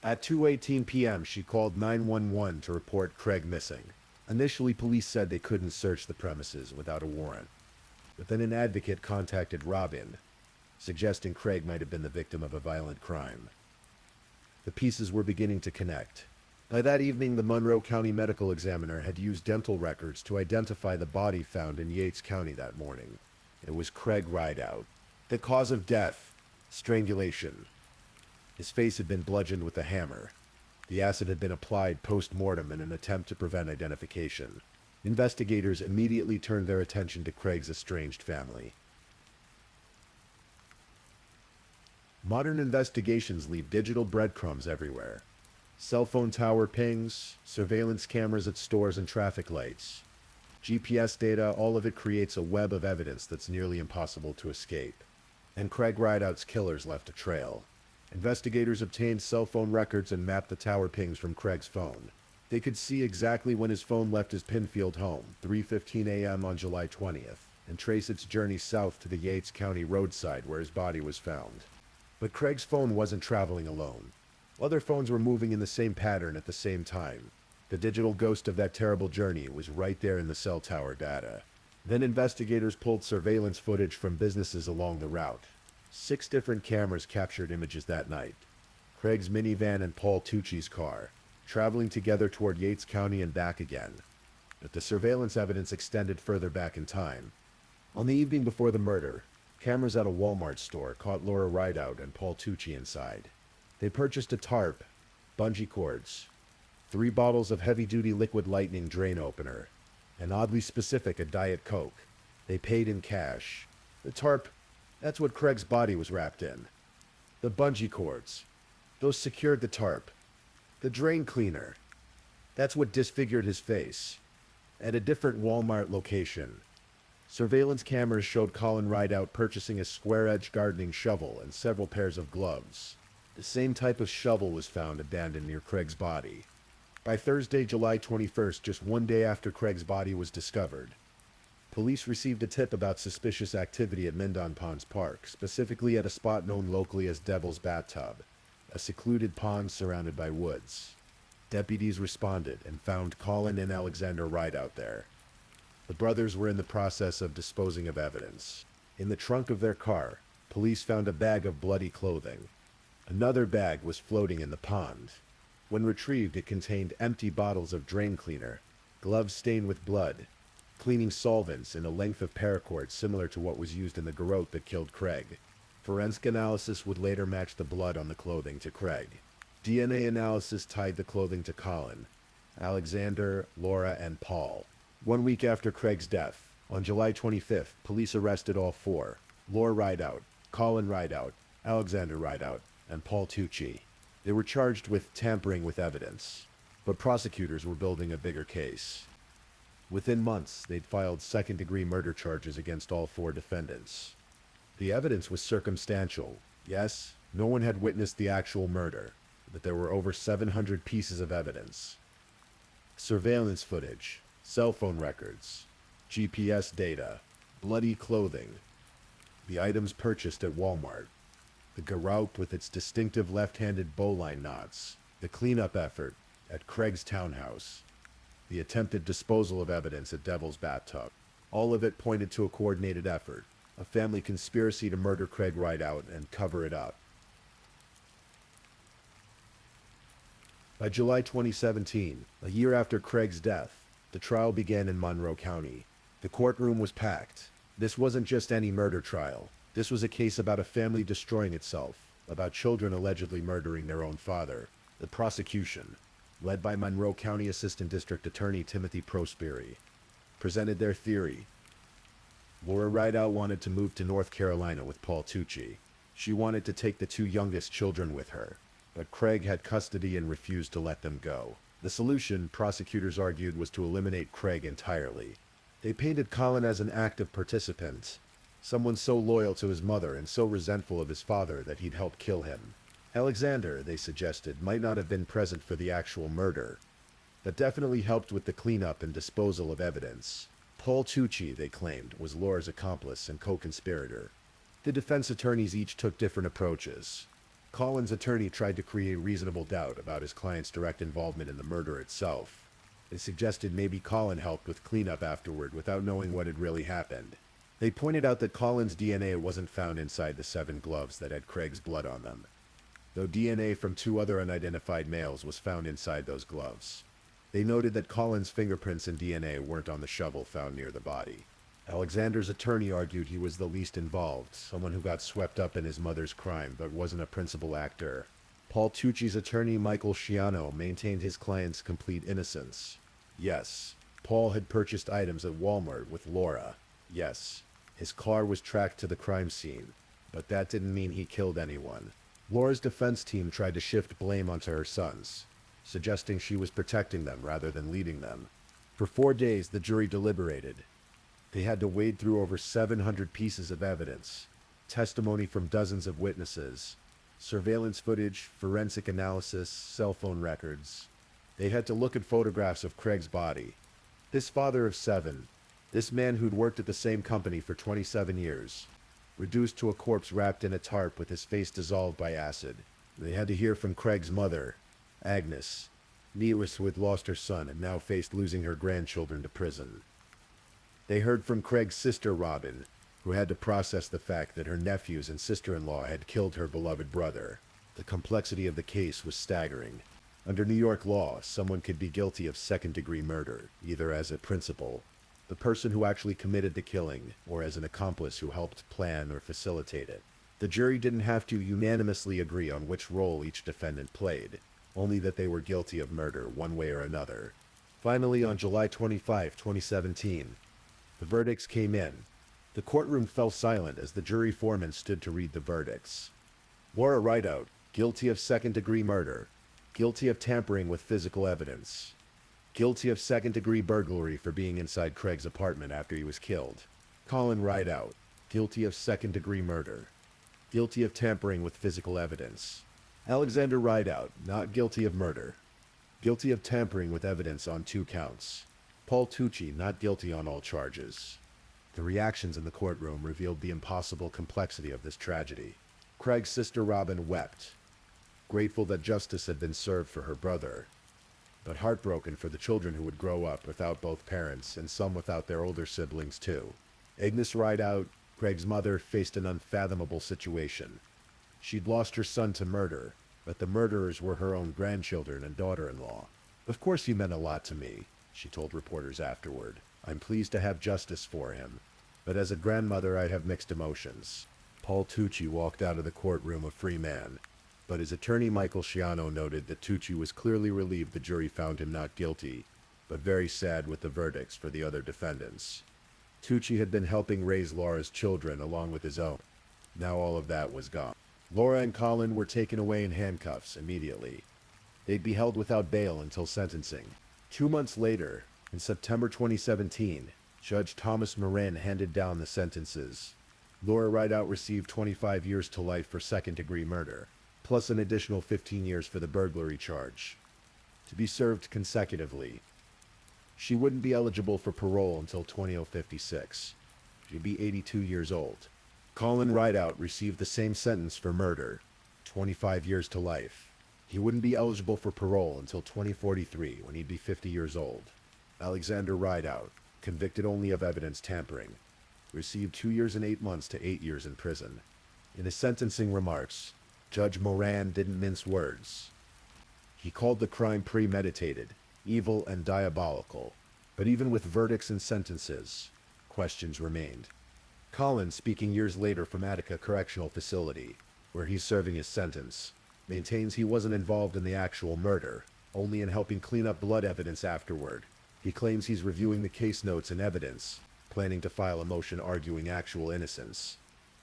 At 2:18 p.m., she called 911 to report Craig missing. Initially, police said they couldn't search the premises without a warrant. But then an advocate contacted Robin, suggesting Craig might have been the victim of a violent crime. The pieces were beginning to connect. By that evening, the Monroe County medical examiner had used dental records to identify the body found in Yates County that morning. It was Craig Rideout. The cause of death: strangulation. His face had been bludgeoned with a hammer. The acid had been applied post-mortem in an attempt to prevent identification. Investigators immediately turned their attention to Craig's estranged family. Modern investigations leave digital breadcrumbs everywhere. Cell phone tower pings, surveillance cameras at stores and traffic lights, GPS data, all of it creates a web of evidence that's nearly impossible to escape. And Craig Rideout's killers left a trail. Investigators obtained cell phone records and mapped the tower pings from Craig's phone. They could see exactly when his phone left his Penfield home, 3:15 a.m. on July 20th, and trace its journey south to the Yates County roadside where his body was found. But Craig's phone wasn't traveling alone. Other phones were moving in the same pattern at the same time. The digital ghost of that terrible journey was right there in the cell tower data. Then investigators pulled surveillance footage from businesses along the route. 6 different cameras captured images that night. Craig's minivan and Paul Tucci's car, traveling together toward Yates County and back again. But the surveillance evidence extended further back in time. On the evening before the murder, cameras at a Walmart store caught Laura Rideout and Paul Tucci inside. They purchased a tarp, bungee cords, 3 bottles of heavy-duty liquid lightning drain opener, and oddly specific a Diet Coke. They paid in cash. The tarp, that's what Craig's body was wrapped in. The bungee cords, those secured the tarp. The drain cleaner, that's what disfigured his face. At a different Walmart location, surveillance cameras showed Colin Rideout purchasing a square-edged gardening shovel and several pairs of gloves. The same type of shovel was found abandoned near Craig's body. By Thursday, July 21st, just one day after Craig's body was discovered, police received a tip about suspicious activity at Mindon Ponds Park, specifically at a spot known locally as Devil's Bathtub, a secluded pond surrounded by woods. Deputies responded and found Colin and Alexander Rideout there. The brothers were in the process of disposing of evidence. In the trunk of their car, police found a bag of bloody clothing. Another bag was floating in the pond. When retrieved, it contained empty bottles of drain cleaner, gloves stained with blood, cleaning solvents, and a length of paracord similar to what was used in the garrote that killed Craig. Forensic analysis would later match the blood on the clothing to Craig. DNA analysis tied the clothing to Colin, Alexander, Laura, and Paul. 1 week after Craig's death, on July 25th, police arrested all 4: Laura Rideout, Colin Rideout, Alexander Rideout, and Paul Tucci. They were charged with tampering with evidence, but prosecutors were building a bigger case. Within months, they'd filed second-degree murder charges against all 4 defendants. The evidence was circumstantial. Yes, no one had witnessed the actual murder, but there were over 700 pieces of evidence. Surveillance footage, cell phone records, GPS data, bloody clothing, the items purchased at Walmart, the garrote with its distinctive left-handed bowline knots, the cleanup effort at Craig's townhouse, the attempted disposal of evidence at Devil's Bathtub. All of it pointed to a coordinated effort, a family conspiracy to murder Craig Rideout and cover it up. By July 2017, a year after Craig's death, the trial began in Monroe County. The courtroom was packed. This wasn't just any murder trial. This was a case about a family destroying itself, about children allegedly murdering their own father. The prosecution, led by Monroe County Assistant District Attorney Timothy Prosperi, presented their theory. Laura Rideout wanted to move to North Carolina with Paul Tucci. She wanted to take the 2 youngest children with her, but Craig had custody and refused to let them go. The solution, prosecutors argued, was to eliminate Craig entirely. They painted Colin as an active participant, someone so loyal to his mother and so resentful of his father that he'd help kill him. Alexander, they suggested, might not have been present for the actual murder, but definitely helped with the cleanup and disposal of evidence. Paul Tucci, they claimed, was Laura's accomplice and co-conspirator. The defense attorneys each took different approaches. Colin's attorney tried to create reasonable doubt about his client's direct involvement in the murder itself. They suggested maybe Colin helped with cleanup afterward without knowing what had really happened. They pointed out that Colin's DNA wasn't found inside the 7 gloves that had Craig's blood on them, though DNA from 2 other unidentified males was found inside those gloves. They noted that Colin's fingerprints and DNA weren't on the shovel found near the body. Alexander's attorney argued he was the least involved, someone who got swept up in his mother's crime but wasn't a principal actor. Paul Tucci's attorney Michael Sciano maintained his client's complete innocence. Yes, Paul had purchased items at Walmart with Laura. Yes, his car was tracked to the crime scene, but that didn't mean he killed anyone. Laura's defense team tried to shift blame onto her sons, suggesting she was protecting them rather than leading them. For 4 days, the jury deliberated. They had to wade through over 700 pieces of evidence, testimony from dozens of witnesses, surveillance footage, forensic analysis, cell phone records. They had to look at photographs of Craig's body. This father of 7, this man who'd worked at the same company for 27 years, reduced to a corpse wrapped in a tarp with his face dissolved by acid. They had to hear from Craig's mother, Agnes, needless who had lost her son and now faced losing her grandchildren to prison. They heard from Craig's sister Robin, who had to process the fact that her nephews and sister-in-law had killed her beloved brother. The complexity of the case was staggering. Under New York law, someone could be guilty of second-degree murder, either as a principal, the person who actually committed the killing, or as an accomplice who helped plan or facilitate it. The jury didn't have to unanimously agree on which role each defendant played, only that they were guilty of murder one way or another. Finally, on July 25, 2017, the verdicts came in. The courtroom fell silent as the jury foreman stood to read the verdicts. Laura Rideout, guilty of second-degree murder, guilty of tampering with physical evidence, guilty of second-degree burglary for being inside Craig's apartment after he was killed. Colin Rideout, guilty of second-degree murder, guilty of tampering with physical evidence. Alexander Rideout, not guilty of murder, guilty of tampering with evidence on 2 counts. Paul Tucci, not guilty on all charges. The reactions in the courtroom revealed the impossible complexity of this tragedy. Craig's sister Robin wept, grateful that justice had been served for her brother, but heartbroken for the children who would grow up without both parents and some without their older siblings too. Agnes Rideout, Craig's mother, faced an unfathomable situation. She'd lost her son to murder, but the murderers were her own grandchildren and daughter-in-law. "Of course he meant a lot to me," she told reporters afterward. "I'm pleased to have justice for him, but as a grandmother I have mixed emotions." Paul Tucci walked out of the courtroom a free man, but his attorney Michael Sciano noted that Tucci was clearly relieved the jury found him not guilty, but very sad with the verdicts for the other defendants. Tucci had been helping raise Laura's children along with his own. Now all of that was gone. Laura and Colin were taken away in handcuffs immediately. They'd be held without bail until sentencing. 2 months later, in September 2017, Judge Thomas Moran handed down the sentences. Laura Rideout received 25 years to life for second-degree murder, plus an additional 15 years for the burglary charge, to be served consecutively. She wouldn't be eligible for parole until 2056. She'd be 82 years old. Colin Rideout received the same sentence for murder, 25 years to life. He wouldn't be eligible for parole until 2043, when he'd be 50 years old. Alexander Rideout, convicted only of evidence tampering, received 2 years and 8 months to 8 years in prison. In his sentencing remarks, Judge Moran didn't mince words. He called the crime premeditated, evil, and diabolical. But even with verdicts and sentences, questions remained. Colin, speaking years later from Attica Correctional Facility, where he's serving his sentence, maintains he wasn't involved in the actual murder, only in helping clean up blood evidence afterward. He claims he's reviewing the case notes and evidence, planning to file a motion arguing actual innocence.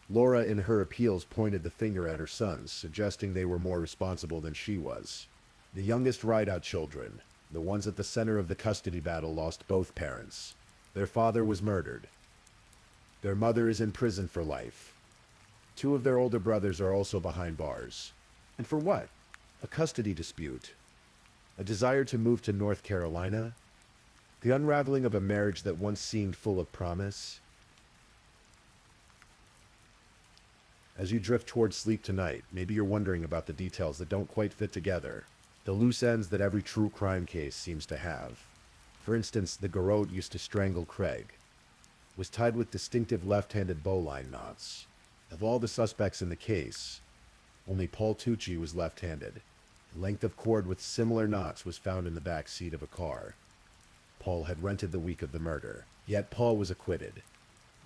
Laura, in her appeals, pointed the finger at her sons, suggesting they were more responsible than she was. The youngest Rideout children, the ones at the center of the custody battle, lost both parents. Their father was murdered. Their mother is in prison for life. 2 of their older brothers are also behind bars. And for what? A custody dispute? A desire to move to North Carolina? The unraveling of a marriage that once seemed full of promise? As you drift towards sleep tonight, maybe you're wondering about the details that don't quite fit together. The loose ends that every true crime case seems to have. For instance, the garrote used to strangle Craig was tied with distinctive left-handed bowline knots. Of all the suspects in the case, only Paul Tucci was left-handed. A length of cord with similar knots was found in the back seat of a car Paul had rented the week of the murder. Yet Paul was acquitted.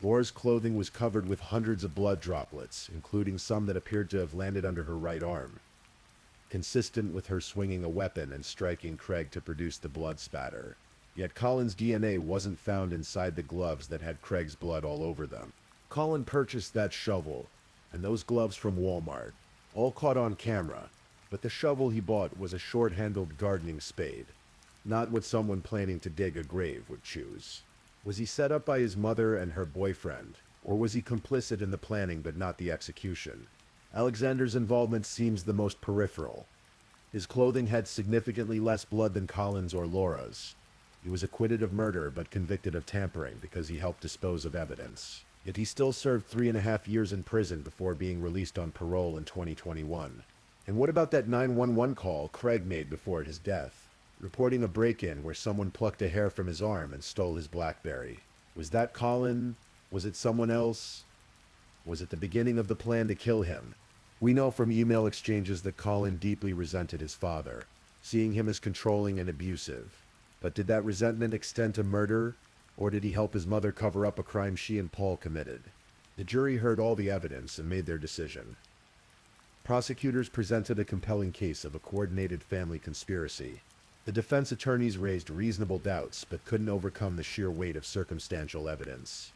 Laura's clothing was covered with hundreds of blood droplets, including some that appeared to have landed under her right arm, consistent with her swinging a weapon and striking Craig to produce the blood spatter. Yet Colin's DNA wasn't found inside the gloves that had Craig's blood all over them. Colin purchased that shovel and those gloves from Walmart, all caught on camera, but the shovel he bought was a short-handled gardening spade, not what someone planning to dig a grave would choose. Was he set up by his mother and her boyfriend, or was he complicit in the planning but not the execution? Alexander's involvement seems the most peripheral. His clothing had significantly less blood than Colin's or Laura's. He was acquitted of murder but convicted of tampering because he helped dispose of evidence. Yet he still served 3.5 years in prison before being released on parole in 2021. And what about that 911 call Craig made before his death, reporting a break-in where someone plucked a hair from his arm and stole his BlackBerry? Was that Colin? Was it someone else? Was it the beginning of the plan to kill him? We know from email exchanges that Colin deeply resented his father, seeing him as controlling and abusive. But did that resentment extend to murder, or did he help his mother cover up a crime she and Paul committed? The jury heard all the evidence and made their decision. Prosecutors presented a compelling case of a coordinated family conspiracy. The defense attorneys raised reasonable doubts, but couldn't overcome the sheer weight of circumstantial evidence.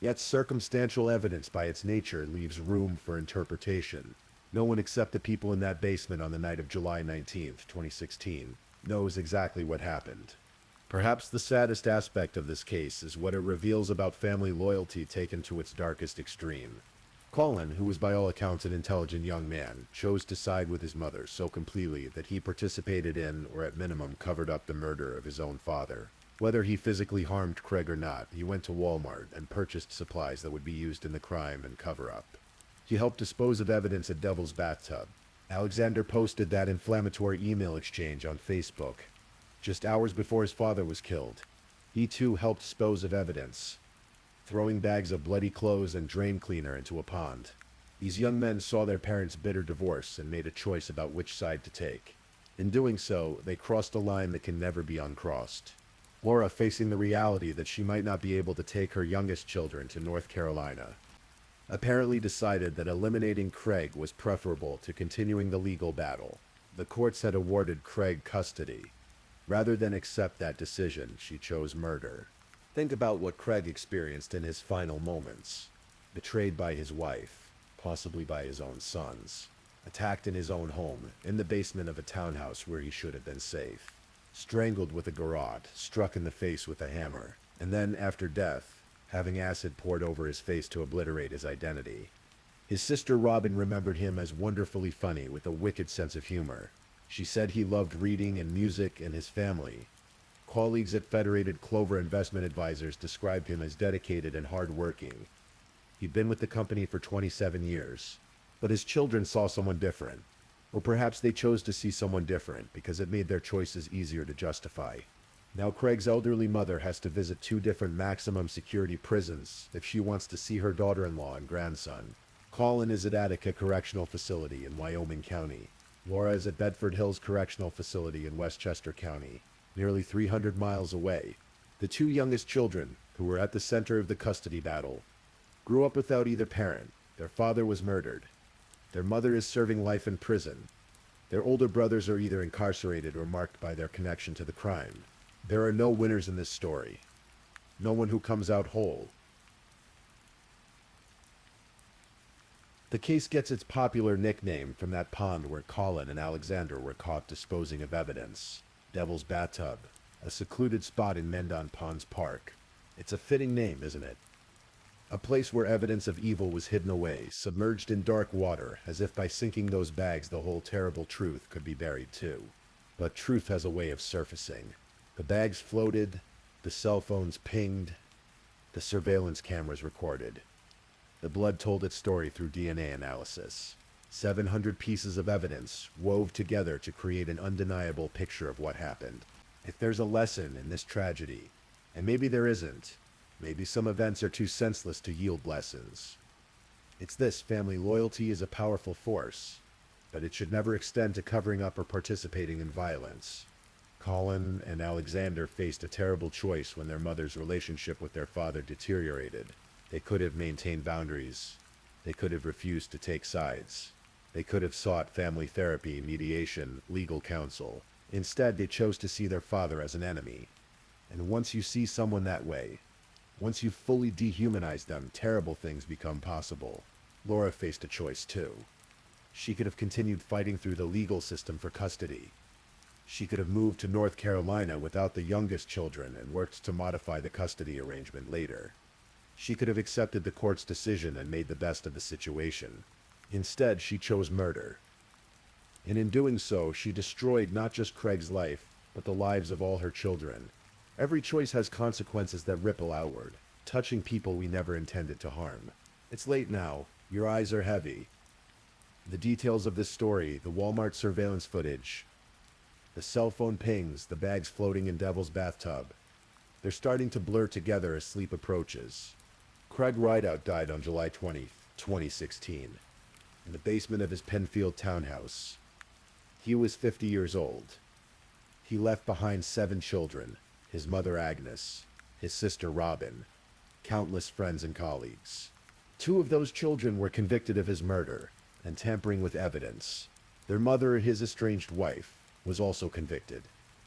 Yet circumstantial evidence by its nature leaves room for interpretation. No one except the people in that basement on the night of July 19th, 2016, knows exactly what happened. Perhaps the saddest aspect of this case is what it reveals about family loyalty taken to its darkest extreme. Colin, who was by all accounts an intelligent young man, chose to side with his mother so completely that he participated in, or at minimum covered up, the murder of his own father. Whether he physically harmed Craig or not, he went to Walmart and purchased supplies that would be used in the crime and cover-up. He helped dispose of evidence at Devil's Bathtub. Alexander posted that inflammatory email exchange on Facebook. Just hours before his father was killed, he too helped dispose of evidence, throwing bags of bloody clothes and drain cleaner into a pond. These young men saw their parents' bitter divorce and made a choice about which side to take. In doing so, they crossed a line that can never be uncrossed. Laura, facing the reality that she might not be able to take her youngest children to North Carolina, apparently decided that eliminating Craig was preferable to continuing the legal battle. The courts had awarded Craig custody. Rather than accept that decision, she chose murder. Think about what Craig experienced in his final moments. Betrayed by his wife, possibly by his own sons. Attacked in his own home, in the basement of a townhouse where he should have been safe. Strangled with a garrote, struck in the face with a hammer, and then, after death, having acid poured over his face to obliterate his identity. His sister Robin remembered him as wonderfully funny with a wicked sense of humor. She said he loved reading and music and his family. Colleagues at Federated Clover Investment Advisors described him as dedicated and hard-working. He'd been with the company for 27 years, but his children saw someone different. Or perhaps they chose to see someone different because it made their choices easier to justify. Now Craig's elderly mother has to visit 2 different maximum security prisons if she wants to see her daughter-in-law and grandson. Colin is at Attica Correctional Facility in Wyoming County. Laura is at Bedford Hills Correctional Facility in Westchester County, nearly 300 miles away. The 2 youngest children, who were at the center of the custody battle, grew up without either parent. Their father was murdered. Their mother is serving life in prison. Their older brothers are either incarcerated or marked by their connection to the crime. There are no winners in this story. No one who comes out whole. The case gets its popular nickname from that pond where Colin and Alexander were caught disposing of evidence. Devil's Bathtub, a secluded spot in Mendon Ponds Park. It's a fitting name, isn't it? A place where evidence of evil was hidden away, submerged in dark water, as if by sinking those bags the whole terrible truth could be buried too. But truth has a way of surfacing. The bags floated, the cell phones pinged, the surveillance cameras recorded. The blood told its story through DNA analysis. 700 pieces of evidence wove together to create an undeniable picture of what happened. If there's a lesson in this tragedy, and maybe there isn't, maybe some events are too senseless to yield lessons, it's this: family loyalty is a powerful force, but it should never extend to covering up or participating in violence. Colin and Alexander faced a terrible choice when their mother's relationship with their father deteriorated. They could have maintained boundaries. They could have refused to take sides. They could have sought family therapy, mediation, legal counsel. Instead, they chose to see their father as an enemy. And once you see someone that way, once you fully dehumanize them, terrible things become possible. Laura faced a choice too. She could have continued fighting through the legal system for custody. She could have moved to North Carolina without the youngest children and worked to modify the custody arrangement later. She could have accepted the court's decision and made the best of the situation. Instead, she chose murder. And in doing so, she destroyed not just Craig's life, but the lives of all her children. Every choice has consequences that ripple outward, touching people we never intended to harm. It's late now. Your eyes are heavy. The details of this story, the Walmart surveillance footage, the cell phone pings, the bags floating in Devil's Bathtub, They're starting to blur together as sleep approaches. Craig Rideout died on July 20, 2016, in the basement of his Penfield townhouse. He was 50 years old. He left behind 7 children, his mother Agnes, his sister Robin, countless friends and colleagues. 2 of those children were convicted of his murder and tampering with evidence. Their mother and his estranged wife was also convicted.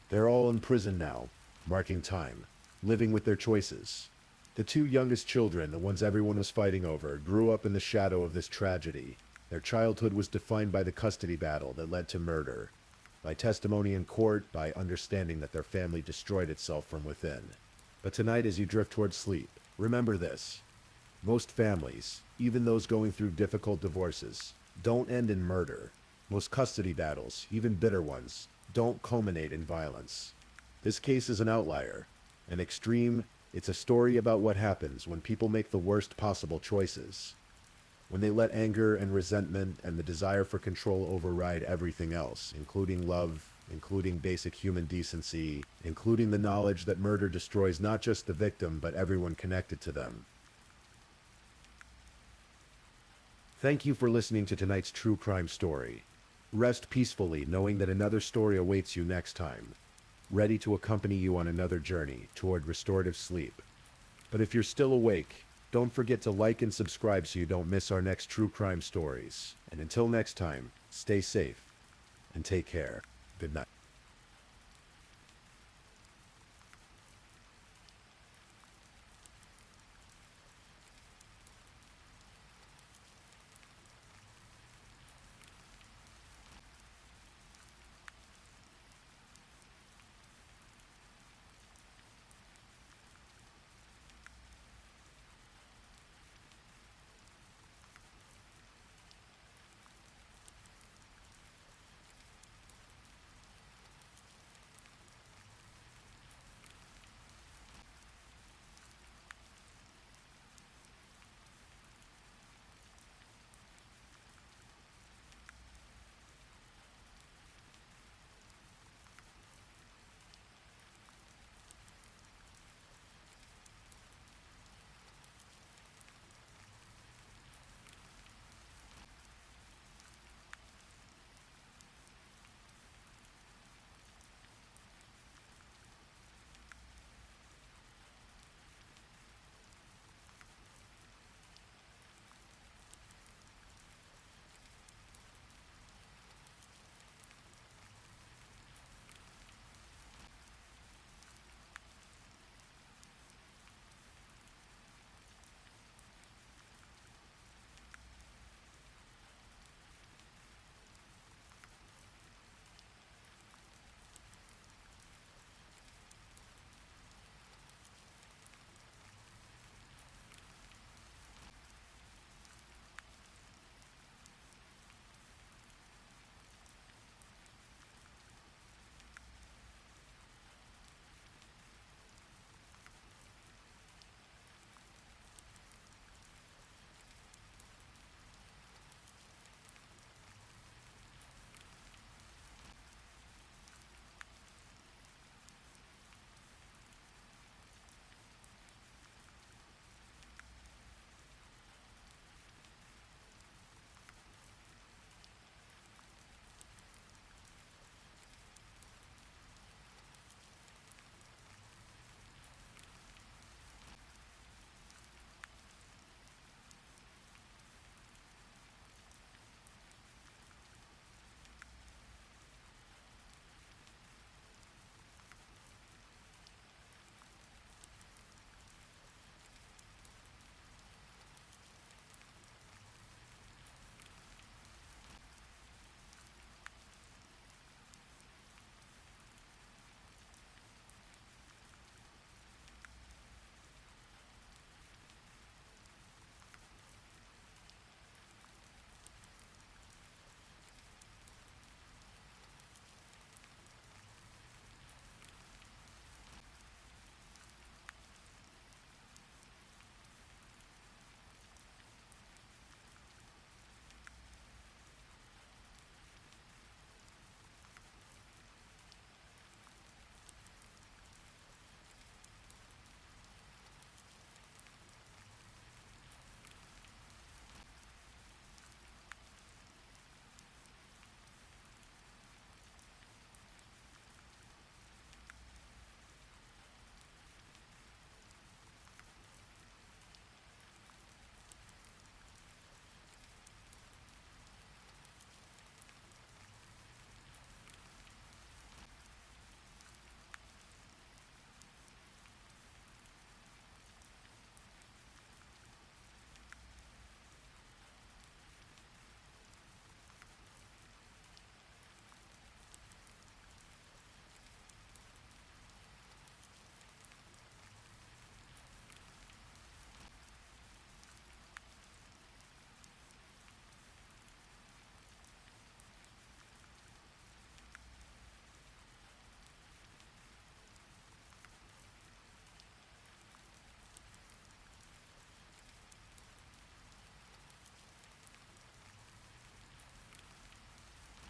They're all in prison now, marking time, living with their choices. The 2 youngest children, the ones everyone was fighting over, grew up in the shadow of this tragedy. Their childhood was defined by the custody battle that led to murder, by testimony in court, by understanding that their family destroyed itself from within. But tonight, as you drift towards sleep, remember this. Most families, even those going through difficult divorces, don't end in murder. Most custody battles, even bitter ones, don't culminate in violence. This case is an outlier, an extreme. It's a story about what happens when people make the worst possible choices. When they let anger and resentment and the desire for control override everything else, including love, including basic human decency, including the knowledge that murder destroys not just the victim, but everyone connected to them. Thank you for listening to tonight's true crime story. Rest peacefully knowing that another story awaits you next time, ready to accompany you on another journey toward restorative sleep. But if you're still awake, don't forget to like and subscribe so you don't miss our next true crime stories. And until next time, stay safe and take care. Good night.